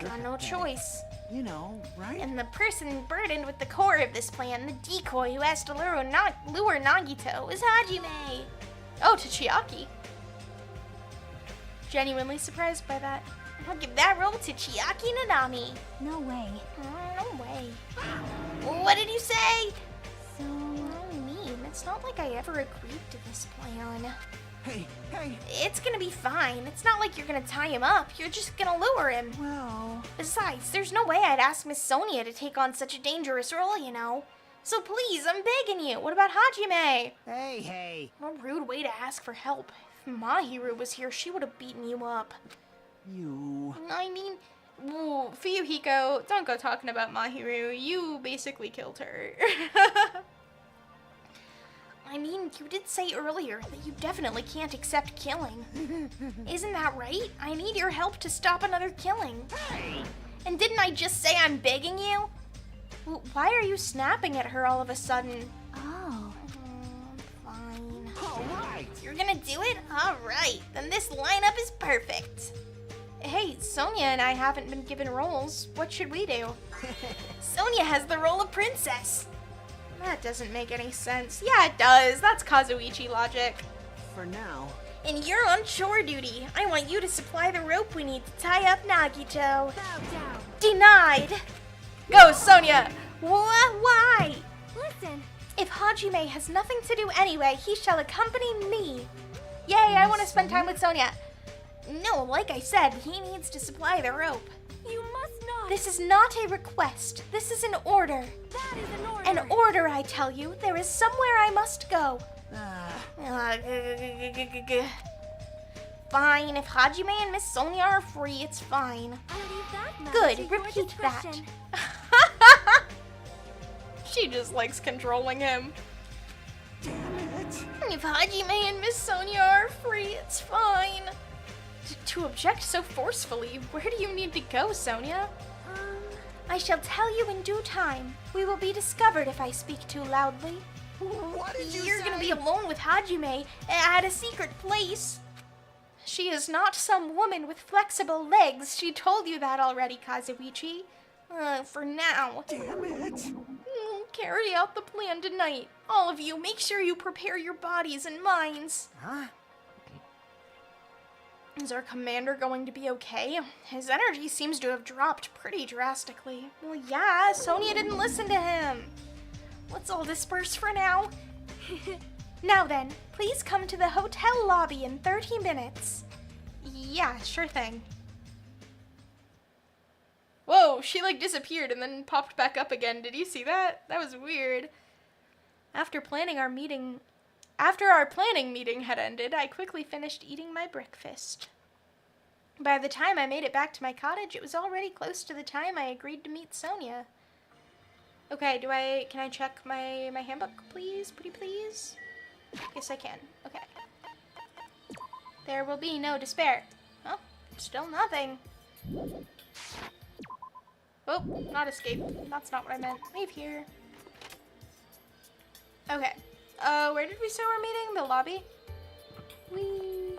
Got no choice. You know, right? And the person burdened with the core of this plan, the decoy who has to lure Nagito, is Hajime. Oh, to Chiaki. Genuinely surprised by that. I'll give that role to Chiaki Nanami. No way. No way. What did you say? So, I mean, it's not like I ever agreed to this plan. Hey. It's gonna be fine. It's not like you're gonna tie him up. You're just gonna lure him. Well... Besides, there's no way I'd ask Miss Sonia to take on such a dangerous role, you know. So please, I'm begging you. What about Hajime? Hey. What a rude way to ask for help. If Mahiru was here, she would have beaten you up. You... I mean, ooh, Fuyuhiko, don't go talking about Mahiru. You basically killed her. I mean, you did say earlier that you definitely can't accept killing. Isn't that right? I need your help to stop another killing. Hey! And didn't I just say I'm begging you? Well, why are you snapping at her all of a sudden? oh. Fine. All right. You're gonna do it? Alright, then this lineup is perfect. Hey, Sonia and I haven't been given roles. What should we do? Sonia has the role of princess. That doesn't make any sense. Yeah, it does. That's Kazuichi logic. For now. And you're on chore duty. I want you to supply the rope we need to tie up Nagito. Bow down. Denied! Go, Sonia! Why? Listen, If Hajime has nothing to do anyway, he shall accompany me. Yay, I want to spend time with Sonia. No, like I said, he needs to supply the rope. you must not. This is not a request. This is an order. That is an order. An order, I tell you. There is somewhere I must go. Fine, if Hajime and Miss Sonia are free, it's fine. I'll leave that matter Good, to your repeat that. discretion. She just likes controlling him. If Hajime and Miss Sonia are free, it's fine. To object so forcefully, where do you need to go, Sonia? I shall tell you in due time. We will be discovered if I speak too loudly. What did you You're say? gonna be alone with Hajime at a secret place. She is not some woman with flexible legs. She told you that already, Kazuichi. For now. Damn it. Carry out the plan tonight. All of you, make sure you prepare your bodies and minds. Huh? Is our commander going to be okay? His energy seems to have dropped pretty drastically. Well, yeah, Sonia didn't listen to him. Let's all disperse for now. Now then, please come to the hotel lobby in 30 minutes. Yeah, sure thing. Whoa, she like disappeared and then popped back up again. Did you see that? That was weird. After our planning meeting had ended, I quickly finished eating my breakfast. By the time I made it back to my cottage, it was already close to the time I agreed to meet Sonia. Okay, can I check my handbook, please? Pretty please? Yes, I can. Okay. There will be no despair. Oh, still nothing. Oh, not escape. That's not what I meant. Leave here. Okay. Where did we say we're meeting? The lobby? Whee.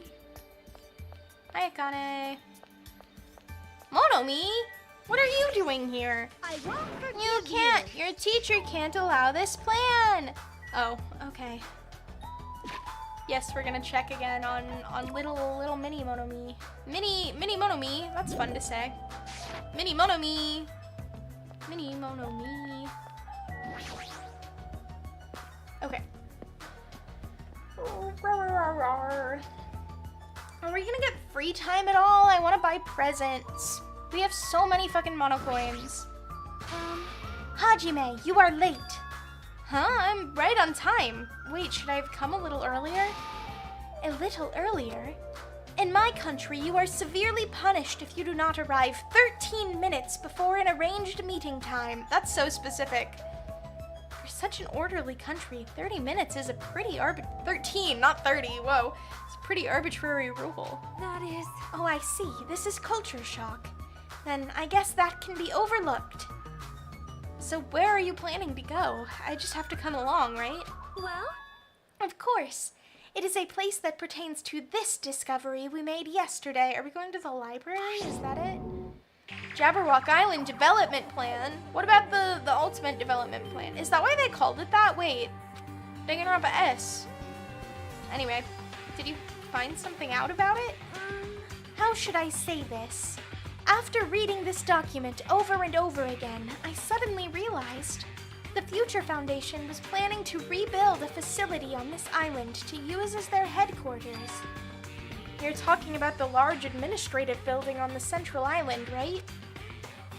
Hi, Akane. Monomi! What are you doing here? I won't forgive You can't. Your teacher can't allow this plan. Oh, okay. Yes, we're gonna check again on little mini Monomi. Mini Monomi. That's fun to say. Mini Monomi. Mini Monomi. Okay. Are we gonna get free time at all? I want to buy presents. We have so many fucking monocoins. Hajime, you are late. Huh? I'm right on time. Wait, should I have come a little earlier? A little earlier? In my country, you are severely punished if you do not arrive 13 minutes before an arranged meeting time. That's so specific. For such an orderly country, 30 minutes is a pretty 13, not 30, whoa. It's a pretty arbitrary rule. That is. Oh, I see. This is culture shock. Then I guess that can be overlooked. So where are you planning to go? I just have to come along, right? Well, Of course. It is a place that pertains to this discovery we made yesterday. Are we going to the library? Is that it? Jabberwock Island Development Plan. What about the Ultimate Development Plan? Is that why they called it that? Wait. Danganronpa S. Anyway, did you find something out about it? How should I say this? After reading this document over and over again, I suddenly realized the Future Foundation was planning to rebuild a facility on this island to use as their headquarters. You're talking about the large administrative building on the central island, right?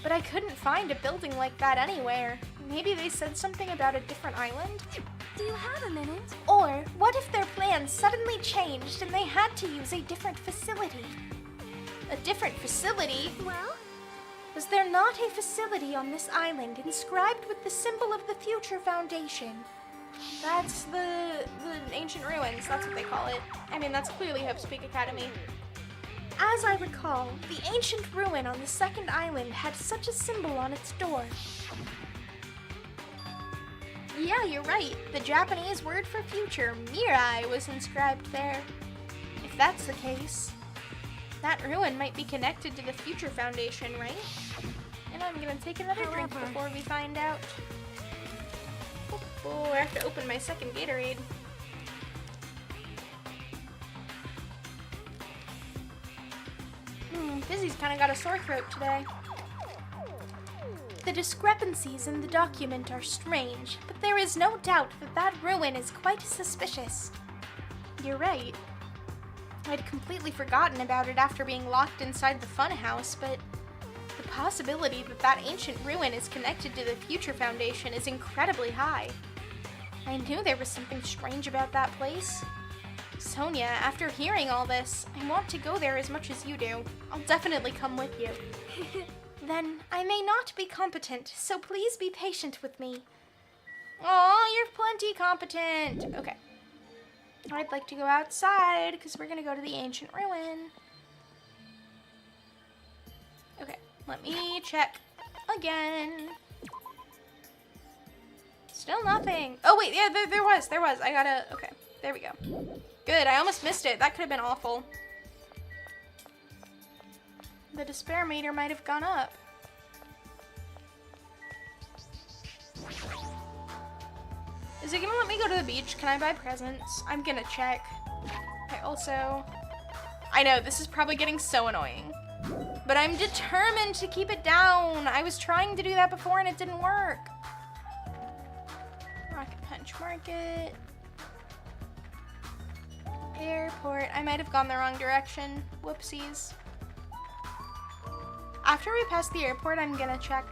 But I couldn't find a building like that anywhere. Maybe they said something about a different island? do you have a minute? Or what if their plans suddenly changed and they had to use a different facility? A different facility? Well, Was there not a facility on this island inscribed with the symbol of the Future Foundation? That's the ancient ruins, that's what they call it. I mean, that's clearly Hope's Peak Academy. As I recall, the ancient ruin on the second island had such a symbol on its door. Yeah, you're right. The Japanese word for future, mirai, was inscribed there. If that's the case, that ruin might be connected to the Future Foundation, right? And I'm gonna take another drink However- before we find out. Oh, I have to open my second Gatorade. Fizzy's kind of got a sore throat today. The discrepancies in the document are strange, but there is no doubt that that ruin is quite suspicious. You're right. I'd completely forgotten about it after being locked inside the funhouse, but the possibility that that ancient ruin is connected to the Future Foundation is incredibly high. I knew there was something strange about that place. Sonia, after hearing all this, I want to go there as much as you do. I'll definitely come with you. Then I may not be competent, so please be patient with me. Aw, you're plenty competent. Okay. I'd like to go outside, because we're going to go to the ancient ruin. Okay, let me check again. Still nothing. Oh, wait, yeah, there was. I gotta, okay, there we go. Good, I almost missed it. That could have been awful. The despair meter might have gone up. Is it gonna let me go to the beach? Can I buy presents? I'm gonna check. I know, this is probably getting so annoying. But I'm determined to keep it down. I was trying to do that before and it didn't work. Rocket Punch Market. Airport. I might have gone the wrong direction. Whoopsies. After we pass the airport, I'm gonna check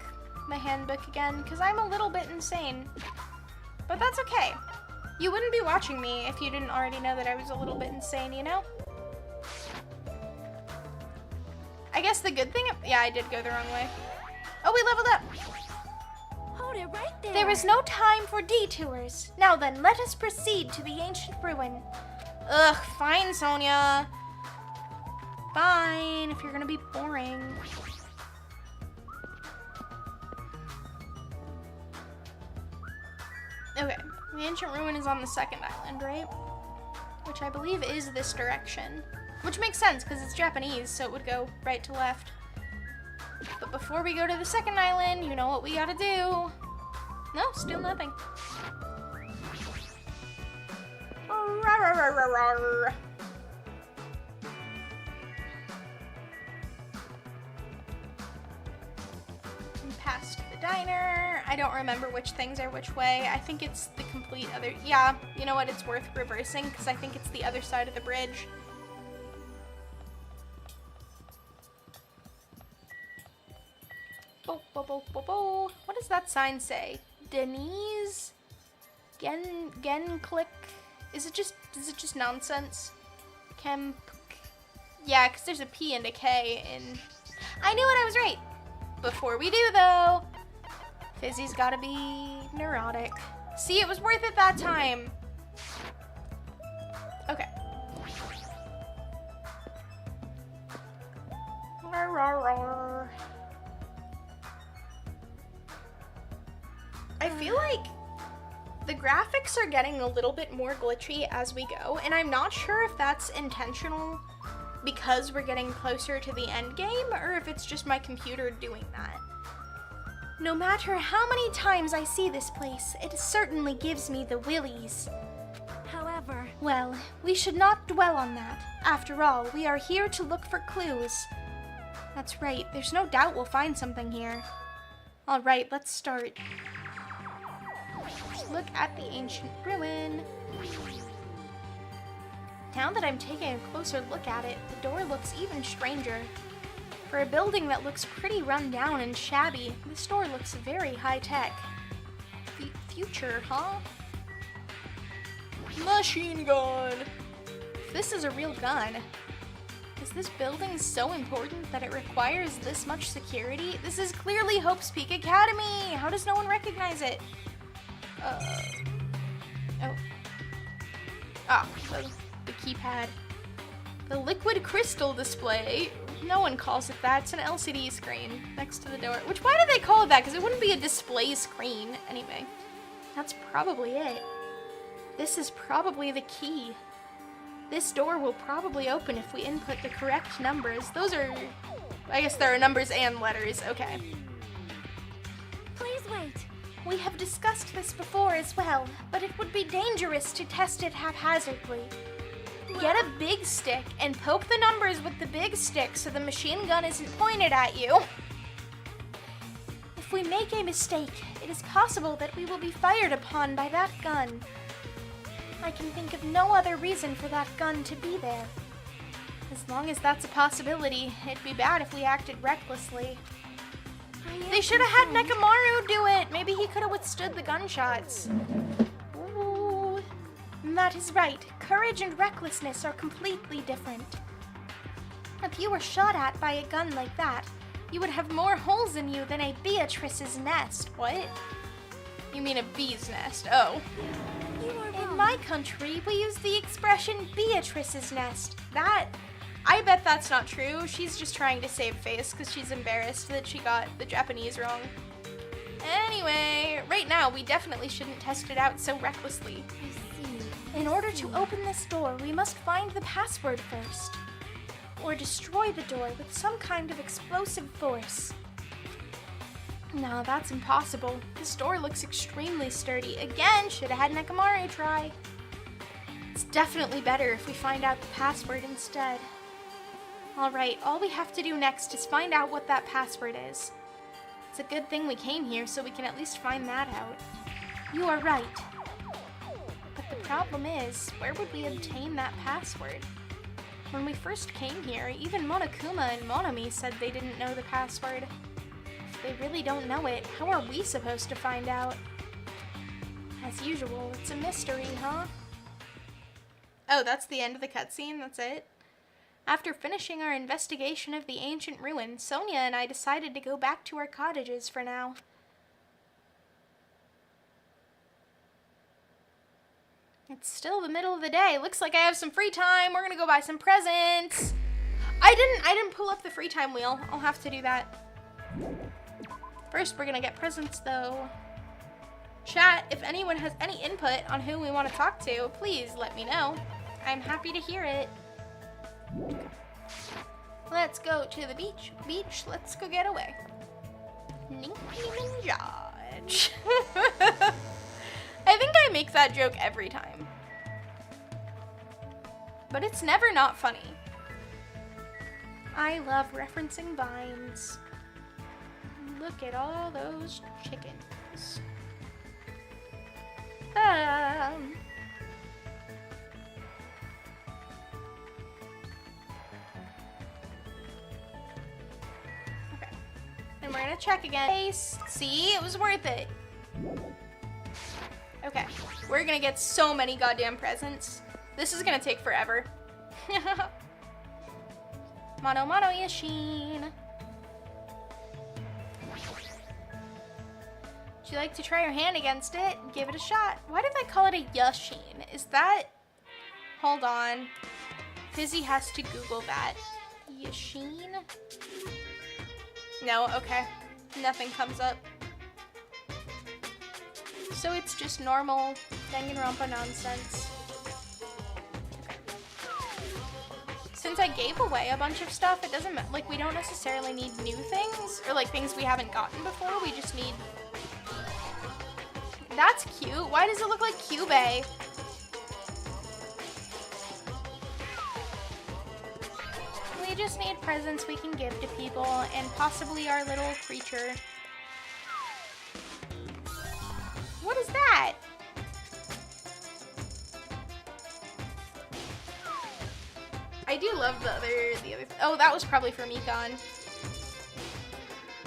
my handbook again, because I'm a little bit insane. But that's okay. You wouldn't be watching me if you didn't already know that I was a little bit insane, you know? I guess the good thing... Yeah, I did go the wrong way. Oh, we leveled up! Hold it right there. There is no time for detours. Now then, let us proceed to the ancient ruin. Ugh, fine, Sonia. Fine, if you're gonna be boring. Okay, the ancient ruin is on the second island, right? Which I believe is this direction. Which makes sense, because it's Japanese, so it would go right to left. But before we go to the second island, you know what we gotta do. No, still nothing. Past the diner. I don't remember which things are which way. I think it's the complete other... Yeah, you know what? It's worth reversing because I think it's the other side of the bridge. What does that sign say? Denise? Gen click? Is it just nonsense? Yeah, because there's a P and a K in... I knew it, I was right! Before we do, though, Fizzy's gotta be neurotic. See, it was worth it that time. Okay. I feel like the graphics are getting a little bit more glitchy as we go, and I'm not sure if that's intentional because we're getting closer to the end game, or if it's just my computer doing that. No matter how many times I see this place, it certainly gives me the willies. However, Well, we should not dwell on that. After all, we are here to look for clues. That's right, there's no doubt we'll find something here. Alright, let's start. Look at the ancient ruin. Now that I'm taking a closer look at it, the door looks even stranger. For a building that looks pretty run down and shabby, this door looks very high-tech. Future, huh? Machine gun! If this is a real gun, is this building so important that it requires this much security? This is clearly Hope's Peak Academy! How does no one recognize it? Oh. Ah, the keypad. The liquid crystal display. No one calls it that. It's an LCD screen next to the door. Which, why do they call it that? Because it wouldn't be a display screen. Anyway, that's probably it. This is probably the key. This door will probably open if we input the correct numbers. Those are... I guess there are numbers and letters. Okay. please wait. We have discussed this before as well, but it would be dangerous to test it haphazardly. Get a big stick and poke the numbers with the big stick so the machine gun isn't pointed at you. If we make a mistake, it is possible that we will be fired upon by that gun. I can think of no other reason for that gun to be there. As long as that's a possibility, it'd be bad if we acted recklessly. They should have had Nekamaru do it. Maybe he could have withstood the gunshots. Ooh, that is right. Courage and recklessness are completely different. If you were shot at by a gun like that, you would have more holes in you than a Beatrice's nest. What? You mean a bee's nest? Oh. In my country, we use the expression Beatrice's nest. I bet that's not true. She's just trying to save face because she's embarrassed that she got the Japanese wrong. Anyway, right now we definitely shouldn't test it out so recklessly. In order to open this door, we must find the password first. Or destroy the door with some kind of explosive force. No, that's impossible. This door looks extremely sturdy. Again, should have had Nekamaru try. It's definitely better if we find out the password instead. Alright, all we have to do next is find out what that password is. It's a good thing we came here so we can at least find that out. You are right. But the problem is, where would we obtain that password? When we first came here, even Monokuma and Monami said they didn't know the password. If they really don't know it, how are we supposed to find out? As usual, it's a mystery, huh? Oh, that's the end of the cutscene? That's it? After finishing our investigation of the ancient ruin, Sonia and I decided to go back to our cottages for now. It's still the middle of the day. Looks like I have some free time. We're gonna go buy some presents. I didn't pull up the free time wheel. I'll have to do that. First, we're gonna get presents though. Chat, if anyone has any input on who we want to talk to, please let me know. I'm happy to hear it. Let's go to the beach. Let's go get away. Ninky Minaj. I think I make that joke every time. But it's never not funny. I love referencing vines. Look at all those chickens. Okay. And we're gonna check again. See, it was worth it. Okay, we're gonna get so many goddamn presents. This is gonna take forever. Mono Yashin. Would you like to try your hand against it? Give it a shot. Why did I call it a Yashin? Is that... Hold on. Fizzy has to Google that. Yashin? No, okay. Nothing comes up. So it's just normal Danganronpa nonsense. Since I gave away a bunch of stuff, it doesn't matter. Like, we don't necessarily need new things, or like things we haven't gotten before. We just need... That's cute. Why does it look like Kyubey? We just need presents we can give to people, and possibly our little creature. What is that? I do love the other. Oh, that was probably for Mikon.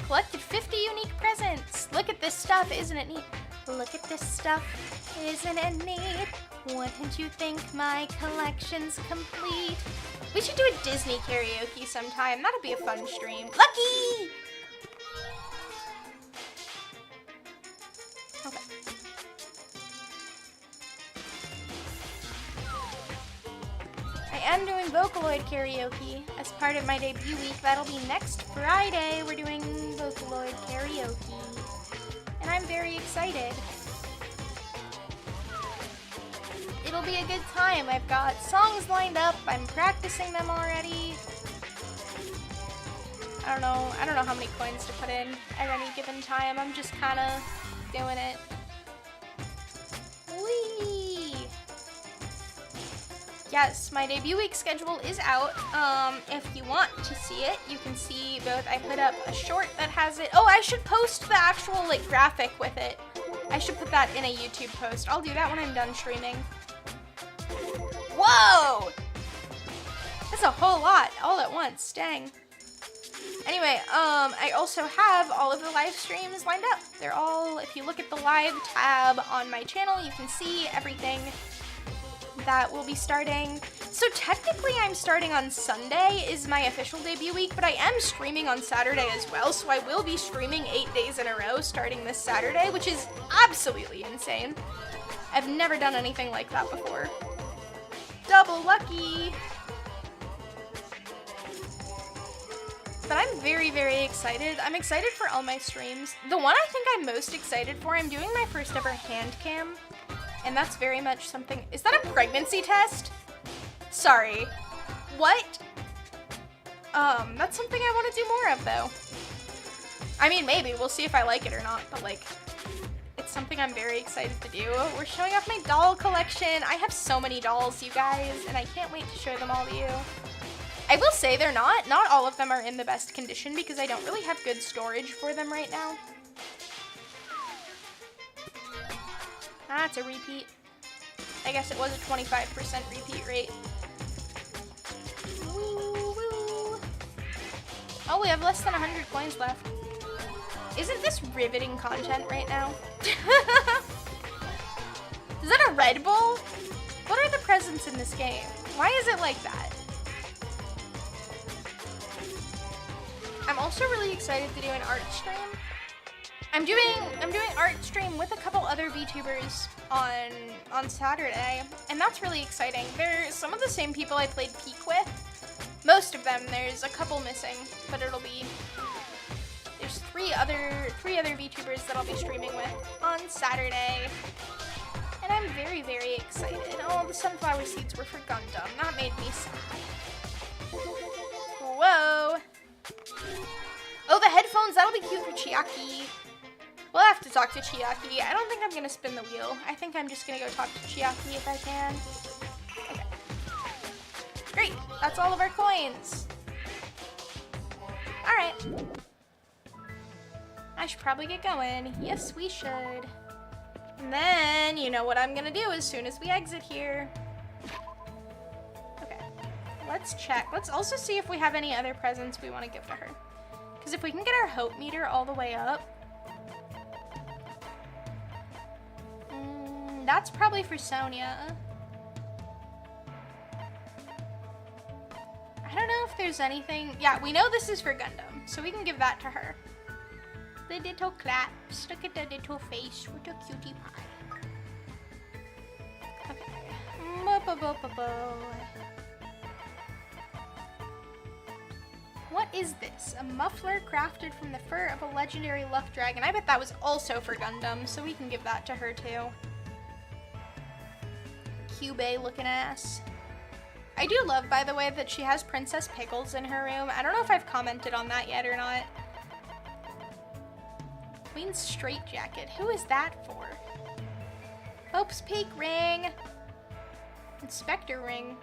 Collected 50 unique presents. Look at this stuff, isn't it neat? Look at this stuff, isn't it neat? Wouldn't you think my collection's complete? We should do a Disney karaoke sometime. That'd be a fun stream. Lucky! Okay. I am doing Vocaloid karaoke as part of my debut week. That'll be next Friday. We're doing Vocaloid karaoke. And I'm very excited. It'll be a good time. I've got songs lined up. I'm practicing them already. I don't know how many coins to put in at any given time. I'm just kind of doing it. Whee! yes, my debut week schedule is out. If you want to see it, you can see both. I put up a short that has it. Oh, I should post the actual like graphic with it. I should put that in a YouTube post. I'll do that when I'm done streaming. Whoa! That's a whole lot all at once, dang. Anyway, I also have all of the live streams lined up. They're all, if you look at the live tab on my channel, you can see everything that will be starting. So technically I'm starting on Sunday is my official debut week, but I am streaming on Saturday as well, so I will be streaming 8 days in a row starting this Saturday, which is absolutely insane. I've never done anything like that before. Double lucky! But I'm very, very excited. I'm excited for all my streams. The one I think I'm most excited for, I'm doing my first ever hand cam. And that's very much something. Is that a pregnancy test? Sorry. What? That's something I want to do more of though. I mean, maybe. We'll see if I like it or not. But like, it's something I'm very excited to do. We're showing off my doll collection. I have so many dolls, you guys. And I can't wait to show them all to you. I will say they're not all of them are in the best condition because I don't really have good storage for them right now. That's a repeat. I guess it was a 25% repeat rate. Woo, woo. Oh, we have less than 100 coins left. Isn't this riveting content right now? Is that a Red Bull? What are the presents in this game? Why is it like that? I'm also really excited to do an art stream. I'm doing art stream with a couple other VTubers on Saturday, and that's really exciting. They're some of the same people I played Peak with. Most of them. There's a couple missing, but there's three other VTubers that I'll be streaming with on Saturday. And I'm very, very excited. Oh, the sunflower seeds were for Gundam. That made me sad. Whoa. Oh, the headphones, that'll be cute for Chiaki. We'll have to talk to Chiaki. I don't think I'm gonna spin the wheel. I think I'm just gonna go talk to Chiaki if I can. Okay. Great, that's all of our coins. Alright. I should probably get going. Yes, we should. And then, you know what I'm gonna do as soon as we exit here. Okay, let's check. Let's also see if we have any other presents we want to give to her. Because if we can get our hope meter all the way up, that's probably for Sonia. I don't know if there's anything. Yeah, we know this is for Gundam, so we can give that to her. The little claps. Look at the little face. What a cutie pie. Okay. What is this? A muffler crafted from the fur of a legendary luck dragon. I bet that was also for Gundam, so we can give that to her too. Cube looking ass. I do love, by the way, that she has Princess Pickles in her room. I don't know if I've commented on that yet or not. Queen's straitjacket. Who is that for? Hope's Peak ring. Inspector ring.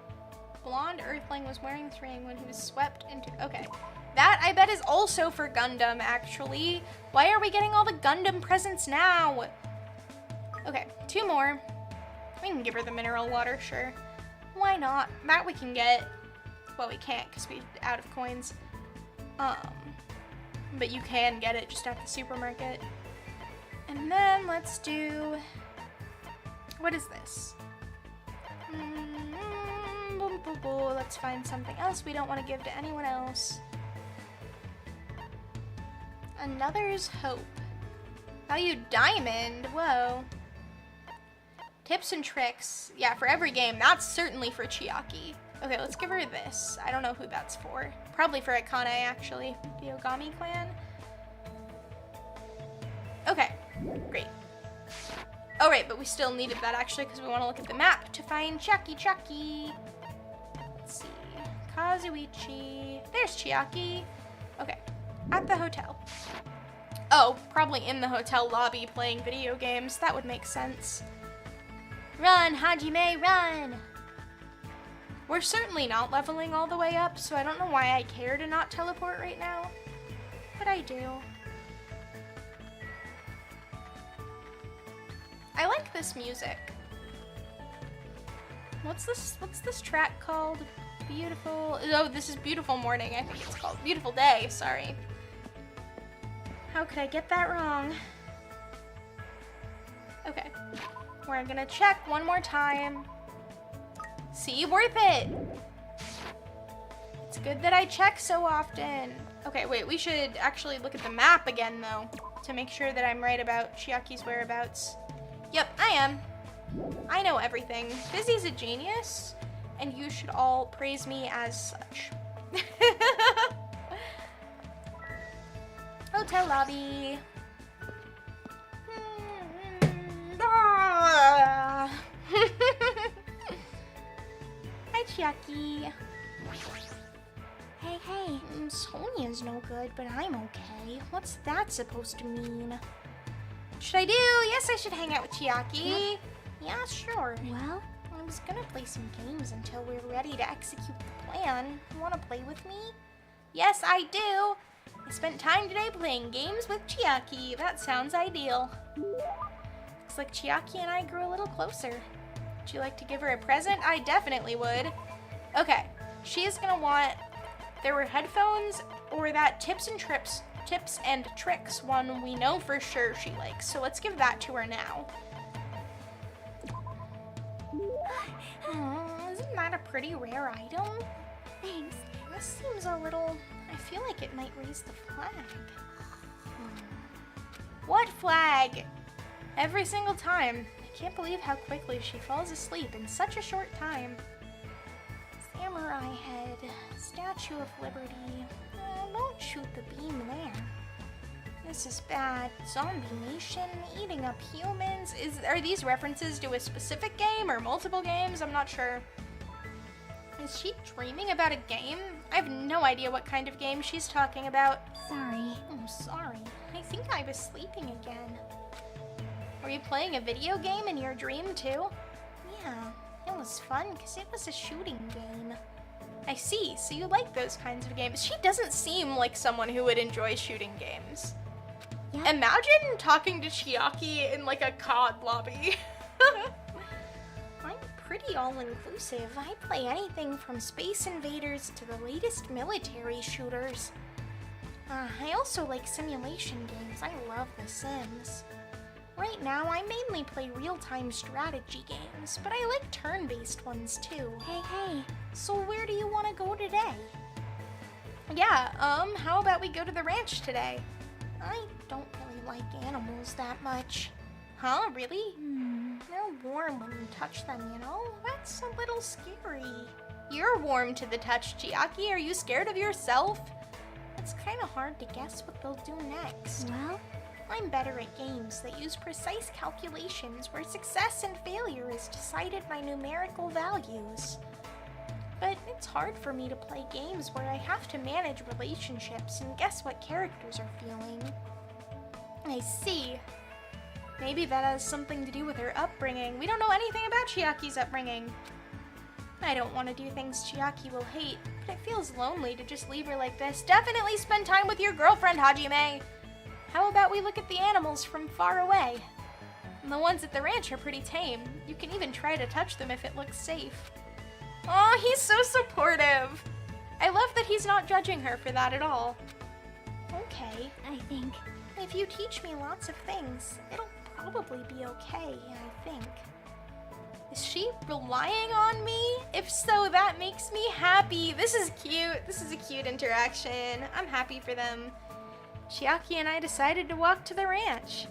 Blonde Earthling was wearing this ring when he was swept into... Okay. That, I bet, is also for Gundam, actually. Why are we getting all the Gundam presents now? Okay, 2 more. We can give her the mineral water, sure. Why not? That we can get. Well, we can't because we're out of coins. But you can get it just at the supermarket. And then let's do... What is this? Let's find something else we don't want to give to anyone else. Another's hope. Value diamond. Whoa. Tips and tricks. Yeah, for every game. That's certainly for Chiaki. Okay, let's give her this. I don't know who that's for. Probably for Akane, actually. The Ogami clan. Okay, great. Oh, right, but we still needed that, actually, because we want to look at the map to find Chucky. Let's see. Kazuichi. There's Chiaki. Okay, at the hotel. Oh, probably in the hotel lobby playing video games. That would make sense. Run, Hajime, run! We're certainly not leveling all the way up, so I don't know why I care to not teleport right now. But I do. I like this music. What's this track called? Beautiful. Oh, this is Beautiful Morning, I think it's called. Beautiful Day, sorry. How could I get that wrong? Okay. We're gonna check one more time. See, worth it. It's good that I check so often. Okay, wait, we should actually look at the map again, though, to make sure that I'm right about Chiaki's whereabouts. Yep, I am. I know everything. Fizzy's a genius, and you should all praise me as such. Hotel lobby. Hi, Chiaki. Hey, hey. Sonia's no good, but I'm okay. What's that supposed to mean? Should I do? Yes, I should hang out with Chiaki. Yeah, sure. Well, I was gonna play some games until we're ready to execute the plan. You wanna play with me? Yes, I do. I spent time today playing games with Chiaki. That sounds ideal. Looks like Chiaki and I grew a little closer. Would you like to give her a present? I definitely would. Okay, she is gonna want... There were headphones or that tips and tricks one we know for sure she likes. So let's give that to her now. Isn't that a pretty rare item? thanks. This seems a little... I feel like it might raise the flag. What flag? Every single time. I can't believe how quickly she falls asleep in such a short time. Samurai head. Statue of Liberty. Don't shoot the beam there. This is bad. Zombie nation eating up humans. Are these references to a specific game or multiple games? I'm not sure. Is she dreaming about a game? I have no idea what kind of game she's talking about. Sorry. I'm sorry. I think I was sleeping again. Were you playing a video game in your dream too? Yeah, it was fun because it was a shooting game. I see, so you like those kinds of games. She doesn't seem like someone who would enjoy shooting games. Yep. Imagine talking to Chiaki in like a COD lobby. I'm pretty all-inclusive. I play anything from Space Invaders to the latest military shooters. I also like simulation games. I love The Sims. Right now, I mainly play real-time strategy games, but I like turn-based ones too. Hey, hey. So where do you want to go today? Yeah, how about we go to the ranch today? I don't really like animals that much. Huh, really? They're warm when you touch them, you know? That's a little scary. You're warm to the touch, Chiaki. Are you scared of yourself? It's kind of hard to guess what they'll do next. Well, I'm better at games that use precise calculations where success and failure is decided by numerical values. But it's hard for me to play games where I have to manage relationships and guess what characters are feeling. I see. Maybe that has something to do with her upbringing. We don't know anything about Chiaki's upbringing. I don't want to do things Chiaki will hate, but it feels lonely to just leave her like this. Definitely spend time with your girlfriend, Hajime! How about we look at the animals from far away? And the ones at the ranch are pretty tame. You can even try to touch them if it looks safe. Oh, he's so supportive! I love that he's not judging her for that at all. Okay. I think. If you teach me lots of things, it'll probably be okay, I think. Is she relying on me? If so, that makes me happy. This is cute. This is a cute interaction. I'm happy for them. Chiaki and I decided to walk to the ranch.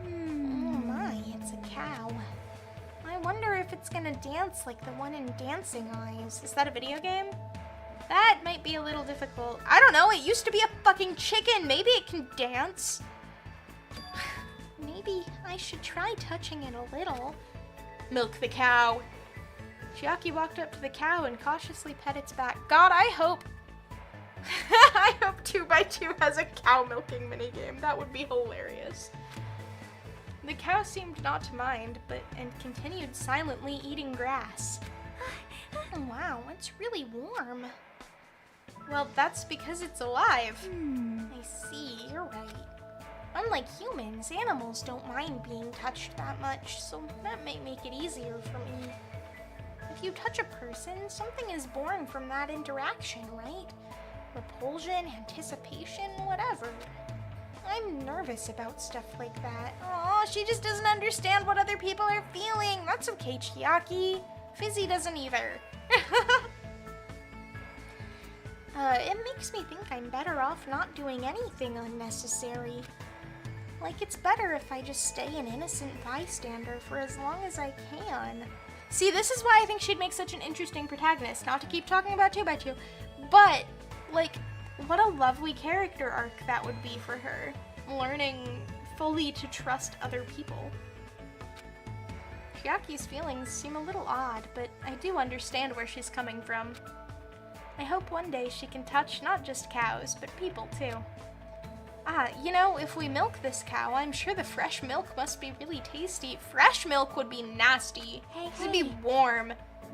Oh my, it's a cow. I wonder if it's gonna dance like the one in Dancing Eyes. Is that a video game? That might be a little difficult. I don't know, it used to be a fucking chicken. Maybe it can dance. Maybe I should try touching it a little. Milk the cow. Chiaki walked up to the cow and cautiously pet its back. God, I hope... I hope 2x2 has a cow milking minigame. That would be hilarious. The cow seemed not to mind, and continued silently eating grass. Oh, wow, it's really warm. Well, that's because it's alive. I see, you're right. Unlike humans, animals don't mind being touched that much, so that may make it easier for me. If you touch a person, something is born from that interaction, right? Repulsion, anticipation, whatever. I'm nervous about stuff like that. Aw, she just doesn't understand what other people are feeling. That's okay, Chiaki. Fizzy doesn't either. It makes me think I'm better off not doing anything unnecessary. Like, it's better if I just stay an innocent bystander for as long as I can. See, this is why I think she'd make such an interesting protagonist. Not to keep talking about 2x2, but, like, what a lovely character arc that would be for her. Learning fully to trust other people. Chiaki's feelings seem a little odd, but I do understand where she's coming from. I hope one day she can touch not just cows, but people too. Ah, you know, if we milk this cow, I'm sure the fresh milk must be really tasty. Fresh milk would be nasty. Hey, It'd be warm.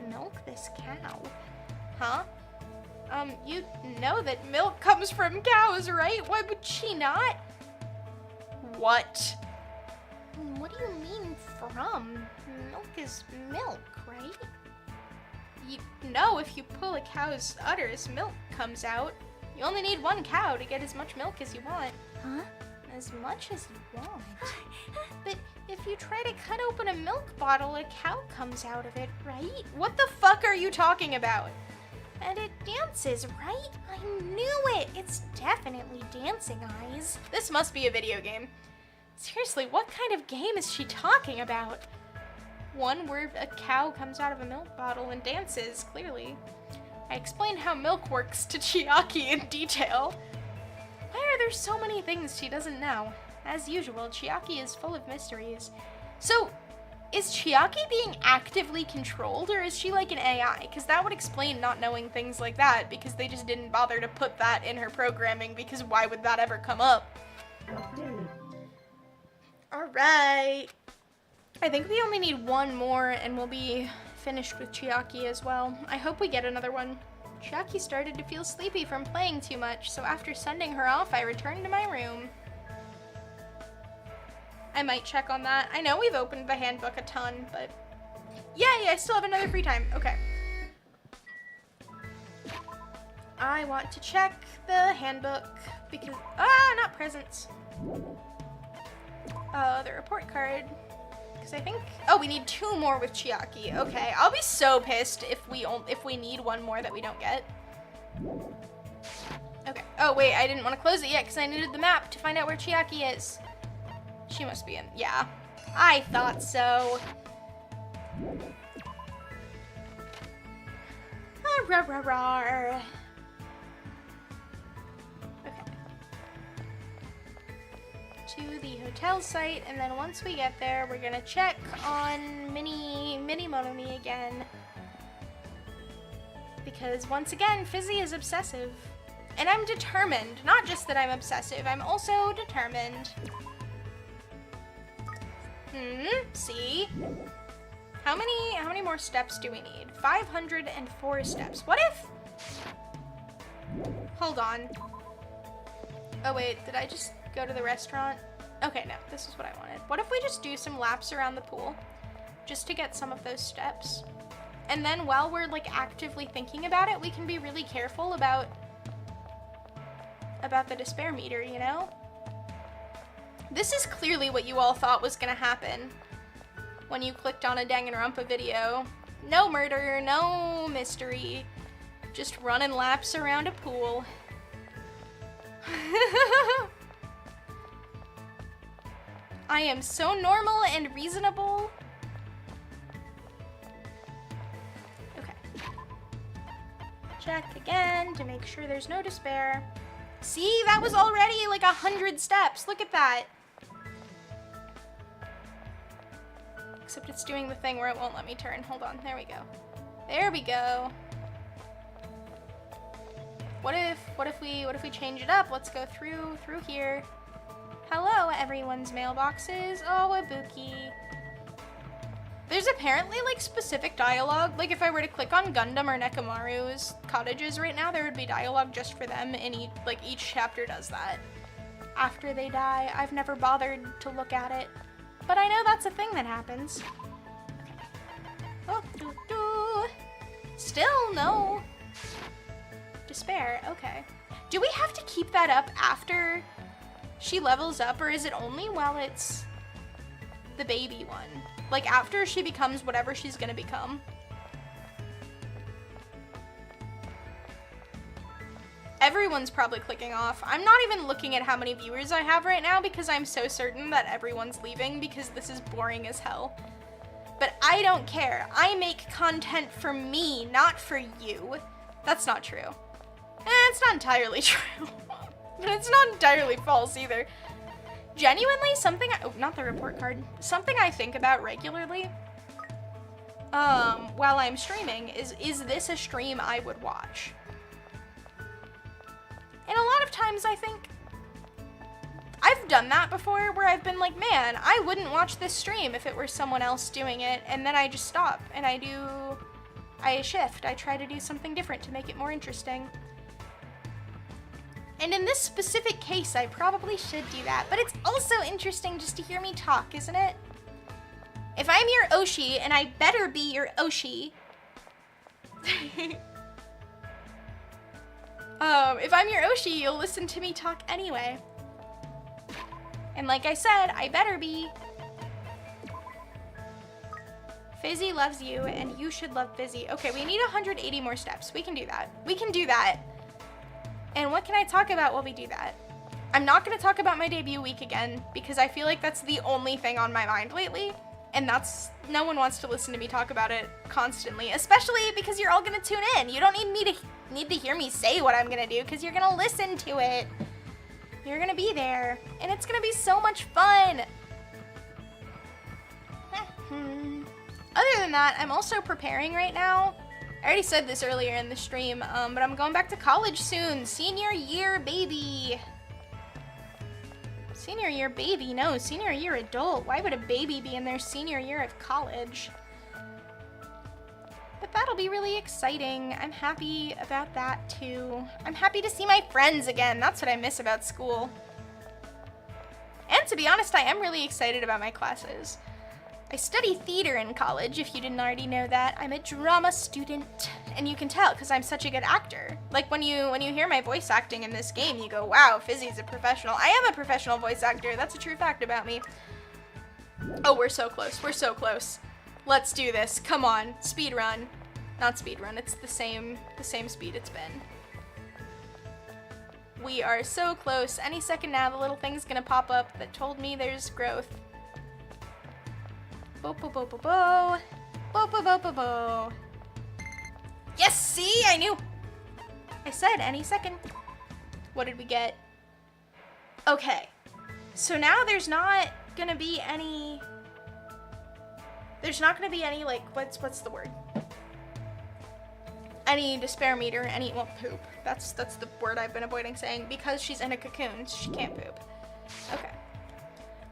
Milk this cow? Huh? You know that milk comes from cows, right? Why would she not? What? What do you mean from? Milk is milk, right? You know if you pull a cow's udders, milk comes out. You only need one cow to get as much milk as you want. Huh? As much as you want. But if you try to cut open a milk bottle, a cow comes out of it, right? What the fuck are you talking about? And it dances, right? I knew it! It's definitely Dancing Eyes. This must be a video game. Seriously, what kind of game is she talking about? One where a cow comes out of a milk bottle and dances, clearly. I explained how milk works to Chiaki in detail. Why are there so many things she doesn't know? As usual, Chiaki is full of mysteries. So, is Chiaki being actively controlled, or is she like an AI? Because that would explain not knowing things like that, because they just didn't bother to put that in her programming, because why would that ever come up? Alright. I think we only need one more, and we'll be finished with Chiaki as well. I hope we get another one. Chiaki started to feel sleepy from playing too much, so after sending her off, I returned to my room. I might check on that. I know we've opened the handbook a ton, but yay, I still have another free time. Okay. I want to check the handbook because, not presents. The report card. Because I think, we need 2 more with Chiaki. Okay, I'll be so pissed if we need one more that we don't get. Okay. Oh wait, I didn't want to close it yet because I needed the map to find out where Chiaki is. She must be in. Yeah, I thought so. Okay. To the hotel site, and then once we get there, we're gonna check on Mini Monomi again. Because once again, Fizzy is obsessive. And I'm determined. Not just that I'm obsessive, I'm also determined. See? How many more steps do we need? 504 steps. What if? Hold on. Oh wait, did I just go to the restaurant? Okay, no, this is what I wanted. What if we just do some laps around the pool? Just to get some of those steps. And then while we're like actively thinking about it, we can be really careful about the despair meter, you know? This is clearly what you all thought was gonna happen when you clicked on a Danganronpa video. No murder, no mystery, just running laps around a pool. I am so normal and reasonable. Okay. Check again to make sure there's no despair. See, that was already like 100 steps. Look at that. Except it's doing the thing where it won't let me turn. Hold on, there we go. There we go. What if we change it up? Let's go through here. Hello, everyone's mailboxes. Oh, Ibuki. There's apparently, like, specific dialogue. Like, if I were to click on Gundam or Nekamaru's cottages right now, there would be dialogue just for them, and each chapter does that. After they die, I've never bothered to look at it, but I know that's a thing that happens. Oh, still no. Despair, okay. Do we have to keep that up after she levels up, or is it only while it's the baby one? Like, after she becomes whatever she's gonna become? Everyone's probably clicking off. I'm not even looking at how many viewers I have right now because I'm so certain that everyone's leaving because this is boring as hell. But I don't care. I make content for me, not for you. That's not true. It's not entirely true. But it's not entirely false either. Genuinely, something oh, not the report card. Something I think about regularly while I'm streaming is this a stream I would watch? And a lot of times I think I've done that before where I've been like, man, I wouldn't watch this stream if it were someone else doing it, and then I just stop and I shift. I try to do something different to make it more interesting. And in this specific case, I probably should do that, but it's also interesting just to hear me talk, isn't it? If I'm your Oshi, and I better be your Oshi, if I'm your Oshi, you'll listen to me talk anyway. And like I said, I better be. Fizzy loves you, and you should love Fizzy. Okay, we need 180 more steps. We can do that. We can do that. And what can I talk about while we do that? I'm not going to talk about my debut week again, because I feel like that's the only thing on my mind lately. And no one wants to listen to me talk about it constantly, especially because you're all going to tune in. You don't need to hear me say what I'm going to do, because you're going to listen to it. You're going to be there, and it's going to be so much fun. Other than that, I'm also preparing right now. I already said this earlier in the stream, but I'm going back to college soon. Senior year, baby. Senior year baby? No, senior year adult. Why would a baby be in their senior year of college? But that'll be really exciting. I'm happy about that too. I'm happy to see my friends again. That's what I miss about school. And to be honest, I am really excited about my classes. I study theater in college, if you didn't already know that. I'm a drama student, and you can tell because I'm such a good actor. Like when you hear my voice acting in this game, you go, wow, Fizzy's a professional. I am a professional voice actor. That's a true fact about me. Oh, we're so close. We're so close. Let's do this. Come on. Speed run. Not speed run. It's the same speed it's been. We are so close. Any second now, the little thing's gonna pop up that told me there's growth. Bo bo bo bo bo. Bo bo bo bo bo. Yes, see? I knew. I said any second. What did we get? Okay. So now there's not gonna be any like what's the word? Any despair meter, well, poop. That's the word I've been avoiding saying because she's in a cocoon, so she can't poop. Okay.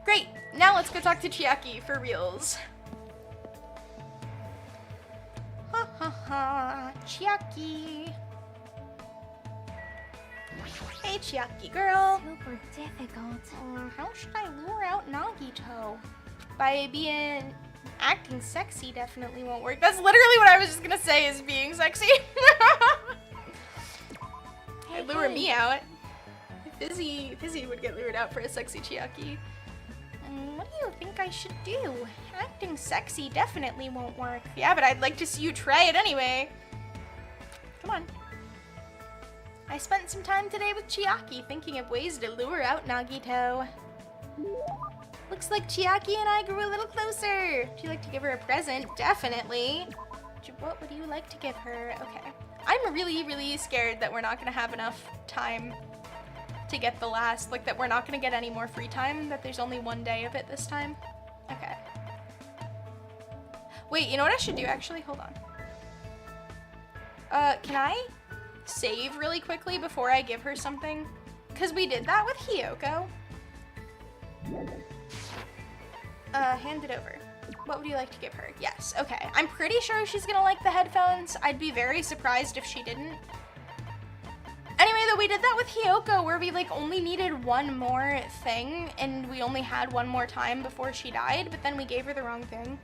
Great, now let's go talk to Chiaki for reals. Ha ha ha, Chiaki. Hey Chiaki girl. Super difficult. How should I lure out Nagito? By acting sexy definitely won't work. That's literally what I was just gonna say is being sexy. I'd lure me out. Fizzy would get lured out for a sexy Chiaki. What do you think I should do? Acting sexy definitely won't work. Yeah, but I'd like to see you try it anyway. Come on. I spent some time today with Chiaki thinking of ways to lure out Nagito. Looks like Chiaki and I grew a little closer. Would you like to give her a present? Definitely. What would you like to give her? Okay. I'm really, really scared that we're not gonna have enough time to get the last, like that we're not gonna get any more free time, that there's only one day of it this time. Okay. Wait, you know what I should do actually? Hold on. Can I save really quickly before I give her something? Because we did that with Hiyoko. Hand it over. What would you like to give her? Yes, okay. I'm pretty sure she's gonna like the headphones. I'd be very surprised if she didn't. Anyway, though, we did that with Hiyoko, where we, like, only needed one more thing, and we only had one more time before she died, but then we gave her the wrong thing.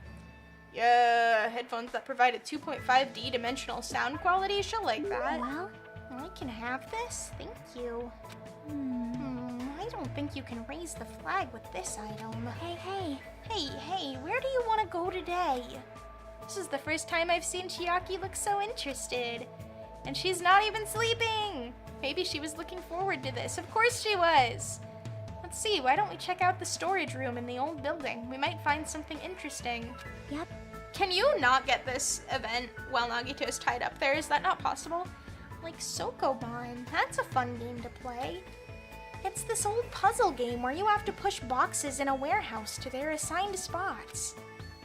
Yeah, headphones that provided 2.5D dimensional sound quality. She'll like that. Well, I can have this? Thank you. I don't think you can raise the flag with this item. hey. Hey, where do you want to go today? This is the first time I've seen Chiaki look so interested. And she's not even sleeping! Maybe she was looking forward to this. Of course she was! Let's see, why don't we check out the storage room in the old building? We might find something interesting. Yep. Can you not get this event while Nagito is tied up there? Is that not possible? Like Sokoban, that's a fun game to play. It's this old puzzle game where you have to push boxes in a warehouse to their assigned spots.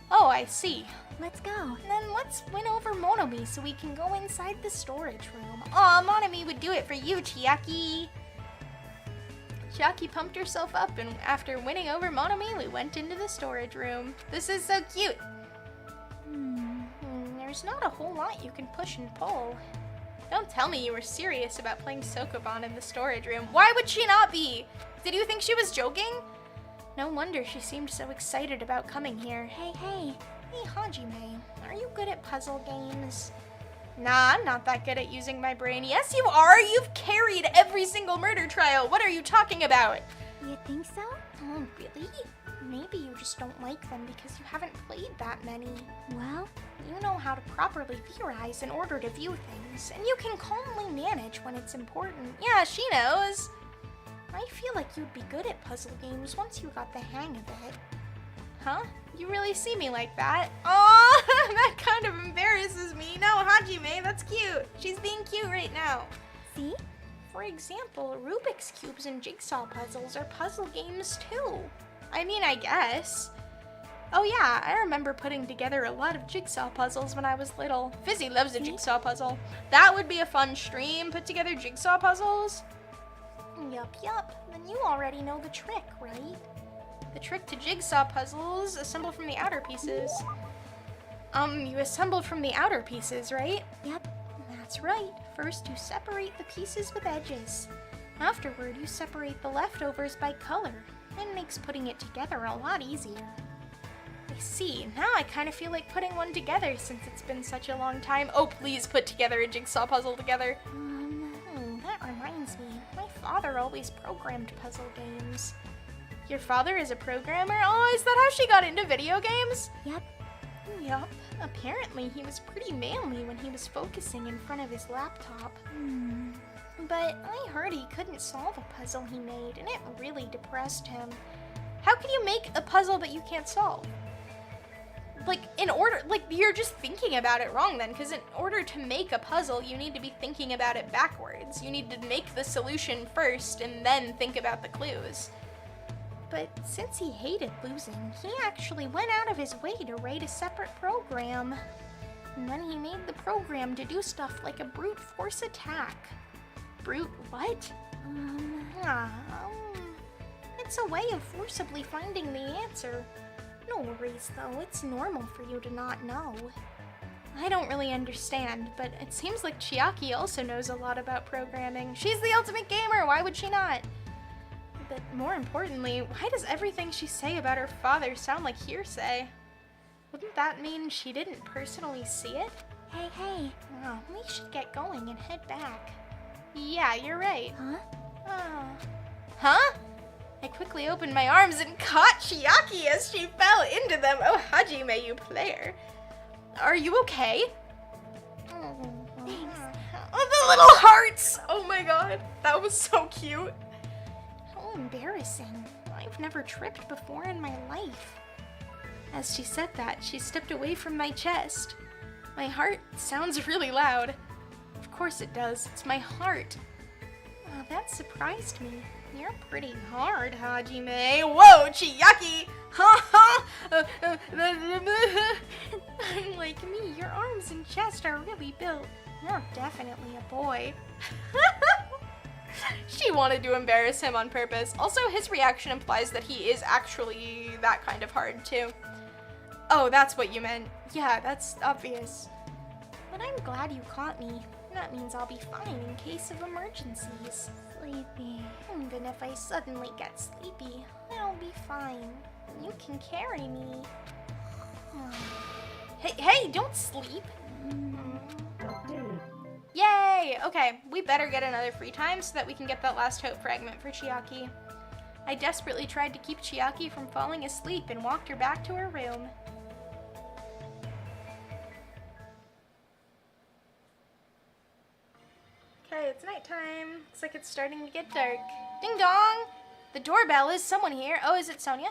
Oh, I see. Let's go. Then let's win over Monomi so we can go inside the storage room. Aw, Monomi would do it for you, Chiaki. Chiaki pumped herself up, and after winning over Monomi, we went into the storage room. This is so cute. There's not a whole lot you can push and pull. Don't tell me you were serious about playing Sokoban in the storage room. Why would she not be? Did you think she was joking? No wonder she seemed so excited about coming here. Hey. Hey, Hajime, are you good at puzzle games? Nah, I'm not that good at using my brain. Yes, you are! You've carried every single murder trial! What are you talking about? You think so? Oh, really? Maybe you just don't like them because you haven't played that many. Well, You know how to properly theorize in order to view things, and you can calmly manage when it's important. Yeah, she knows! I feel like you'd be good at puzzle games once you got the hang of it. Huh? You really see me like that? Oh, that kind of embarrasses me. No, Hajime, that's cute. She's being cute right now. see? For example, Rubik's Cubes and jigsaw puzzles are puzzle games too. I mean, I guess. Oh yeah, I remember putting together a lot of jigsaw puzzles when I was little. Fizzy loves a jigsaw puzzle. That would be a fun stream, put together jigsaw puzzles. Yup. Then you already know the trick, right? The trick to jigsaw puzzles, assemble from the outer pieces. You assemble from the outer pieces, right? Yep. That's right. First, you separate the pieces with edges. Afterward, you separate the leftovers by color. It makes putting it together a lot easier. I see. Now I kind of feel like putting one together since it's been such a long time. Oh, please put together a jigsaw puzzle together. That reminds me. My father always programmed puzzle games. Your father is a programmer? Oh, is that how she got into video games? Yep. Yup. Apparently, he was pretty manly when he was focusing in front of his laptop. But I heard he couldn't solve a puzzle he made, and it really depressed him. How can you make a puzzle that you can't solve? You're just thinking about it wrong then, because in order to make a puzzle, you need to be thinking about it backwards. You need to make the solution first, and then think about the clues. But since he hated losing, he actually went out of his way to write a separate program. And then he made the program to do stuff like a brute force attack. Brute what? It's a way of forcibly finding the answer. No worries though, it's normal for you to not know. I don't really understand, but it seems like Chiaki also knows a lot about programming. She's the ultimate gamer, why would she not? But more importantly, why does everything she say about her father sound like hearsay? Wouldn't that mean she didn't personally see it? Hey. Oh, we should get going and head back. Yeah, you're right. Huh? Oh. Huh? I quickly opened my arms and caught Chiaki as she fell into them. Oh, Hajime, you player. Are you okay? Thanks. Oh, the little hearts! Oh my god, that was so cute. How embarrassing. I've never tripped before in my life. As she said that, she stepped away from my chest. My heart sounds really loud. Of course it does, it's my heart. Oh, that surprised me. You're pretty hard, Hajime. Whoa, Chiaki! Ha ha! Unlike me, your arms and chest are really built. You're definitely a boy. She wanted to embarrass him on purpose. Also, his reaction implies that he is actually that kind of hard, too. Oh, that's what you meant. Yeah, that's obvious. But I'm glad you caught me. That means I'll be fine in case of emergencies. Sleepy. Even if I suddenly get sleepy, I'll be fine. You can carry me. Hey, don't sleep. Yay! Okay, we better get another free time so that we can get that last hope fragment for Chiaki. I desperately tried to keep Chiaki from falling asleep and walked her back to her room. Okay, it's nighttime. Looks like it's starting to get dark. Ding dong! The doorbell. Is someone here? Oh, is it Sonia?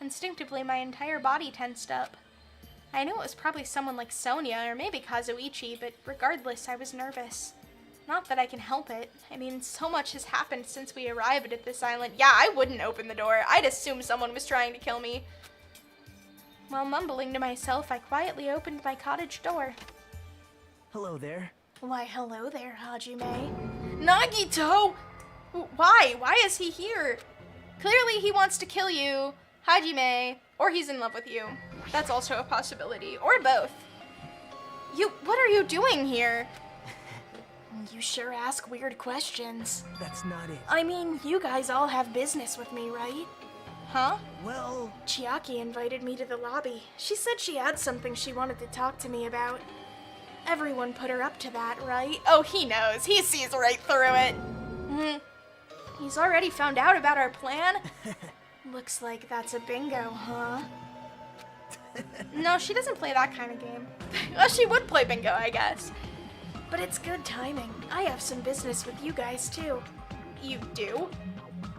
Instinctively, my entire body tensed up. I knew it was probably someone like Sonia, or maybe Kazuichi, but regardless, I was nervous. Not that I can help it. I mean, so much has happened since we arrived at this island. Yeah, I wouldn't open the door. I'd assume someone was trying to kill me. While mumbling to myself, I quietly opened my cottage door. Hello there. Why, hello there, Hajime. Nagito! Why? Why is he here? Clearly he wants to kill you, Hajime, or he's in love with you. That's also a possibility. Or both. What are you doing here? You sure ask weird questions. That's not it. I mean, you guys all have business with me, right? Huh? Well, Chiaki invited me to the lobby. She said she had something she wanted to talk to me about. Everyone put her up to that, right? Oh, he knows. He sees right through it. He's already found out about our plan? Looks like that's a bingo, huh? No, she doesn't play that kind of game. Well, she would play bingo, I guess. But it's good timing. I have some business with you guys, too. You do?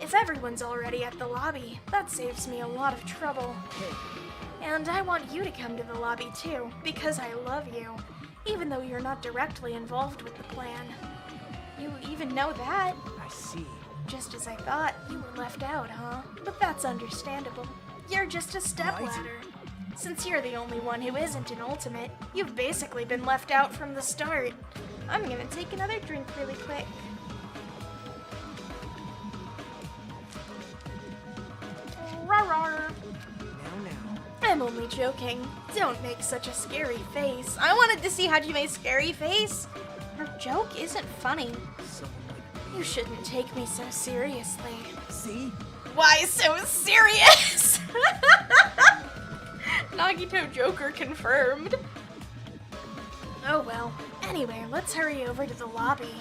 If everyone's already at the lobby, that saves me a lot of trouble. And I want you to come to the lobby, too, because I love you, even though you're not directly involved with the plan. You even know that. I see. Just as I thought, you were left out, huh? But that's understandable. You're just a stepladder. Since you're the only one who isn't an ultimate, you've basically been left out from the start. I'm gonna take another drink really quick. Rawr. Now. I'm only joking. Don't make such a scary face. I wanted to see Hajime's scary face. Her joke isn't funny. You shouldn't take me so seriously. See? Why so serious? Nagito Joker confirmed. Oh well. Anyway, let's hurry over to the lobby.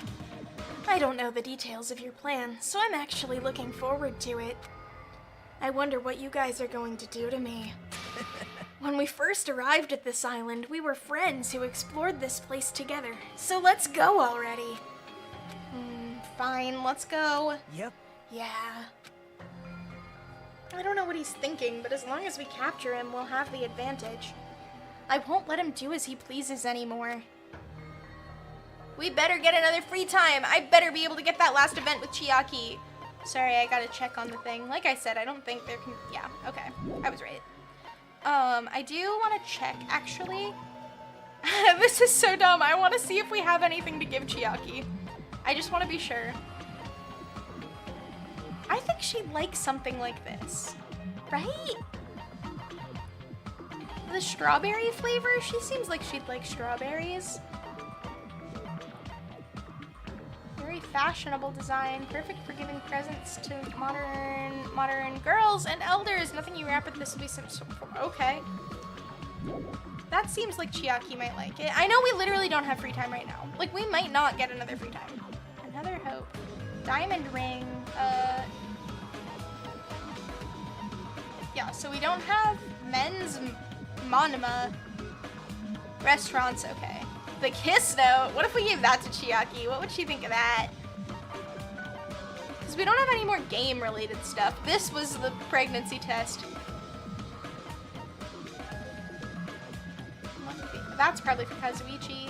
I don't know the details of your plan, so I'm actually looking forward to it. I wonder what you guys are going to do to me. When we first arrived at this island, we were friends who explored this place together. So let's go already. Fine, let's go. Yep. Yeah. I don't know what he's thinking, but as long as we capture him, we'll have the advantage. I won't let him do as he pleases anymore. We better get another free time. I better be able to get that last event with Chiaki. Sorry, I gotta check on the thing. Like I said, I don't think there can... Yeah, okay. I was right. I do want to check, actually. This is so dumb. I want to see if we have anything to give Chiaki. I just want to be sure. I think she'd like something like this. Right? The strawberry flavor? She seems like she'd like strawberries. Very fashionable design. Perfect for giving presents to modern girls and elders. Nothing you wrap with this will be some... Okay. That seems like Chiaki might like it. I know we literally don't have free time right now. Like, we might not get another free time. Another hope. Diamond ring. Yeah, so we don't have men's monma. Restaurants, okay. The kiss note. What if we gave that to Chiaki? What would she think of that? Because we don't have any more game-related stuff. This was the pregnancy test. That's probably for Kazuichi.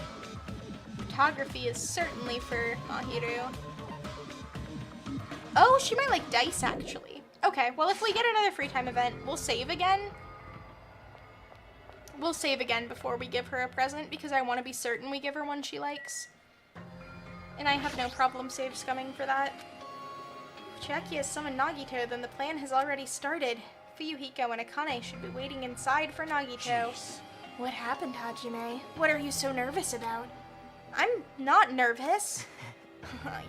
Photography is certainly for Mahiru. Oh, she might like dice, actually. Okay, well, if we get another free time event, we'll save again. We'll save again before we give her a present, because I want to be certain we give her one she likes. And I have no problem save scumming for that. If Chiaki has summoned Nagito, then the plan has already started. Fuyuhiko and Akane should be waiting inside for Nagito. Jeez. What happened, Hajime? What are you so nervous about? I'm not nervous.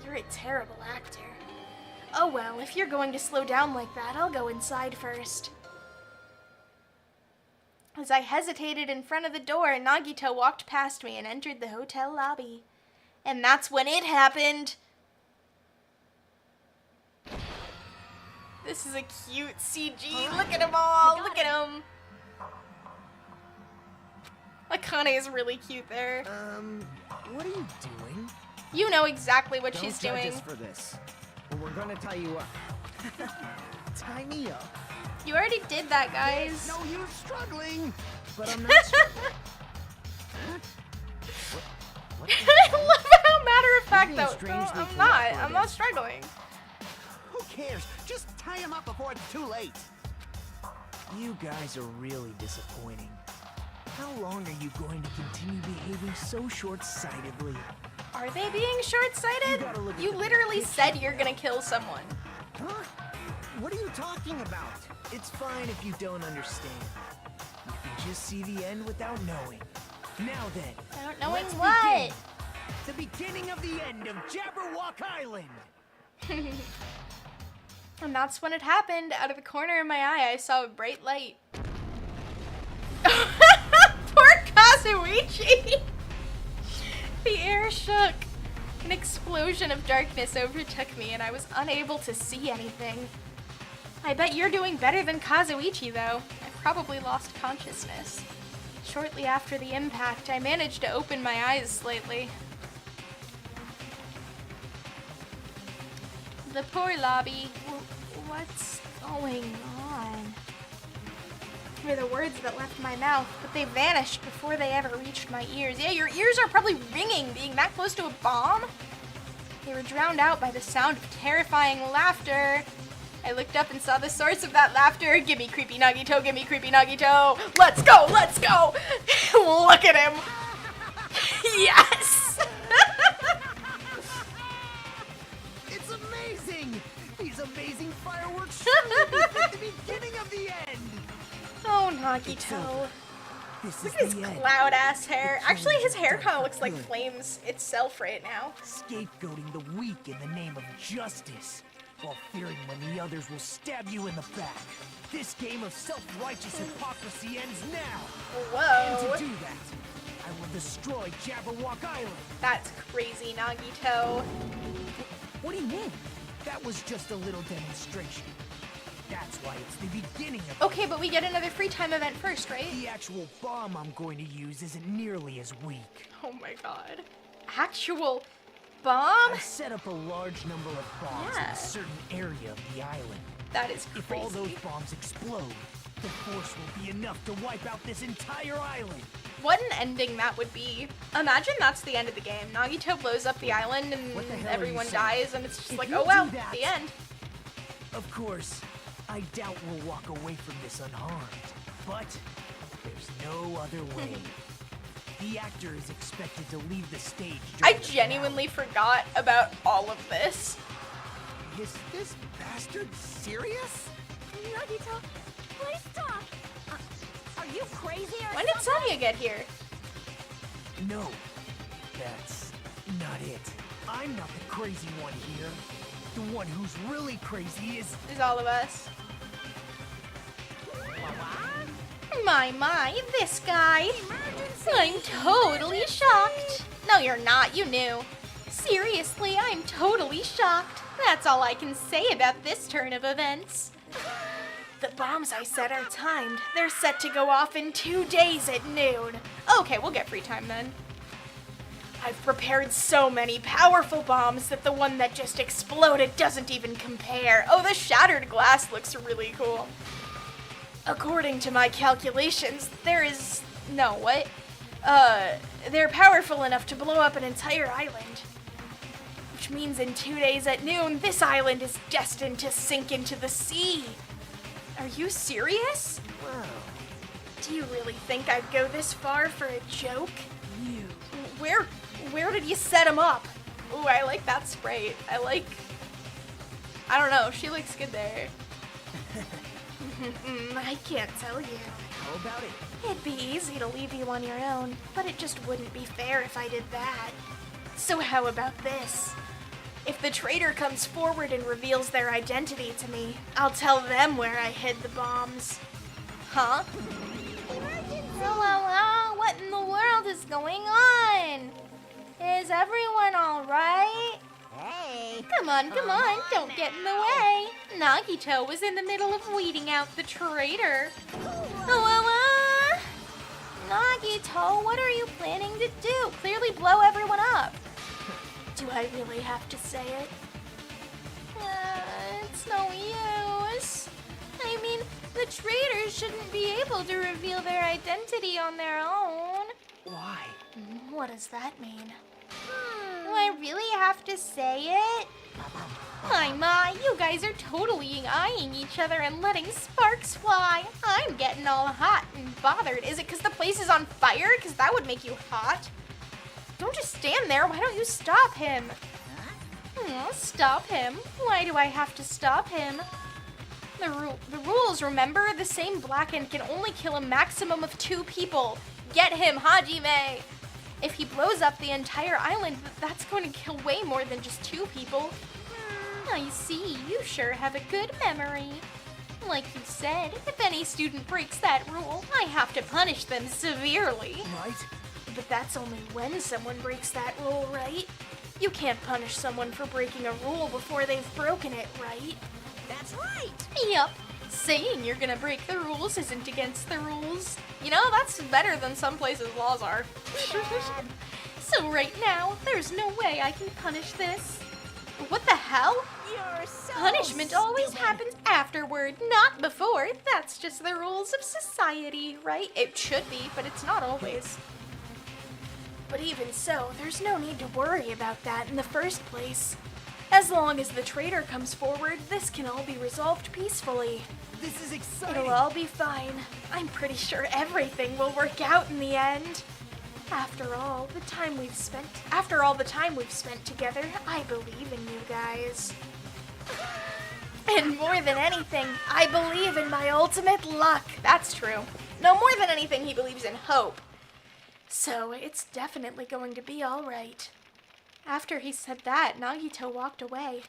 You're a terrible actor. Oh well, if you're going to slow down like that, I'll go inside first. As I hesitated in front of the door, Nagito walked past me and entered the hotel lobby. And that's when it happened. This is a cute CG. Look at them all. Look at them. Akane is really cute there. What are you doing? You know exactly what Don't she's judge doing. us for this. But we're gonna tie you up. Tie me up. You already did that, guys. No use struggling. But I'm not struggling. I love how matter of fact being though. strangely No, I'm not. I'm cooperative. not struggling. Who cares? Just tie him up before it's too late. You guys are really disappointing. How long are you going to continue behaving so short-sightedly? Are they being short-sighted? You gotta look at You the literally picture. said you're gonna kill someone. Huh? What are you talking about? It's fine if you don't understand. You can just see the end without knowing. Now then, Without knowing let's what? begin. The beginning of the end of Jabberwock Island. And that's when it happened. Out of the corner of my eye, I saw a bright light. Poor Kazuichi! The air shook. An explosion of darkness overtook me, and I was unable to see anything. I bet you're doing better than Kazuichi, though. I probably lost consciousness. Shortly after the impact, I managed to open my eyes slightly. The poor lobby. What's going on? Were the words that left my mouth, but they vanished before they ever reached my ears. Yeah, your ears are probably ringing being that close to a bomb. They were drowned out by the sound of terrifying laughter. I looked up and saw the source of that laughter. Gimme creepy Nagito, gimme creepy Nagito. Let's go, let's go. Look at him. Yes. It's amazing! These amazing fireworks surely befit the beginning of the end! Oh, Nagito. This Look is at his the end. cloud ass hair. The Actually, his flames hair are kind of done looks for like good. flames itself right now. Scapegoating the weak in the name of justice, while fearing when the others will stab you in the back. This game of self-righteous hypocrisy ends now! And Whoa. to do that, I will destroy Jabberwock Island! That's crazy, Nagito. What do you mean? That was just a little demonstration. That's why it's the beginning of Okay, but we get another free time event first, right? The actual bomb I'm going to use isn't nearly as weak. Oh my god. Actual bomb? I set up a large number of bombs in Yeah. a certain area of the island. That is If all those crazy. bombs explode, the force will be enough to wipe out this entire island. What an ending that would be. Imagine that's the end of the game. Nagito blows up the island and What the hell are everyone you saying? dies and it's just If like, you oh well, do that- the end. Of course, I doubt we'll walk away from this unharmed, but there's no other way. The actor is expected to leave the stage. I during the genuinely forgot about all of this. Is this bastard serious? Nagito, please stop. Are you crazy or When did something? Sonya get here? finale. No, that's not it. I'm not the crazy one here. The one who's really crazy is... Is all of us. My, this guy. I'm totally shocked. No, you're not. You knew. Seriously, I'm totally shocked. That's all I can say about this turn of events. The bombs I set are timed. They're set to go off in 2 days at noon. Okay, we'll get free time then. I've prepared so many powerful bombs that the one that just exploded doesn't even compare. Oh, the shattered glass looks really cool. According to my calculations, they're powerful enough to blow up an entire island. Which means in 2 days at noon, this island is destined to sink into the sea. Are you serious? Wow, Do you really think I'd go this far for a joke? you... Where did you set him up? Ooh, I like that sprite. I don't know, she looks good there. I can't tell you. How about it? It'd be easy to leave you on your own, but it just wouldn't be fair if I did that. So how about this? If the traitor comes forward and reveals their identity to me, I'll tell them where I hid the bombs. Huh? Hello, what in the world is going on? Is everyone alright? Hey. Come on, don't get in the way. Nagito was in the middle of weeding out the traitor. Nagito, what are you planning to do? Clearly blow everyone up. Do I really have to say it? It's no use. I mean, the traitors shouldn't be able to reveal their identity on their own. Why? What does that mean? Do I really have to say it? My, you guys are totally eyeing each other and letting sparks fly. I'm getting all hot and bothered. Is it because the place is on fire? Because that would make you hot. Don't just stand there. Why don't you stop him? Stop him? Why do I have to stop him? The rules, remember? The same Blackened can only kill a maximum of 2 people. Get him, Hajime! If he blows up the entire island, that's going to kill way more than just 2 people. I see, you sure have a good memory. Like you said, if any student breaks that rule, I have to punish them severely. Right? But that's only when someone breaks that rule, right? You can't punish someone for breaking a rule before they've broken it, right? That's right. Yup. Saying you're gonna break the rules isn't against the rules. You know, that's better than some places laws are. So right now, there's no way I can punish this. What the hell? You're so Punishment always stupid. happens afterward, not before. That's just the rules of society, right? It should be, but it's not always. But even so, there's no need to worry about that in the first place. As long as the traitor comes forward, this can all be resolved peacefully. This is exciting. It'll all be fine. I'm pretty sure everything will work out in the end. After all the time we've spent together, I believe in you guys. And more than anything, I believe in my ultimate luck. That's true. No, more than anything, he believes in hope. So it's definitely going to be all right. After he said that, Nagito walked away.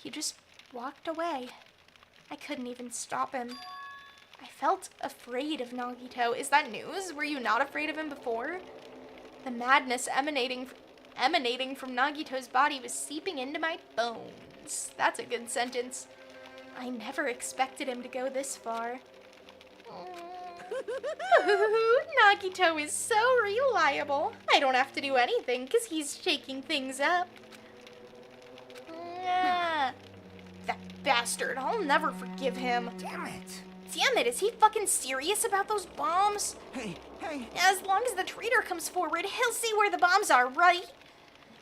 He just walked away. I couldn't even stop him. I felt afraid of Nagito. Is that news? Were you not afraid of him before? The madness emanating from Nagito's body was seeping into my bones. That's a good sentence. I never expected him to go this far. Nagito is so reliable. I don't have to do anything because he's shaking things up. That bastard. I'll never forgive him. Damn it. Damn it, is he fucking serious about those bombs? Hey. As long as the traitor comes forward, he'll see where the bombs are, right?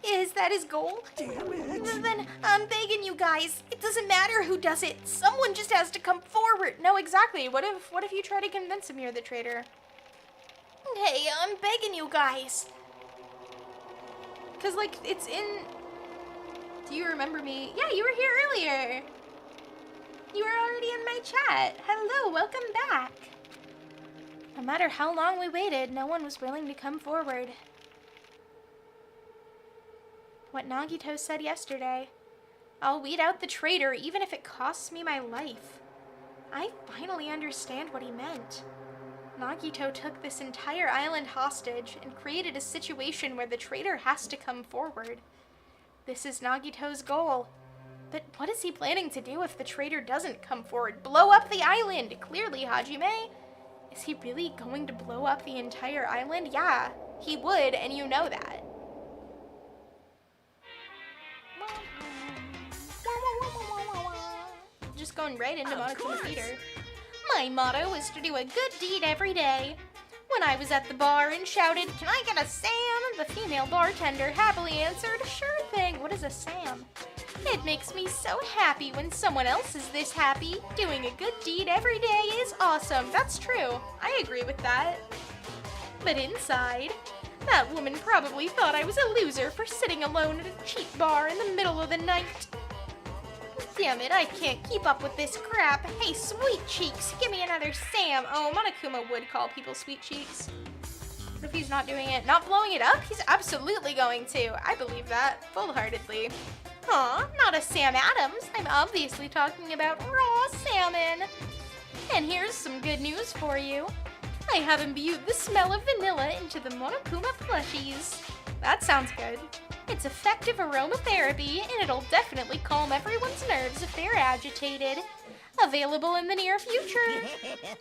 Is that his goal? Damn it. Then I'm begging you guys. It doesn't matter who does it. Someone just has to come forward. No, exactly. What if you try to convince him you're the traitor? Hey, I'm begging you guys. Cause like it's in. Do you remember me? Yeah, you were here earlier. You were already in my chat. Hello, welcome back. No matter how long we waited, no one was willing to come forward. What Nagito said yesterday. I'll weed out the traitor even if it costs me my life. I finally understand what he meant. Nagito took this entire island hostage and created a situation where the traitor has to come forward. This is Nagito's goal. But what is he planning to do if the traitor doesn't come forward? Blow up the island! Clearly, Hajime. Is he really going to blow up the entire island? Yeah, he would, and you know that. Just going right into Monotone's theater. My motto is to do a good deed every day. When I was at the bar and shouted, "Can I get a Sam?" the female bartender happily answered, "Sure thing." What is a Sam? It makes me so happy when someone else is this happy. Doing a good deed every day is awesome. That's true. I agree with that. But inside, that woman probably thought I was a loser for sitting alone at a cheap bar in the middle of the night. Damn it, I can't keep up with this crap. Hey, sweet cheeks, give me another Sam. Oh, Monokuma would call people sweet cheeks. What if he's not doing it? Not blowing it up? He's absolutely going to. I believe that, full-heartedly. Aw, not a Sam Adams. I'm obviously talking about raw salmon. And here's some good news for you. I have imbued the smell of vanilla into the Monokuma plushies. That sounds good. It's effective aromatherapy, and it'll definitely calm everyone's nerves if they're agitated. Available in the near future.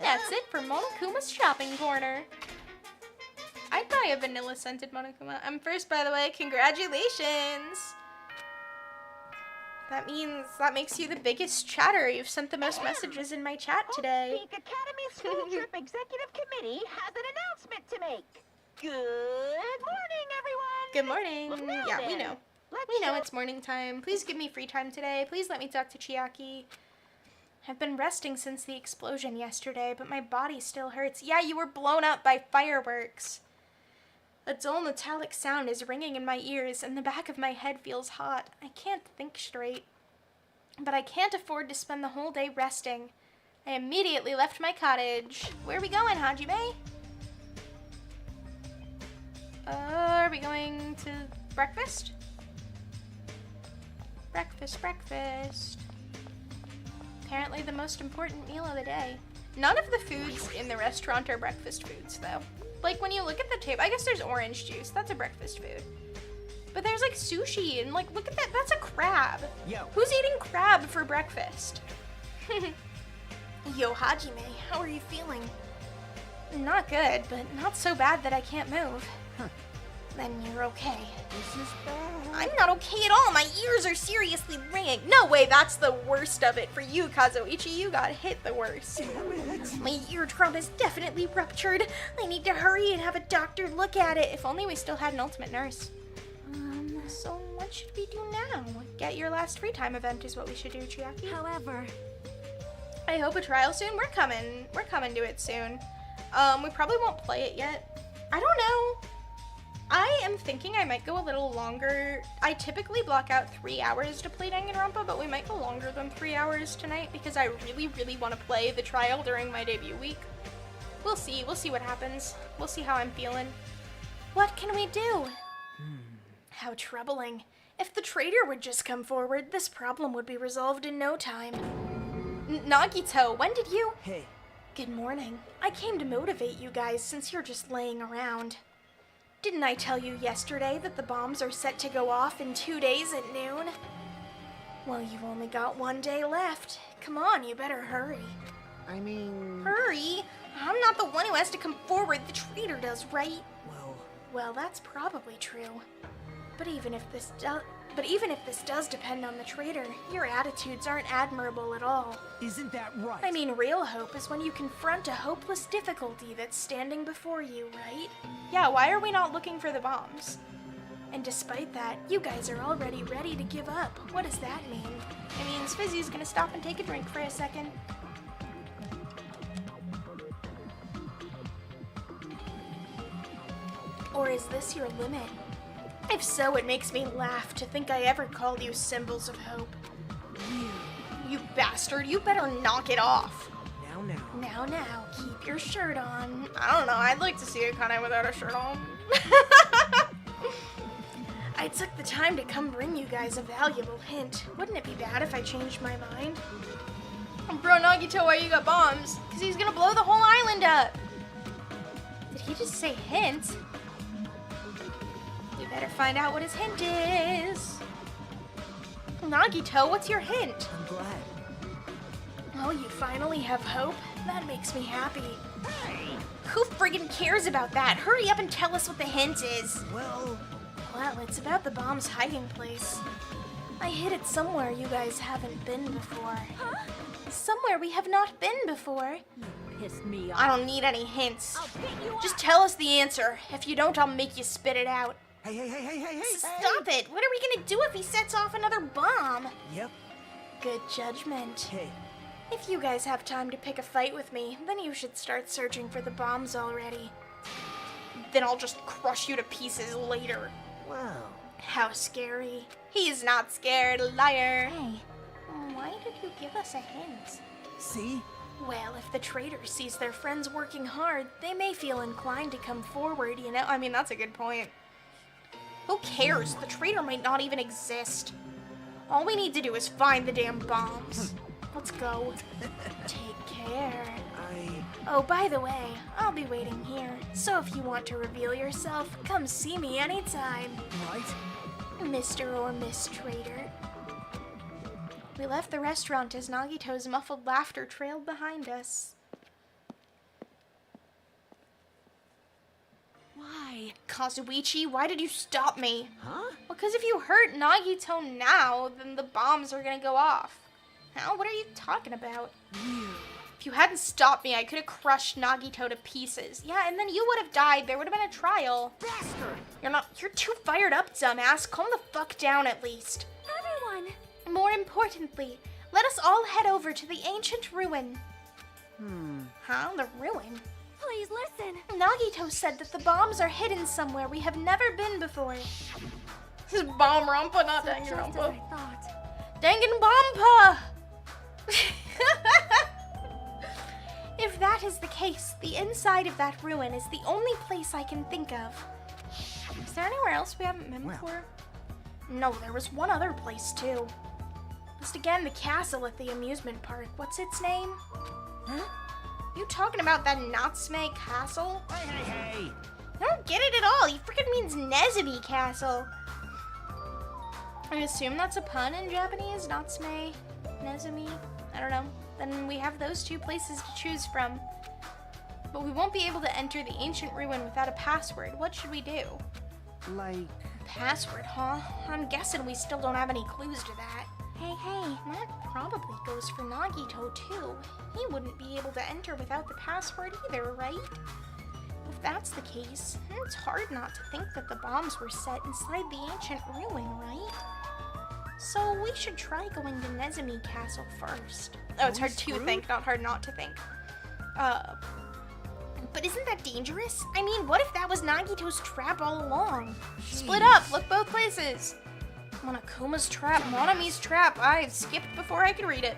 That's it for Monokuma's shopping corner. I'd buy a vanilla-scented Monokuma. I'm first, by the way. Congratulations! That makes you the biggest chatter. You've sent the most messages in my chat today. Peak Academy School Trip Executive Committee has an announcement to make. Good morning, everyone. Good morning. Well, Yeah, we then, know. let's We know show- it's morning time. Please give me free time today. Please let me talk to Chiaki. I've been resting since the explosion yesterday, but my body still hurts. Yeah, you were blown up by fireworks. A dull metallic sound is ringing in my ears, and the back of my head feels hot. I can't think straight. But I can't afford to spend the whole day resting. I immediately left my cottage. Where are we going, Hajime? Are we going to breakfast? Breakfast. Apparently the most important meal of the day. None of the foods in the restaurant are breakfast foods, though. Like, when you look at the table, I guess there's orange juice. That's a breakfast food. But there's, like, sushi, and, like, look at that. That's a crab. Yo. Who's eating crab for breakfast? Yo, Hajime, how are you feeling? Not good, but not so bad that I can't move. Then you're okay. This is bad. I'm not okay at all. My ears are seriously ringing. No way, that's the worst of it for you, Kazuichi. You got hit the worst. My eardrum is definitely ruptured. I need to hurry and have a doctor look at it. If only we still had an ultimate nurse. So what should we do now? Get your last free time event is what we should do, Chiaki. However, I hope a trial soon. We're coming to it soon. We probably won't play it yet. I don't know. I am thinking I might go a little longer. I typically block out 3 hours to play Danganronpa, but we might go longer than 3 hours tonight because I really, really want to play the trial during my debut week. We'll see. We'll see what happens. We'll see how I'm feeling. What can we do? How troubling. If the traitor would just come forward, this problem would be resolved in no time. Nagito, when did you... Hey, Good morning. I came to motivate you guys since you're just laying around. Didn't I tell you yesterday that the bombs are set to go off in 2 days at noon? Well, you've only got 1 day left. Come on, you better hurry. I mean... Hurry? I'm not the one who has to come forward. The traitor does, right? well, Well, that's probably true. But even if this does depend on the traitor, your attitudes aren't admirable at all. isn't that right? I mean, real hope is when you confront a hopeless difficulty that's standing before you, right? Yeah, why are we not looking for the bombs? And despite that, you guys are already ready to give up. What does that mean? It means Fizzy's gonna stop and take a drink for a second. Or is this your limit? If so, it makes me laugh to think I ever called you symbols of hope. You bastard, you better knock it off. Now, keep your shirt on. I don't know, I'd like to see Akane without a shirt on. I took the time to come bring you guys a valuable hint. Wouldn't it be bad if I changed my mind? Bro, Nagito, why you got bombs? Because he's gonna blow the whole island up. Did he just say hint? You better find out what his hint is. Nagito, what's your hint? I'm glad. Oh, you finally have hope? That makes me happy. Who friggin' cares about that? Hurry up and tell us what the hint is. Well, It's about the bomb's hiding place. I hid it somewhere you guys haven't been before. huh? Somewhere we have not been before. Pissed me off. I don't need any hints. I'll pick you Just up. tell us the answer. If you don't, I'll make you spit it out. hey. Stop it! What are we gonna do if he sets off another bomb? Yep. Good judgment. Hey, If you guys have time to pick a fight with me, then you should start searching for the bombs already. Then I'll just crush you to pieces later. wow. How scary. He's not scared, liar. Hey, What? Why did you give us a hint? See? Well, if the traitor sees their friends working hard, they may feel inclined to come forward, you know? I mean, that's a good point. Who cares? The traitor might not even exist. All we need to do is find the damn bombs. Let's go. Take care. Oh, by the way, I'll be waiting here. So if you want to reveal yourself, come see me anytime. Right? Mr. or Miss Traitor. We left the restaurant as Nagito's muffled laughter trailed behind us. Why? Kazuichi, why did you stop me? Huh? Well, because if you hurt Nagito now, then the bombs are gonna go off. Now, what are you talking about? You. If you hadn't stopped me, I could have crushed Nagito to pieces. Yeah, and then you would have died. There would have been a trial. Bastard! You're too fired up, dumbass. Calm the fuck down at least. Everyone! More importantly, let us all head over to the ancient ruin. Huh? The ruin? Please listen. Nagito said that the bombs are hidden somewhere we have never been before. This is Bomb-Rompa, not Just as Danganronpa. I thought. Danganronpa! If that is the case, the inside of that ruin is the only place I can think of. Is there anywhere else we haven't been Well. before? No, there was one other place too. Just again, the castle at the amusement park. What's its name? Huh? You talking about that Natsume Castle? Hey! I don't get it at all. He freaking means Nezumi Castle. I assume that's a pun in Japanese. Natsume, Nezumi. I don't know. Then we have those two places to choose from. But we won't be able to enter the ancient ruin without a password. What should we do? Like... Password, huh? I'm guessing we still don't have any clues to that. Hey, That probably goes for Nagito, too. He wouldn't be able to enter without the password either, right? If that's the case, it's hard not to think that the bombs were set inside the ancient ruin, right? So we should try going to Nezumi Castle first. Oh, it's hard to think, not hard not to think. But isn't that dangerous? I mean, what if that was Nagito's trap all along? Split up, look both places. Monokuma's trap, Monami's trap. I skipped before I could read it.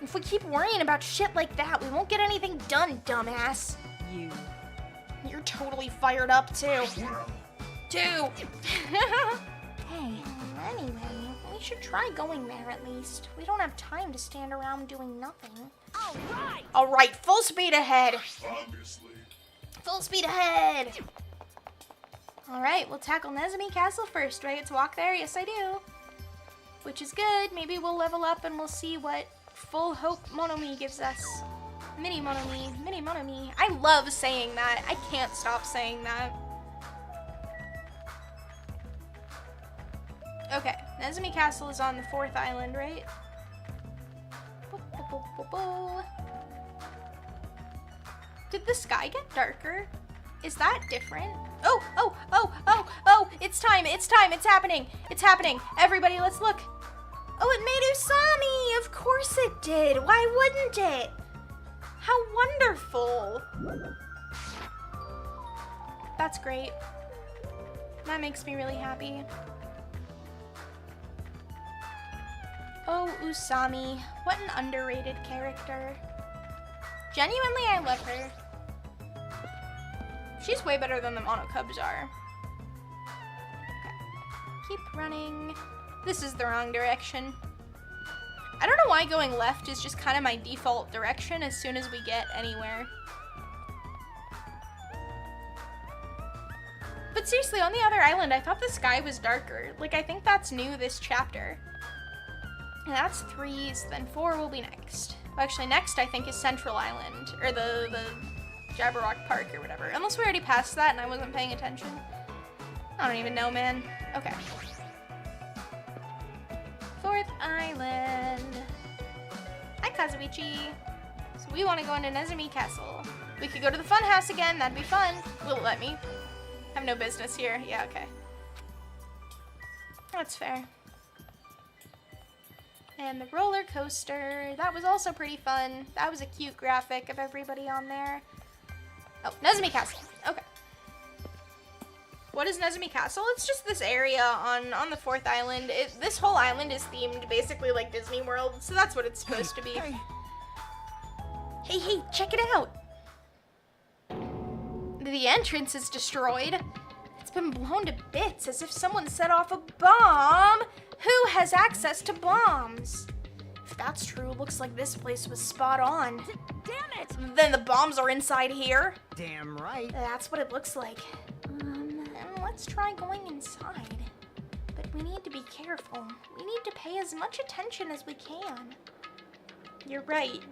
If we keep worrying about shit like that, we won't get anything done, dumbass. You... You're totally fired up, too. Too. hey. Anyway, we should try going there at least. We don't have time to stand around doing nothing. Alright, full speed ahead. Obviously. Full speed ahead. Alright, we'll tackle Nezumi Castle first. Do I get to walk there? Yes, I do. Which is good. Maybe we'll level up and we'll see what Full Hope Monomi gives us. Mini Monomi, Mini Monomi. I love saying that. I can't stop saying that. Okay, Nezumi Castle is on the 4th island, right? Did the sky get darker? Is that different? Oh, it's time, it's happening, Everybody, let's look. Oh, it made Usami, of course it did. Why wouldn't it? How wonderful. That's great. That makes me really happy. Oh, Usami. What an underrated character. Genuinely, I love her. She's way better than the Monokubs are. Okay. Keep running. This is the wrong direction. I don't know why going left is just kind of my default direction as soon as we get anywhere. But seriously, on the other island, I thought the sky was darker. Like, I think that's new this chapter. And that's 3, so then 4 will be next. Well, actually, next I think is Central Island, or the Jabberwock Park or whatever. Unless we already passed that and I wasn't paying attention. I don't even know, man. Okay. 4th island. Hi, Kazuichi. So we want to go into Nezumi Castle. We could go to the fun house again. That'd be fun. Will it let me? I have no business here. Yeah, okay. That's fair. And the roller coaster. That was also pretty fun. That was a cute graphic of everybody on there. Oh, Nezumi Castle. Okay. What is Nezumi Castle? It's just this area on the 4th island. This whole island is themed basically like Disney World, so that's what it's supposed to be. Hey, check it out! The entrance is destroyed. It's been blown to bits as if someone set off a bomb. Who has access to bombs? If that's true, looks like this place was spot on. Damn it! Then the bombs are inside here. Damn right. That's what it looks like. Let's try going inside. But we need to be careful. We need to pay as much attention as we can. You're right.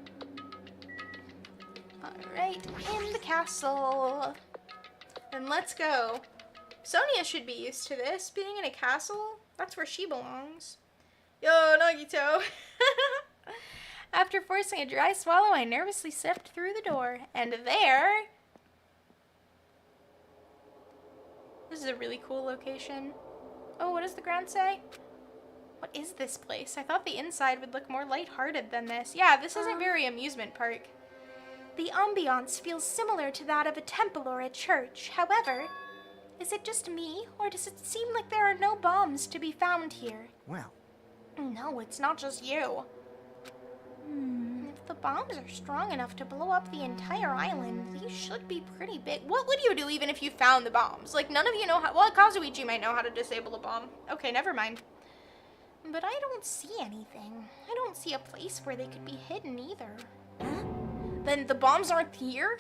Alright, in the castle. Then let's go. Sonia should be used to this. Being in a castle, that's where she belongs. Yo, Nagito! After forcing a dry swallow, I nervously stepped through the door. And there... This is a really cool location. Oh, what does the ground say? What is this place? I thought the inside would look more lighthearted than this. Yeah, this isn't very amusement park. The ambiance feels similar to that of a temple or a church. However, is it just me, or does it seem like there are no bombs to be found here? Well, No, it's not just you. If the bombs are strong enough to blow up the entire island, these should be pretty big. What would you do even if you found the bombs? Like, none of you know how... Well, Kazuichi might know how to disable a bomb. Okay, never mind. But I don't see anything. I don't see a place where they could be hidden either. Huh? Then the bombs aren't here?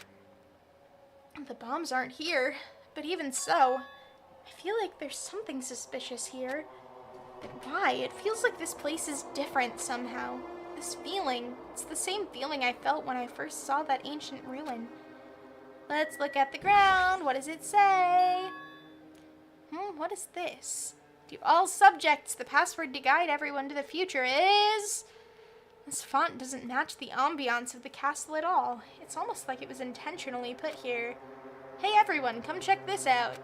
The bombs aren't here. But even so, I feel like there's something suspicious here. But why? It feels like this place is different somehow. This feeling, it's the same feeling I felt when I first saw that ancient ruin. Let's look at the ground. What does it say? What is this? To all subjects, the password to guide everyone to the future is... This font doesn't match the ambiance of the castle at all. It's almost like it was intentionally put here. Hey everyone, come check this out.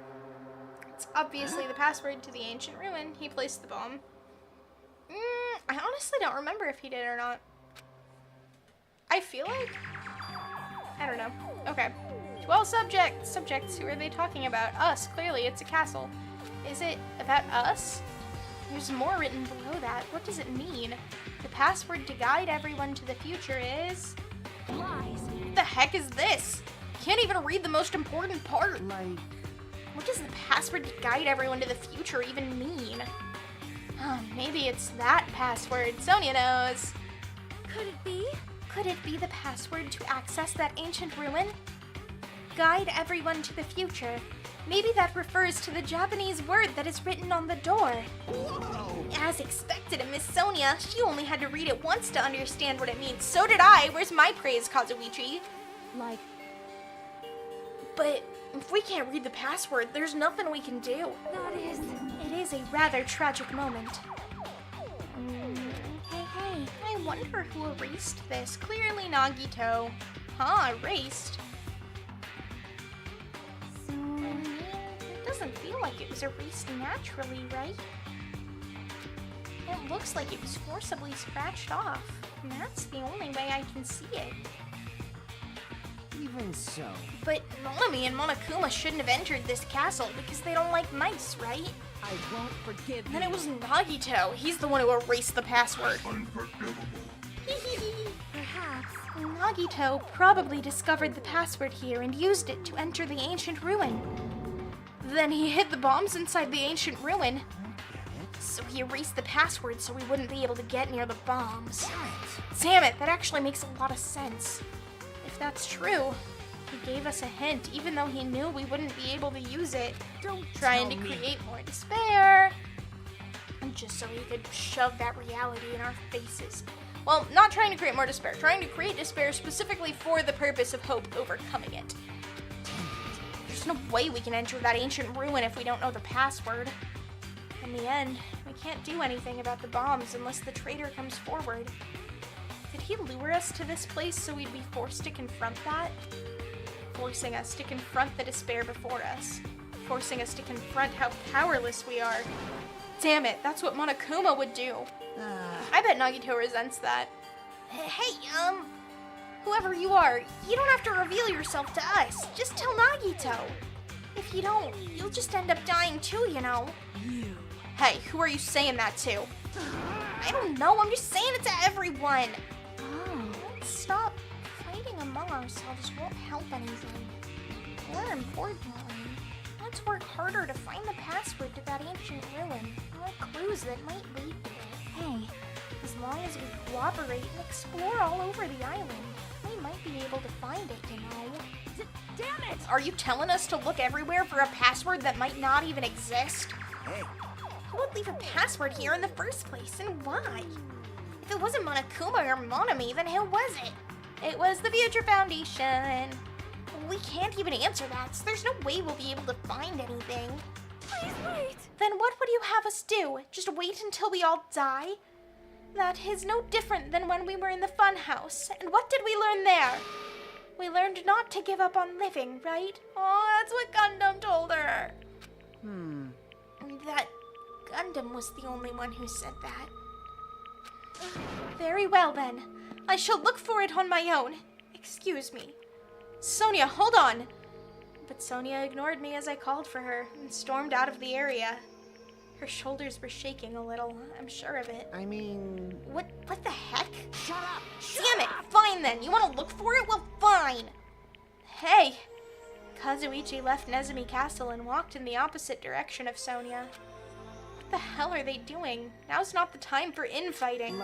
It's obviously the password to the ancient ruin. He placed the bomb. I honestly don't remember if he did or not. I feel like... I don't know. Okay. To all subjects. Subjects, who are they talking about? Us. Clearly, it's a castle. Is it about us? There's more written below that. What does it mean? The password to guide everyone to the future is... Lies. What the heck is this? Can't even read the most important part. like... What does the password to guide everyone to the future even mean? Maybe it's that password. Sonia knows. Could it be? Could it be the password to access that ancient ruin? Guide everyone to the future. Maybe that refers to the Japanese word that is written on the door. Whoa! As expected of Miss Sonia, she only had to read it once to understand what it means. So did I. Where's my praise, Kazuichi? Like, But if we can't read the password, there's nothing we can do. that is... It is a rather tragic moment. Hey, I wonder who erased this. Clearly Nagito. Huh, erased? So... It doesn't feel like it was erased naturally, right? It looks like it was forcibly scratched off. And that's the only way I can see it. Even so. But Nanami and Monokuma shouldn't have entered this castle because they don't like mice, right? I won't forgive And then you. it was Nagito. He's the one who erased the password. Unforgivable. Perhaps. Nagito probably discovered the password here and used it to enter the ancient ruin. Then he hid the bombs inside the ancient ruin. So he erased the password so we wouldn't be able to get near the bombs. Damn it, that actually makes a lot of sense. If that's true, he gave us a hint even though he knew we wouldn't be able to use it. Trying to create more despair. And just so he could shove that reality in our faces. Well, not trying to create more despair. Trying to create despair specifically for the purpose of hope overcoming it. There's no way we can enter that ancient ruin if we don't know the password. In the end, we can't do anything about the bombs unless the traitor comes forward. Did he lure us to this place so we'd be forced to confront that? Forcing us to confront the despair before us. Forcing us to confront how powerless we are. Damn it, that's what Monokuma would do. I bet Nagito resents that. Hey, whoever you are, you don't have to reveal yourself to us. Just tell Nagito. If if you don't, you'll just end up dying too, you know. Hey, who are you saying that to? I don't know, I'm just saying it to everyone. Let's stop fighting among ourselves won't help anything. More importantly, let's work harder to find the password to that ancient ruin, or clues that might lead to it. Hey, as long as we cooperate and explore all over the island, we might be able to find it, you know. Damn it! Are you telling us to look everywhere for a password that might not even exist? Hey, Who would leave a password here in the first place, and why? If it wasn't Monokuma or Monami, then who was it? It was the Future Foundation. We can't even answer that, so there's no way we'll be able to find anything. Please wait! Then what would you have us do? Just wait until we all die? That is no different than when we were in the funhouse. And what did we learn there? We learned not to give up on living, right? Oh, that's what Gundam told her. That Gundam was the only one who said that. Very well then. I shall look for it on my own. Excuse me. Sonia, hold on! But Sonia ignored me as I called for her and stormed out of the area. Her shoulders were shaking a little, I'm sure of it. I mean... What the heck? Shut up! Damn it! Fine then! You want to look for it? Well, fine! Hey! Kazuichi left Nezumi Castle and walked in the opposite direction of Sonia. What the hell are they doing? Now's not the time for infighting.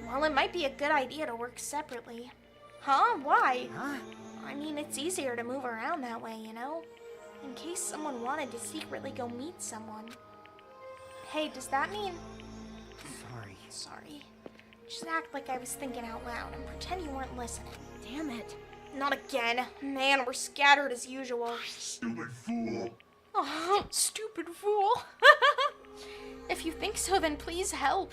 Well, it might be a good idea to work separately. Huh? Why? huh? I mean, it's easier to move around that way, you know? In case someone wanted to secretly go meet someone. Hey, does that mean... Sorry. Sorry. Just act like I was thinking out loud and pretend you weren't listening. Damn it. Not again. Man, we're scattered as usual. Stupid fool. Oh, stupid fool. If you think so, then please help.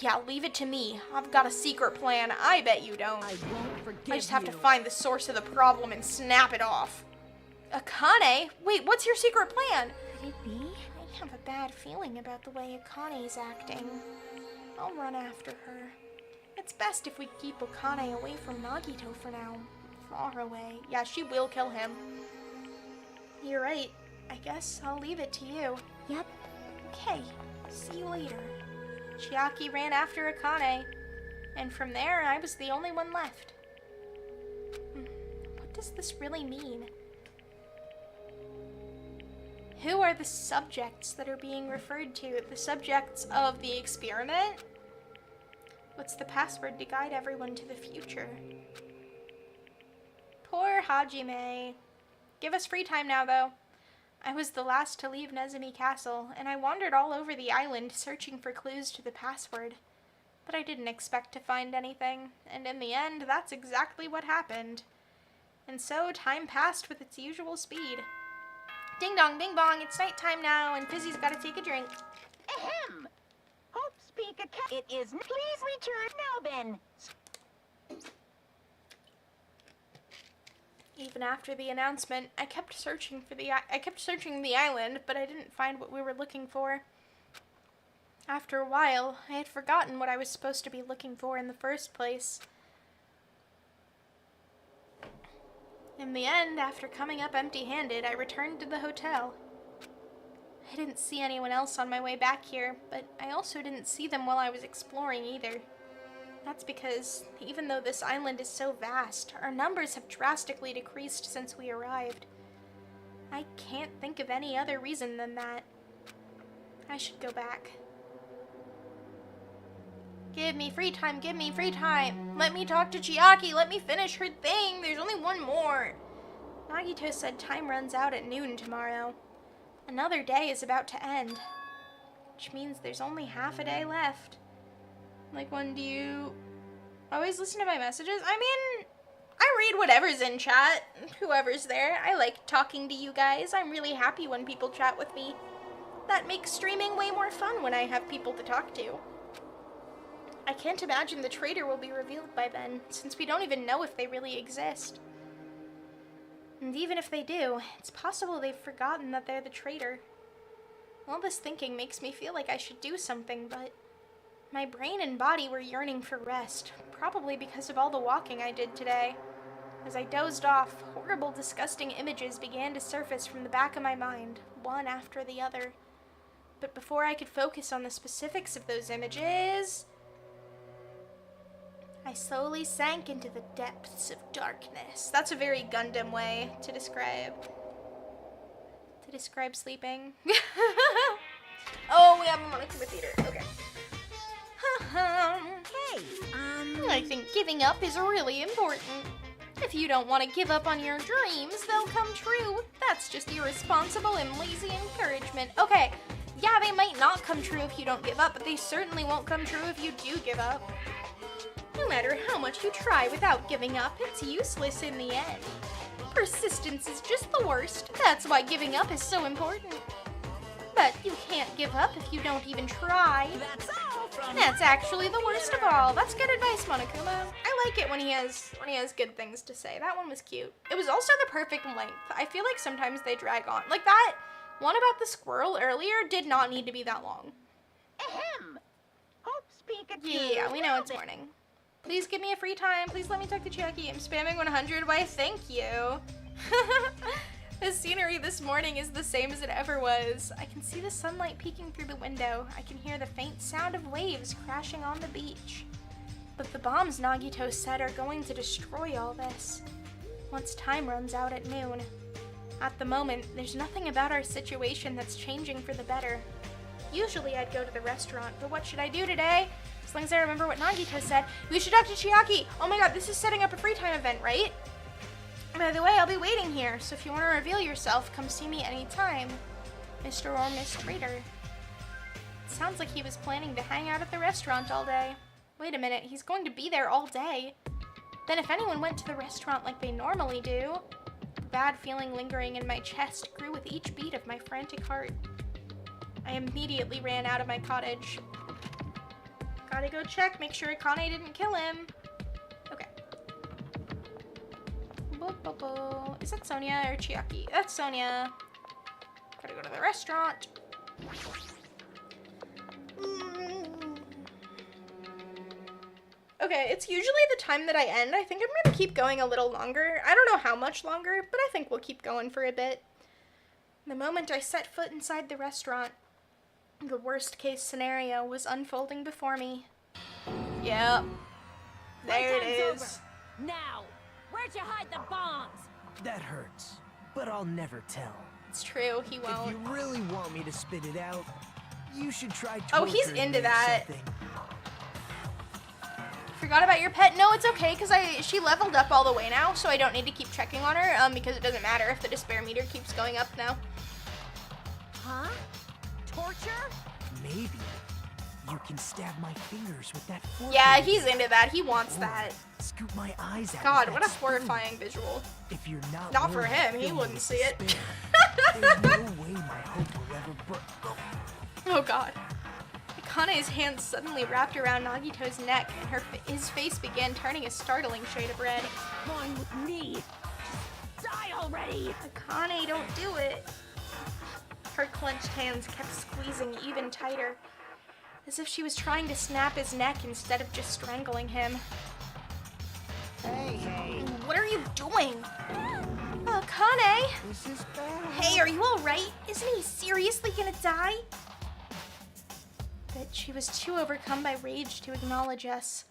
Yeah, leave it to me. I've got a secret plan. I bet you don't. I won't forgive I just have to you. find the source of the problem and snap it off. Akane? Wait, what's your secret plan? Could it be? I have a bad feeling about the way Akane's acting. I'll run after her. It's best if we keep Akane away from Nagito for now. Far away. Yeah, she will kill him. You're right. I guess I'll leave it to you. Yep. Okay, see you later. Chiaki ran after Akane, and from there I was the only one left. What does this really mean? Who are the subjects that are being referred to? The subjects of the experiment? What's the password to guide everyone to the future? Poor Hajime. Give us free time now, though. I was the last to leave Nezumi Castle, and I wandered all over the island searching for clues to the password. But I didn't expect to find anything, and in the end, that's exactly what happened. And so, time passed with its usual speed. Ding dong, bing bong, it's nighttime now, and Fizzy's gotta take a drink. Ahem! Hope speak a It is. Please return now then. Even after the announcement, I kept searching the island, but I didn't find what we were looking for. After a while, I had forgotten what I was supposed to be looking for in the first place. In the end, after coming up empty-handed, I returned to the hotel. I didn't see anyone else on my way back here, but I also didn't see them while I was exploring either. That's because, even though this island is so vast, our numbers have drastically decreased since we arrived. I can't think of any other reason than that. I should go back. Give me free time, give me free time! Let me talk to Chiaki, let me finish her thing! There's only one more! Nagito said time runs out at noon tomorrow. Another day is about to end. Which means there's only half a day left. Like, when do you always listen to my messages? I mean, I read whatever's in chat, whoever's there. I like talking to you guys. I'm really happy when people chat with me. That makes streaming way more fun when I have people to talk to. I can't imagine the traitor will be revealed by then, since we don't even know if they really exist. And even if they do, it's possible they've forgotten that they're the traitor. All this thinking makes me feel like I should do something, but my brain and body were yearning for rest, probably because of all the walking I did today. As I dozed off, horrible, disgusting images began to surface from the back of my mind, one after the other. But before I could focus on the specifics of those images, I slowly sank into the depths of darkness. That's a very Gundam way to describe sleeping. Oh, we have a Monokuma theater. Okay. Hey, I think giving up is really important. If you don't want to give up on your dreams, they'll come true. That's just irresponsible and lazy encouragement. Okay, yeah, they might not come true if you don't give up, but they certainly won't come true if you do give up. No matter how much you try without giving up, it's useless in the end. Persistence is just the worst. That's why giving up is so important. But you can't give up if you don't even try. that's all from That's actually the worst of all. That's good advice, Monokuma. I like it when he has good things to say. That one was cute. It was also the perfect length. I feel like sometimes they drag on. Like that one about the squirrel earlier did not need to be that long. Ahem. Hopes Pikachu. Yeah, we know it's morning. Please give me a free time. Please let me talk to Chiaki. I'm spamming 100. Why, thank you. The scenery this morning is the same as it ever was. I can see the sunlight peeking through the window. I can hear the faint sound of waves crashing on the beach. But the bombs Nagito said are going to destroy all this once time runs out at noon. At the moment, there's nothing about our situation that's changing for the better. Usually I'd go to the restaurant, but what should I do today? As long as I remember what Nagito said, we should talk to Chiaki. Oh my god, this is setting up a free time event, right? By the way, I'll be waiting here, so if you want to reveal yourself, come see me anytime, Mr. or Miss Reader. It sounds like he was planning to hang out at the restaurant all day. Wait a minute, he's going to be there all day. Then if anyone went to the restaurant like they normally do, the bad feeling lingering in my chest grew with each beat of my frantic heart. I immediately ran out of my cottage. Gotta go check, make sure Akane didn't kill him. Okay. Is that Sonia or Chiaki? That's Sonia. Gotta go to the restaurant. Okay, it's usually the time that I end. I think I'm gonna keep going a little longer. I don't know how much longer, but I think we'll keep going for a bit. The moment I set foot inside the restaurant, the worst case scenario was unfolding before me. Yep. There it time's is. over. Now, where'd you hide the bombs? That hurts, but I'll never tell. It's true, he If won't. you really want me to spit it out, you should try Oh, he's torturing into me or that. something. Forgot about your pet. No, it's okay, because she leveled up all the way now, so I don't need to keep checking on her, because it doesn't matter if the despair meter keeps going up now. Huh? Torture? Maybe you can stab my fingers with that fork. Yeah, he's into that. He wants Or that. Scoop my eyes out. God, with what that a spoon. horrifying visual. If you're not Not for willing to him, he fill me wouldn't with see it. despair, there's no way my hope will ever burn. Oh god. Akane's hands suddenly wrapped around Nagito's neck, and his face began turning a startling shade of red. Fine with me. Just die already. Akane, don't do it. Her clenched hands kept squeezing even tighter, as if she was trying to snap his neck instead of just strangling him. Hey, What are you doing? Akane! this is bad. Hey, are you alright? Isn't he seriously gonna die? But she was too overcome by rage to acknowledge us.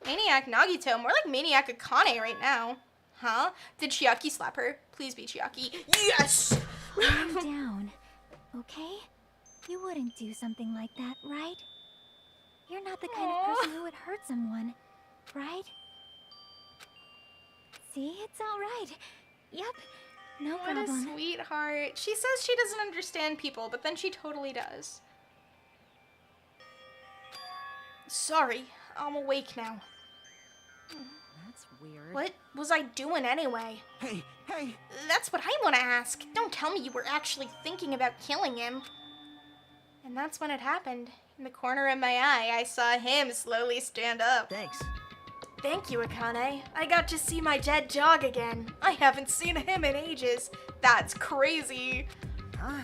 Maniac Nagito, more like Maniac Akane right now. Huh? Did Chiaki slap her? Please be Chiaki. Yes! Calm down, okay? You wouldn't do something like that, right? You're not the kind of person who would hurt someone, right? See, it's all right. Yep, no What a problem. sweetheart. She says she doesn't understand people, but then she totally does. Sorry, I'm awake now. That's weird. What was I doing anyway? Hey, That's what I want to ask. Don't tell me you were actually thinking about killing him. And that's when it happened. In the corner of my eye, I saw him slowly stand up. thanks. Thank you, Akane. I got to see my dead dog again. I haven't seen him in ages. That's crazy. Huh?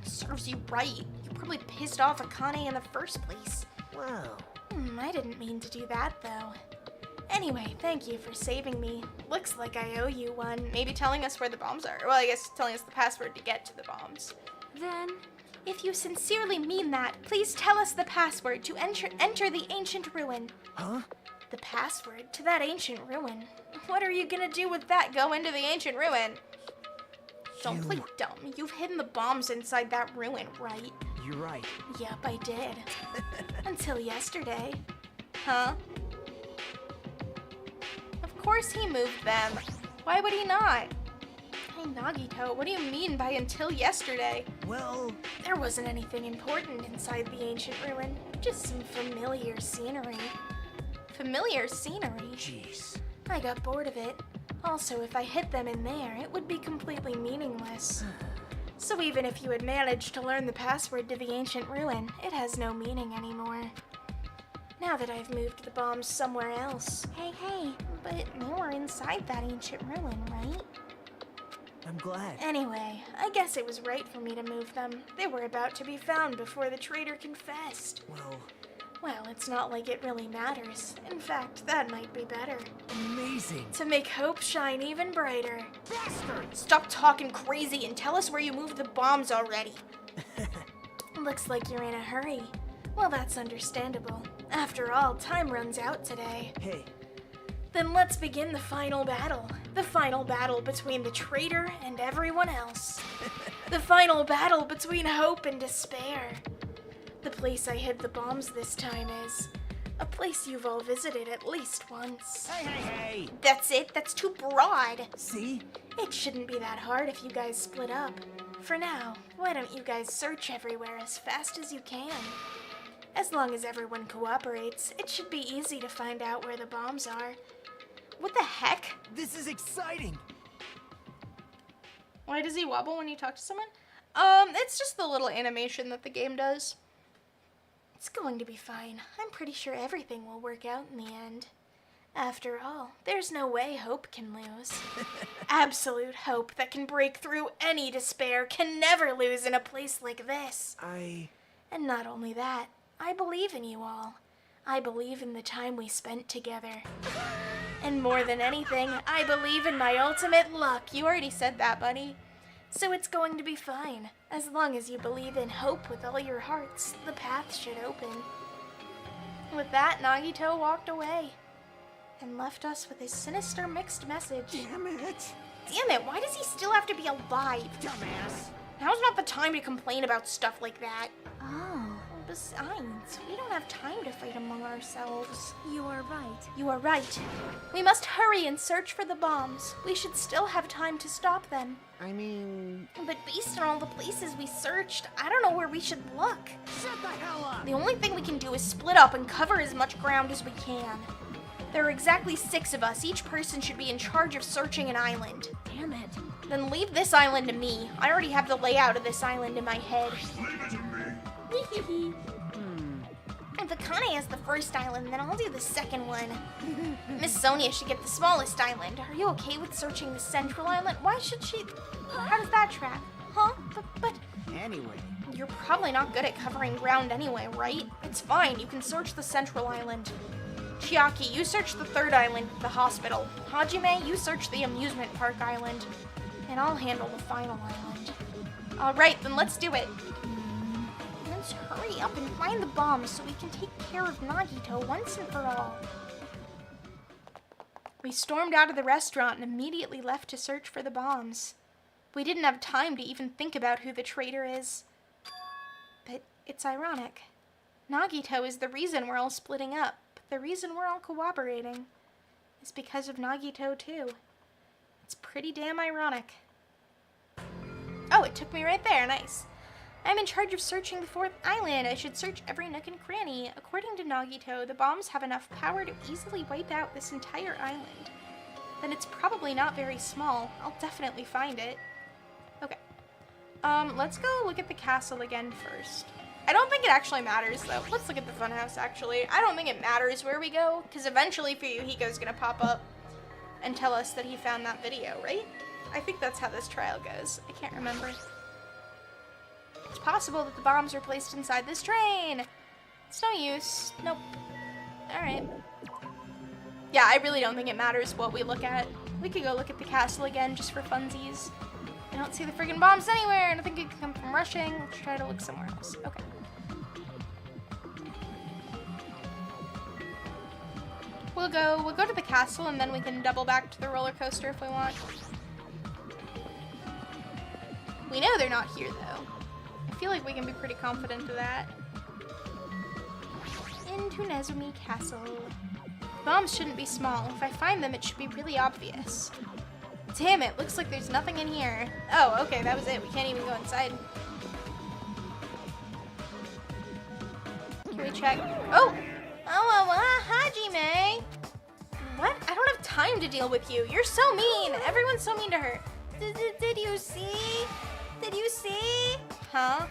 Serves you right. You probably pissed off Akane in the first place. Wow. I didn't mean to do that, though. Anyway, thank you for saving me. Looks like I owe you one. Maybe telling us where the bombs are. Well, I guess telling us the password to get to the bombs. Then, If you sincerely mean that, please tell us the password to enter the ancient ruin. Huh? The password to that ancient ruin. What are you gonna do with that? Go into the ancient ruin. Don't play dumb. You've hidden the bombs inside that ruin, right? You're right. Yep, I did. Until yesterday. Huh? Of course he moved them. Why would he not? Hey, Nagito, what do you mean by until yesterday? Well, There wasn't anything important inside the ancient ruin. Just some familiar scenery. Familiar scenery? jeez. I got bored of it. Also, if I hid them in there, it would be completely meaningless. So even if you had managed to learn the password to the ancient ruin, it has no meaning anymore. Now that I've moved the bombs somewhere else. hey, But they were inside that ancient ruin, right? I'm glad. Anyway, I guess it was right for me to move them. They were about to be found before the traitor confessed. Well, it's not like it really matters. In fact, that might be better. Amazing. To make hope shine even brighter. Bastard! Stop talking crazy and tell us where you moved the bombs already. Looks like you're in a hurry. Well, that's understandable. After all, time runs out today. Hey, Then let's begin the final battle. The final battle between the traitor and everyone else. The final battle between hope and despair. The place I hid the bombs this time is a place you've all visited at least once. hey! That's it? That's too broad. See? It shouldn't be that hard if you guys split up. For now, why don't you guys search everywhere as fast as you can? As long as everyone cooperates, it should be easy to find out where the bombs are. What the heck? This is exciting. Why does he wobble when you talk to someone? It's just the little animation that the game does. It's going to be fine. I'm pretty sure everything will work out in the end. After all, there's no way hope can lose. Absolute hope that can break through any despair can never lose in a place like this. And not only that, I believe in you all. I believe in the time we spent together. And more than anything, I believe in my ultimate luck. You already said that, buddy. So it's going to be fine. As long as you believe in hope with all your hearts, the path should open. With that, Nagito walked away and left us with his sinister mixed message. Damn it. Damn it, why does he still have to be alive? Dumbass. Now's not the time to complain about stuff like that. oh, Besides, we don't have time to fight among ourselves. you are right. You are right. We must hurry and search for the bombs. We should still have time to stop them. I mean, But based on all the places we searched, I don't know where we should look. Shut the hell up. The only thing we can do is split up and cover as much ground as we can. There are exactly 6 of us. Each person should be in charge of searching an island. Damn it. Then leave this island to me. I already have the layout of this island in my head. Leave it to me. If Akane has the first island, then I'll do the second one. Miss Sonia should get the smallest island. Are you okay with searching the central island? Why should she... How does that track? Huh? But Anyway, you're probably not good at covering ground anyway, right? It's fine, you can search the central island. Chiaki, you search the third island, the hospital. Hajime, you search the amusement park island. And I'll handle the final island. Alright, then let's do it. Let's hurry up and find the bombs so we can take care of Nagito once and for all. We stormed out of the restaurant and immediately left to search for the bombs. We didn't have time to even think about who the traitor is. But it's ironic. Nagito is the reason we're all splitting up, but the reason we're all cooperating is because of Nagito too. It's pretty damn ironic. Oh, it took me right there, nice. I'm in charge of searching the 4th island. I should search every nook and cranny. According to Nagito, the bombs have enough power to easily wipe out this entire island. Then it's probably not very small. I'll definitely find it. Okay. Let's go look at the castle again first. I don't think it actually matters, though. Let's look at the funhouse, actually. I don't think it matters where we go, because eventually Fuyuhiko's gonna pop up and tell us that he found that video, right? I think that's how this trial goes. I can't remember. It's possible that the bombs were placed inside this train. It's no use. Nope. Alright. Yeah, I really don't think it matters what we look at. We could go look at the castle again just for funsies. I don't see the friggin' bombs anywhere, and I think it could come from rushing. Let's try to look somewhere else. Okay. We'll go to the castle, and then we can double back to the roller coaster if we want. We know they're not here, though. I feel like we can be pretty confident of that. Into Nezumi Castle. Bombs shouldn't be small. If I find them, it should be really obvious. Damn it, looks like there's nothing in here. Oh, okay, that was it. We can't even go inside. Can we check? Oh! Hajime! What? I don't have time to deal with you. You're so mean. Everyone's so mean to her. Did you see? Did you see? Huh?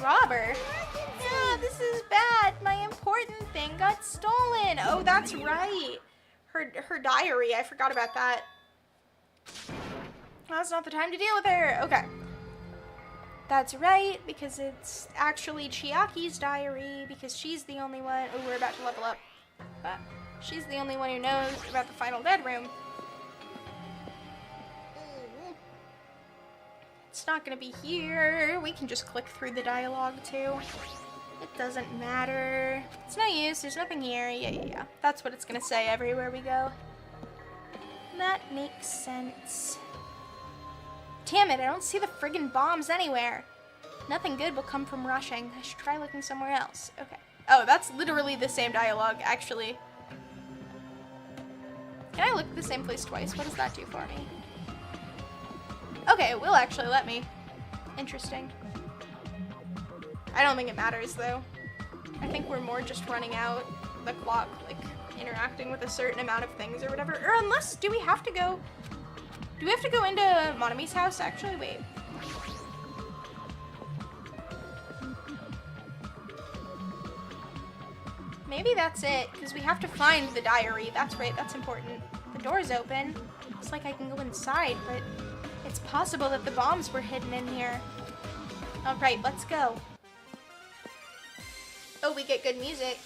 Robber? Yeah, this is bad. My important thing got stolen. Oh, that's right. Her diary. I forgot about that. Now's not the time to deal with her. Okay. That's right, because it's actually Chiaki's diary, because she's the only one. Oh, we're about to level up. She's the only one who knows about the final dead room. It's not gonna be here. We can just click through the dialogue too. It doesn't matter. It's no use. There's nothing here. Yeah. That's what it's gonna say everywhere we go. That makes sense. Damn it, I don't see the friggin' bombs anywhere. Nothing good will come from rushing. I should try looking somewhere else. Okay. Oh, that's literally the same dialogue, actually. Can I look at the same place twice? What does that do for me? Okay, it will actually let me. Interesting. I don't think it matters, though. I think we're more just running out the clock, like, interacting with a certain amount of things or whatever. Or unless, do we have to go into Monami's house, actually? Wait. Maybe that's it, because we have to find the diary. That's right, that's important. The door's open. Looks like I can go inside, but it's possible that the bombs were hidden in here. Alright, let's go. Oh, we get good music.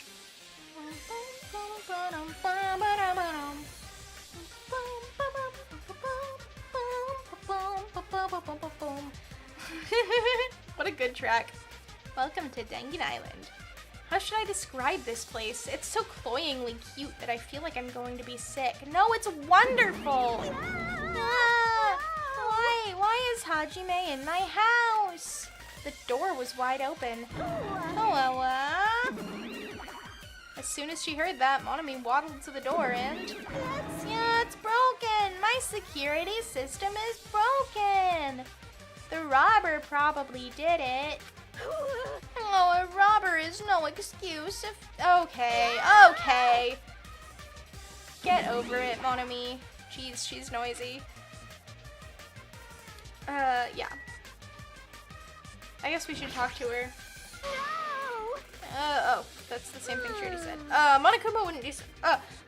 What a good track. Welcome to Dangan Island. How should I describe this place? It's so cloyingly cute that I feel like I'm going to be sick. No, it's wonderful! Why is Hajime in my house? The door was wide open. As soon as she heard that, Monami waddled to the door and... Yeah, it's broken! My security system is broken! The robber probably did it. Oh, a robber is no excuse if... Okay. Get over it, Monami. Jeez, she's noisy. Yeah. I guess we should talk to her. Oh, that's the same thing she already said.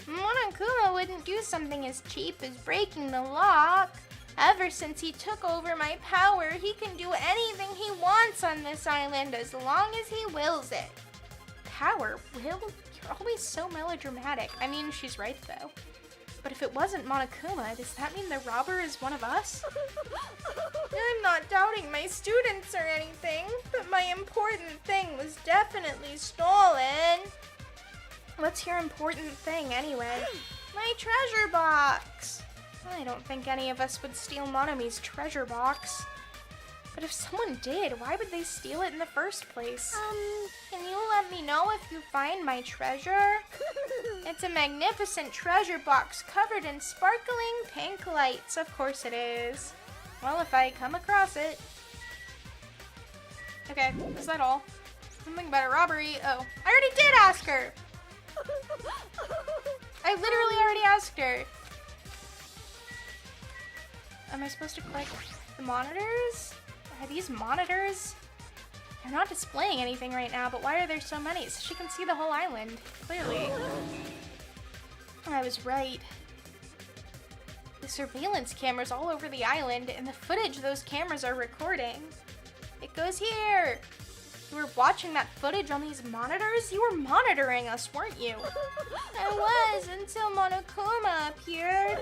Monokuma wouldn't do something as cheap as breaking the lock. Ever since he took over my power, he can do anything he wants on this island as long as he wills it. Power? Will? You're always so melodramatic. I mean, she's right, though. But if it wasn't Monokuma, does that mean the robber is one of us? I'm not doubting my students or anything, but my important thing was definitely stolen. What's your important thing, anyway? My treasure box. I don't think any of us would steal Monami's treasure box. But if someone did, why would they steal it in the first place? Can you let me know if you find my treasure? It's a magnificent treasure box covered in sparkling pink lights. Of course it is. Well, if I come across it. Okay, is that all? Something about a robbery. Oh, I already did ask her. I literally already asked her. Am I supposed to click the monitors? Are these monitors? They're not displaying anything right now, but why are there so many? So she can see the whole island, clearly. I was right. The surveillance cameras all over the island, and the footage those cameras are recording. It goes here. You were watching that footage on these monitors? You were monitoring us, weren't you? I was, until Monokuma appeared.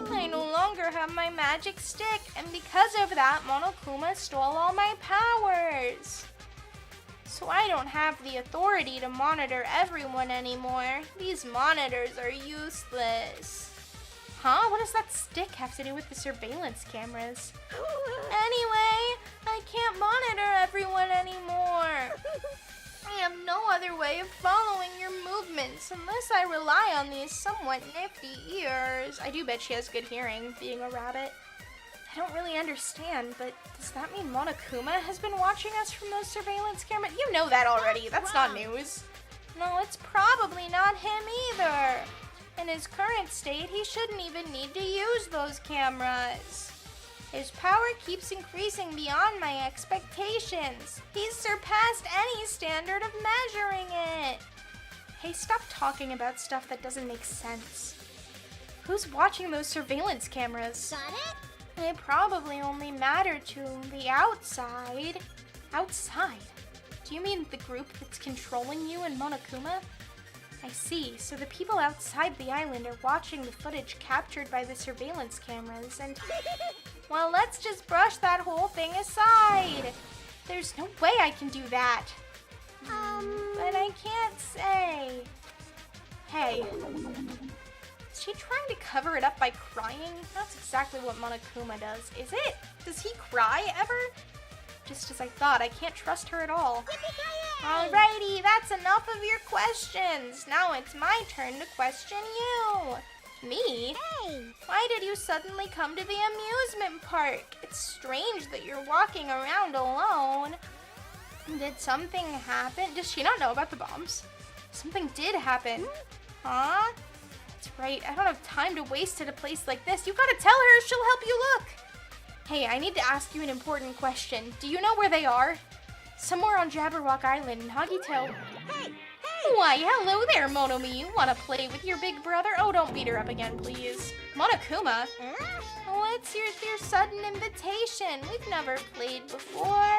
I no longer have my magic stick, and because of that, Monokuma stole all my powers. So I don't have the authority to monitor everyone anymore. These monitors are useless. Huh? What does that stick have to do with the surveillance cameras? Anyway, I can't monitor everyone anymore. I have no other way of following your movements unless I rely on these somewhat nifty ears. I do bet she has good hearing, being a rabbit. I don't really understand, but does that mean Monokuma has been watching us from those surveillance cameras? You know that already. That's not news. No, it's probably not him either. In his current state, he shouldn't even need to use those cameras. His power keeps increasing beyond my expectations. He's surpassed any standard of measuring it. Hey, stop talking about stuff that doesn't make sense. Who's watching those surveillance cameras? Got it? They probably only matter to the outside. Outside? Do you mean the group that's controlling you and Monokuma? I see. So the people outside the island are watching the footage captured by the surveillance cameras and... Well, let's just brush that whole thing aside. There's no way I can do that. But I can't say. Hey. Is she trying to cover it up by crying? That's exactly what Monokuma does. Is it? Does he cry ever? Just as I thought, I can't trust her at all. Alrighty, that's enough of your questions. Now it's my turn to question you. Me? Hey! Why did you suddenly come to the amusement park? It's strange that you're walking around alone. Did something happen? Does she not know about the bombs? Something did happen. Huh? That's right, I don't have time to waste at a place like this. You gotta tell her, she'll help you look. Hey, I need to ask you an important question. Do you know where they are? Somewhere on Jabberwock Island in Hagito. Hey! Why, hello there, Monomi. You want to play with your big brother? Oh, don't beat her up again, please. Monokuma? What's your sudden invitation? We've never played before.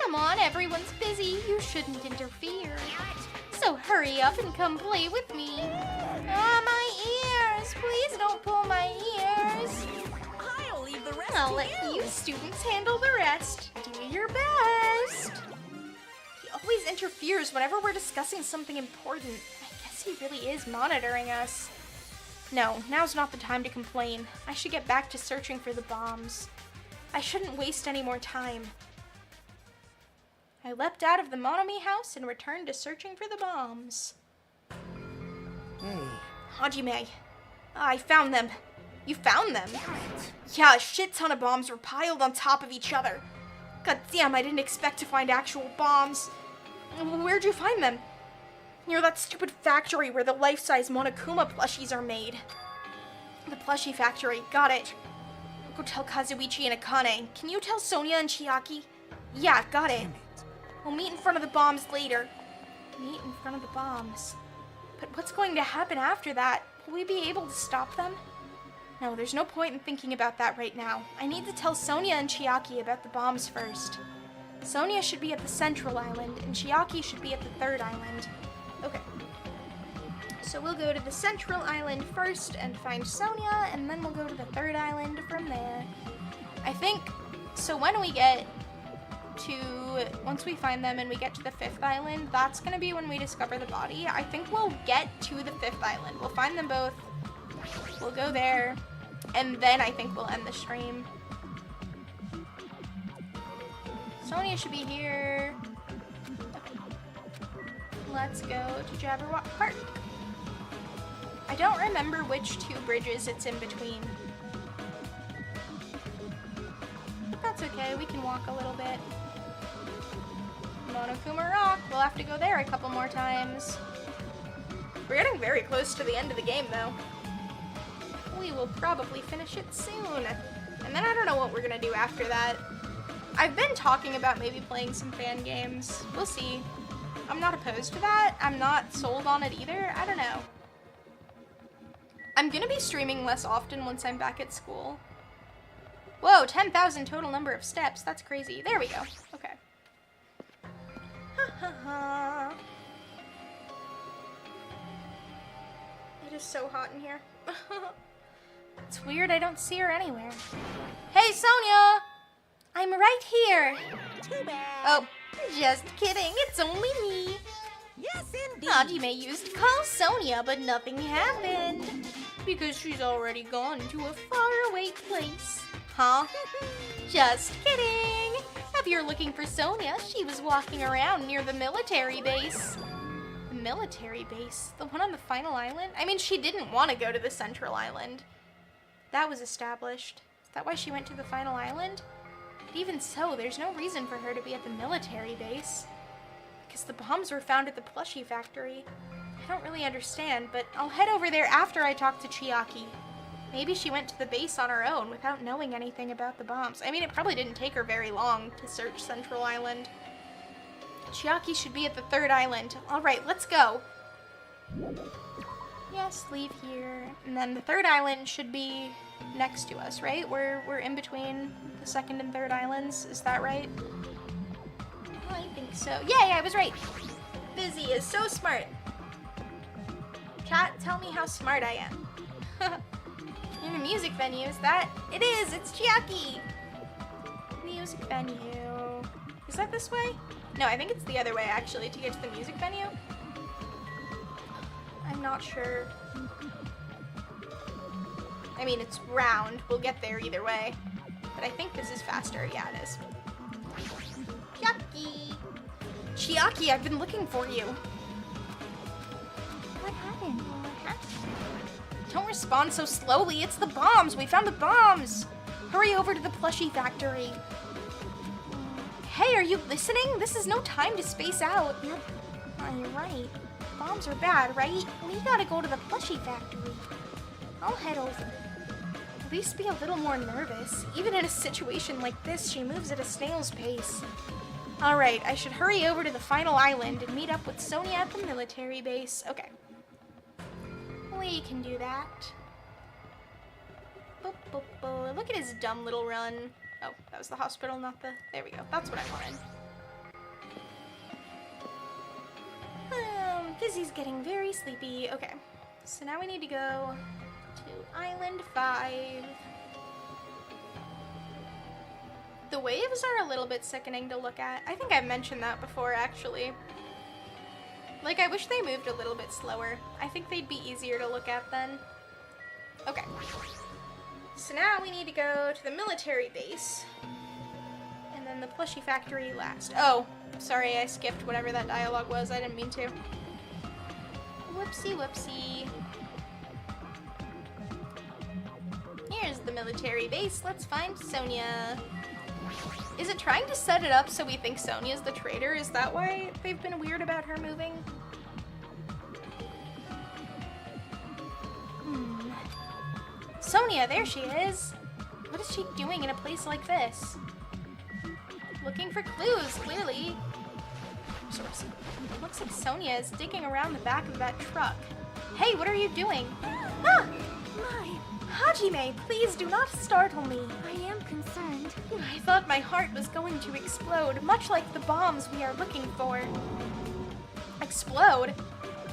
Come on, everyone's busy. You shouldn't interfere. So hurry up and come play with me. Ah, my ears. Please don't pull my ears. I'll leave the rest I'll to let you. you students handle the rest. Do your best. He always interferes whenever we're discussing something important. I guess he really is monitoring us. No, now's not the time to complain. I should get back to searching for the bombs. I shouldn't waste any more time. I leapt out of the Monomi house and returned to searching for the bombs. Hey, Hajime, I found them. You found them? Yeah, a shit ton of bombs were piled on top of each other. God damn, I didn't expect to find actual bombs. Where'd you find them? Near that stupid factory where the life-size Monokuma plushies are made. The plushie factory, got it. I'll go tell Kazuichi and Akane. Can you tell Sonia and Chiaki? Yeah, got it. We'll meet in front of the bombs later. Meet in front of the bombs. But what's going to happen after that? Will we be able to stop them? No, there's no point in thinking about that right now. I need to tell Sonia and Chiaki about the bombs first. Sonia should be at the central island, and Chiaki should be at the third island. Okay. So we'll go to the central island first and find Sonia, and then we'll go to the third island from there. I think, so when we get to, once we find them and we get to the fifth island, that's gonna be when we discover the body. I think we'll get to the fifth island. We'll find them both. We'll go there, and then I think we'll end the stream. Sonia should be here. Let's go to Jabberwock Park. I don't remember which two bridges it's in between. But that's okay, we can walk a little bit. Monokuma Rock, we'll have to go there a couple more times. We're getting very close to the end of the game though. We will probably finish it soon. And then I don't know what we're gonna do after that. I've been talking about maybe playing some fan games. We'll see. I'm not opposed to that. I'm not sold on it either. I don't know. I'm gonna be streaming less often once I'm back at school. Whoa, 10,000 total number of steps. That's crazy. There we go. Okay. It is so hot in here. It's weird I don't see her anywhere. Hey, Sonia! I'm right here. Too bad. Oh, just kidding. It's only me. Yes, indeed. Hajime used to call Sonia, but nothing happened. Because she's already gone to a faraway place. Huh? Just kidding. If you're looking for Sonia, she was walking around near the military base. The military base? The one on the final island? I mean, she didn't want to go to the central island. That was established. Is that why she went to the final island? But even so, there's no reason for her to be at the military base. Because the bombs were found at the plushie factory. I don't really understand, but I'll head over there after I talk to Chiaki. Maybe she went to the base on her own without knowing anything about the bombs. I mean, it probably didn't take her very long to search Central Island. Chiaki should be at the third island. Alright, let's go. Yes, leave here. And then the third island should be next to us, right? We're in between the second and third islands. Is that right? I think so. Yay, I was right. Fizzy is so smart. Chat, tell me how smart I am. In a music venue, is that? It is! It's Chiaki! Music venue. Is that this way? No, I think it's the other way, actually, to get to the music venue. I'm not sure. I mean, it's round. We'll get there either way. But I think this is faster. Yeah, it is. Chiaki! Chiaki, I've been looking for you. What happened? Don't respond so slowly. It's the bombs. We found the bombs. Hurry over to the plushie factory. Hey, are you listening? This is no time to space out. Yep. Oh, you're right. Bombs are bad, right? We gotta go to the plushie factory. I'll head over. At least be a little more nervous. Even in a situation like this, she moves at a snail's pace. Alright, I should hurry over to the final island and meet up with Sonia at the military base. Okay. We can do that. Boop, boop, boop. Look at his dumb little run. Oh, that was the hospital, not the... There we go. That's what I wanted. Fizzy's getting very sleepy. Okay. So now we need to go to Island 5. The waves are a little bit sickening to look at. I think I've mentioned that before, actually. Like, I wish they moved a little bit slower. I think they'd be easier to look at then. Okay. So now we need to go to the military base. And then the plushie factory last. Oh, sorry, I skipped whatever that dialogue was. I didn't mean to. Whoopsie, whoopsie. Here's the military base. Let's find Sonia. Is it trying to set it up so we think Sonia's the traitor? Is that why they've been weird about her moving? Sonia, there she is! What is she doing in a place like this? Looking for clues, clearly. Source. Looks like Sonia is digging around the back of that truck. Hey, what are you doing? Ah! My, Hajime, please do not startle me. I am concerned. I thought my heart was going to explode, much like the bombs we are looking for. Explode?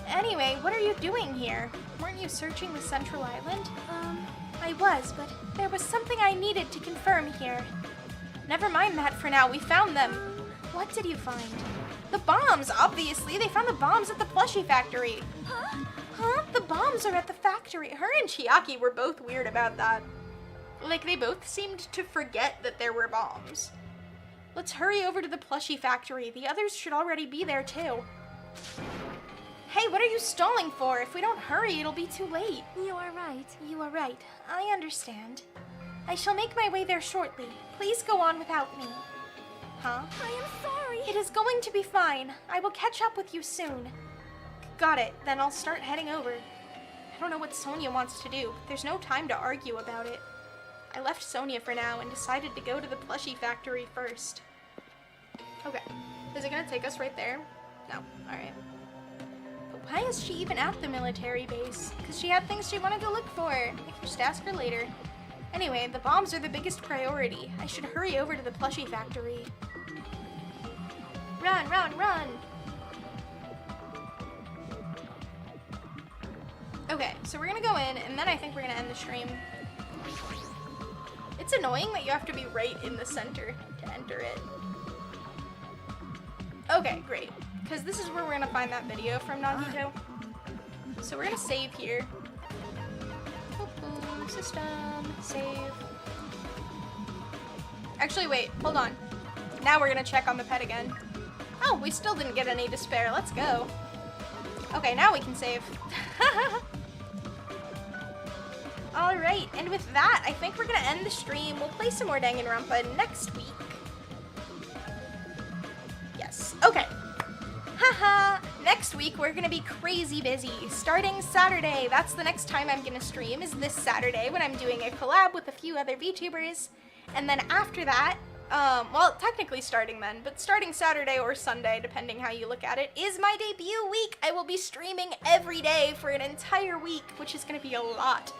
Anyway, what are you doing here? Weren't you searching the Central Island? I was, but there was something I needed to confirm here. Never mind that for now, we found them. What did you find? The bombs, obviously. They found the bombs at the plushie factory. Huh? Huh? The bombs are at the factory. Her and Chiaki were both weird about that. Like, they both seemed to forget that there were bombs. Let's hurry over to the plushie factory. The others should already be there, too. Hey, what are you stalling for? If we don't hurry, it'll be too late. You are right. You are right. I understand. I shall make my way there shortly. Please go on without me. Huh? I am sorry. It is going to be fine. I will catch up with you soon. Got it. Then I'll start heading over. I don't know what Sonia wants to do, but there's no time to argue about it. I left Sonia for now and decided to go to the plushie factory first. Okay. Is it gonna take us right there? No. Alright. But why is she even at the military base? Because she had things she wanted to look for. I can just ask her later. Anyway, the bombs are the biggest priority. I should hurry over to the plushie factory. Run, run, run! Okay, so we're gonna go in, and then I think we're gonna end the stream. It's annoying that you have to be right in the center to enter it. Okay, great. Because this is where we're gonna find that video from Nagito. So we're gonna save here. Boom, system, save. Actually, wait, hold on. Now we're gonna check on the pet again. Oh, we still didn't get any to spare. Let's go. Okay, now we can save. Alright, and with that, I think we're gonna end the stream. We'll play some more Danganronpa next week. Yes, okay. Haha, next week we're gonna be crazy busy. Starting Saturday, that's the next time I'm gonna stream, is this Saturday when I'm doing a collab with a few other VTubers. And then after that, well, technically starting then, but starting Saturday or Sunday, depending how you look at it, is my debut week. I will be streaming every day for an entire week, which is gonna be a lot.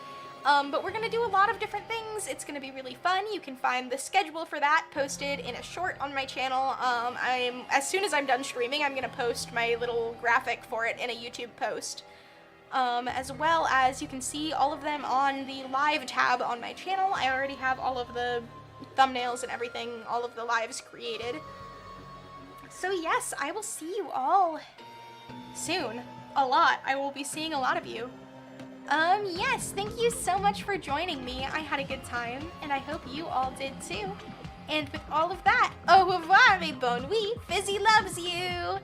But we're gonna do a lot of different things. It's gonna be really fun. You can find the schedule for that posted in a short on my channel. As soon as I'm done streaming, I'm gonna post my little graphic for it in a YouTube post. As well as you can see all of them on the live tab on my channel. I already have all of the thumbnails and everything, all of the lives created. So yes, I will see you all soon. A lot. I will be seeing a lot of you. Yes, thank you so much for joining me. I had a good time, and I hope you all did too. And with all of that, au revoir, mes bon nuits. Fizzy loves you!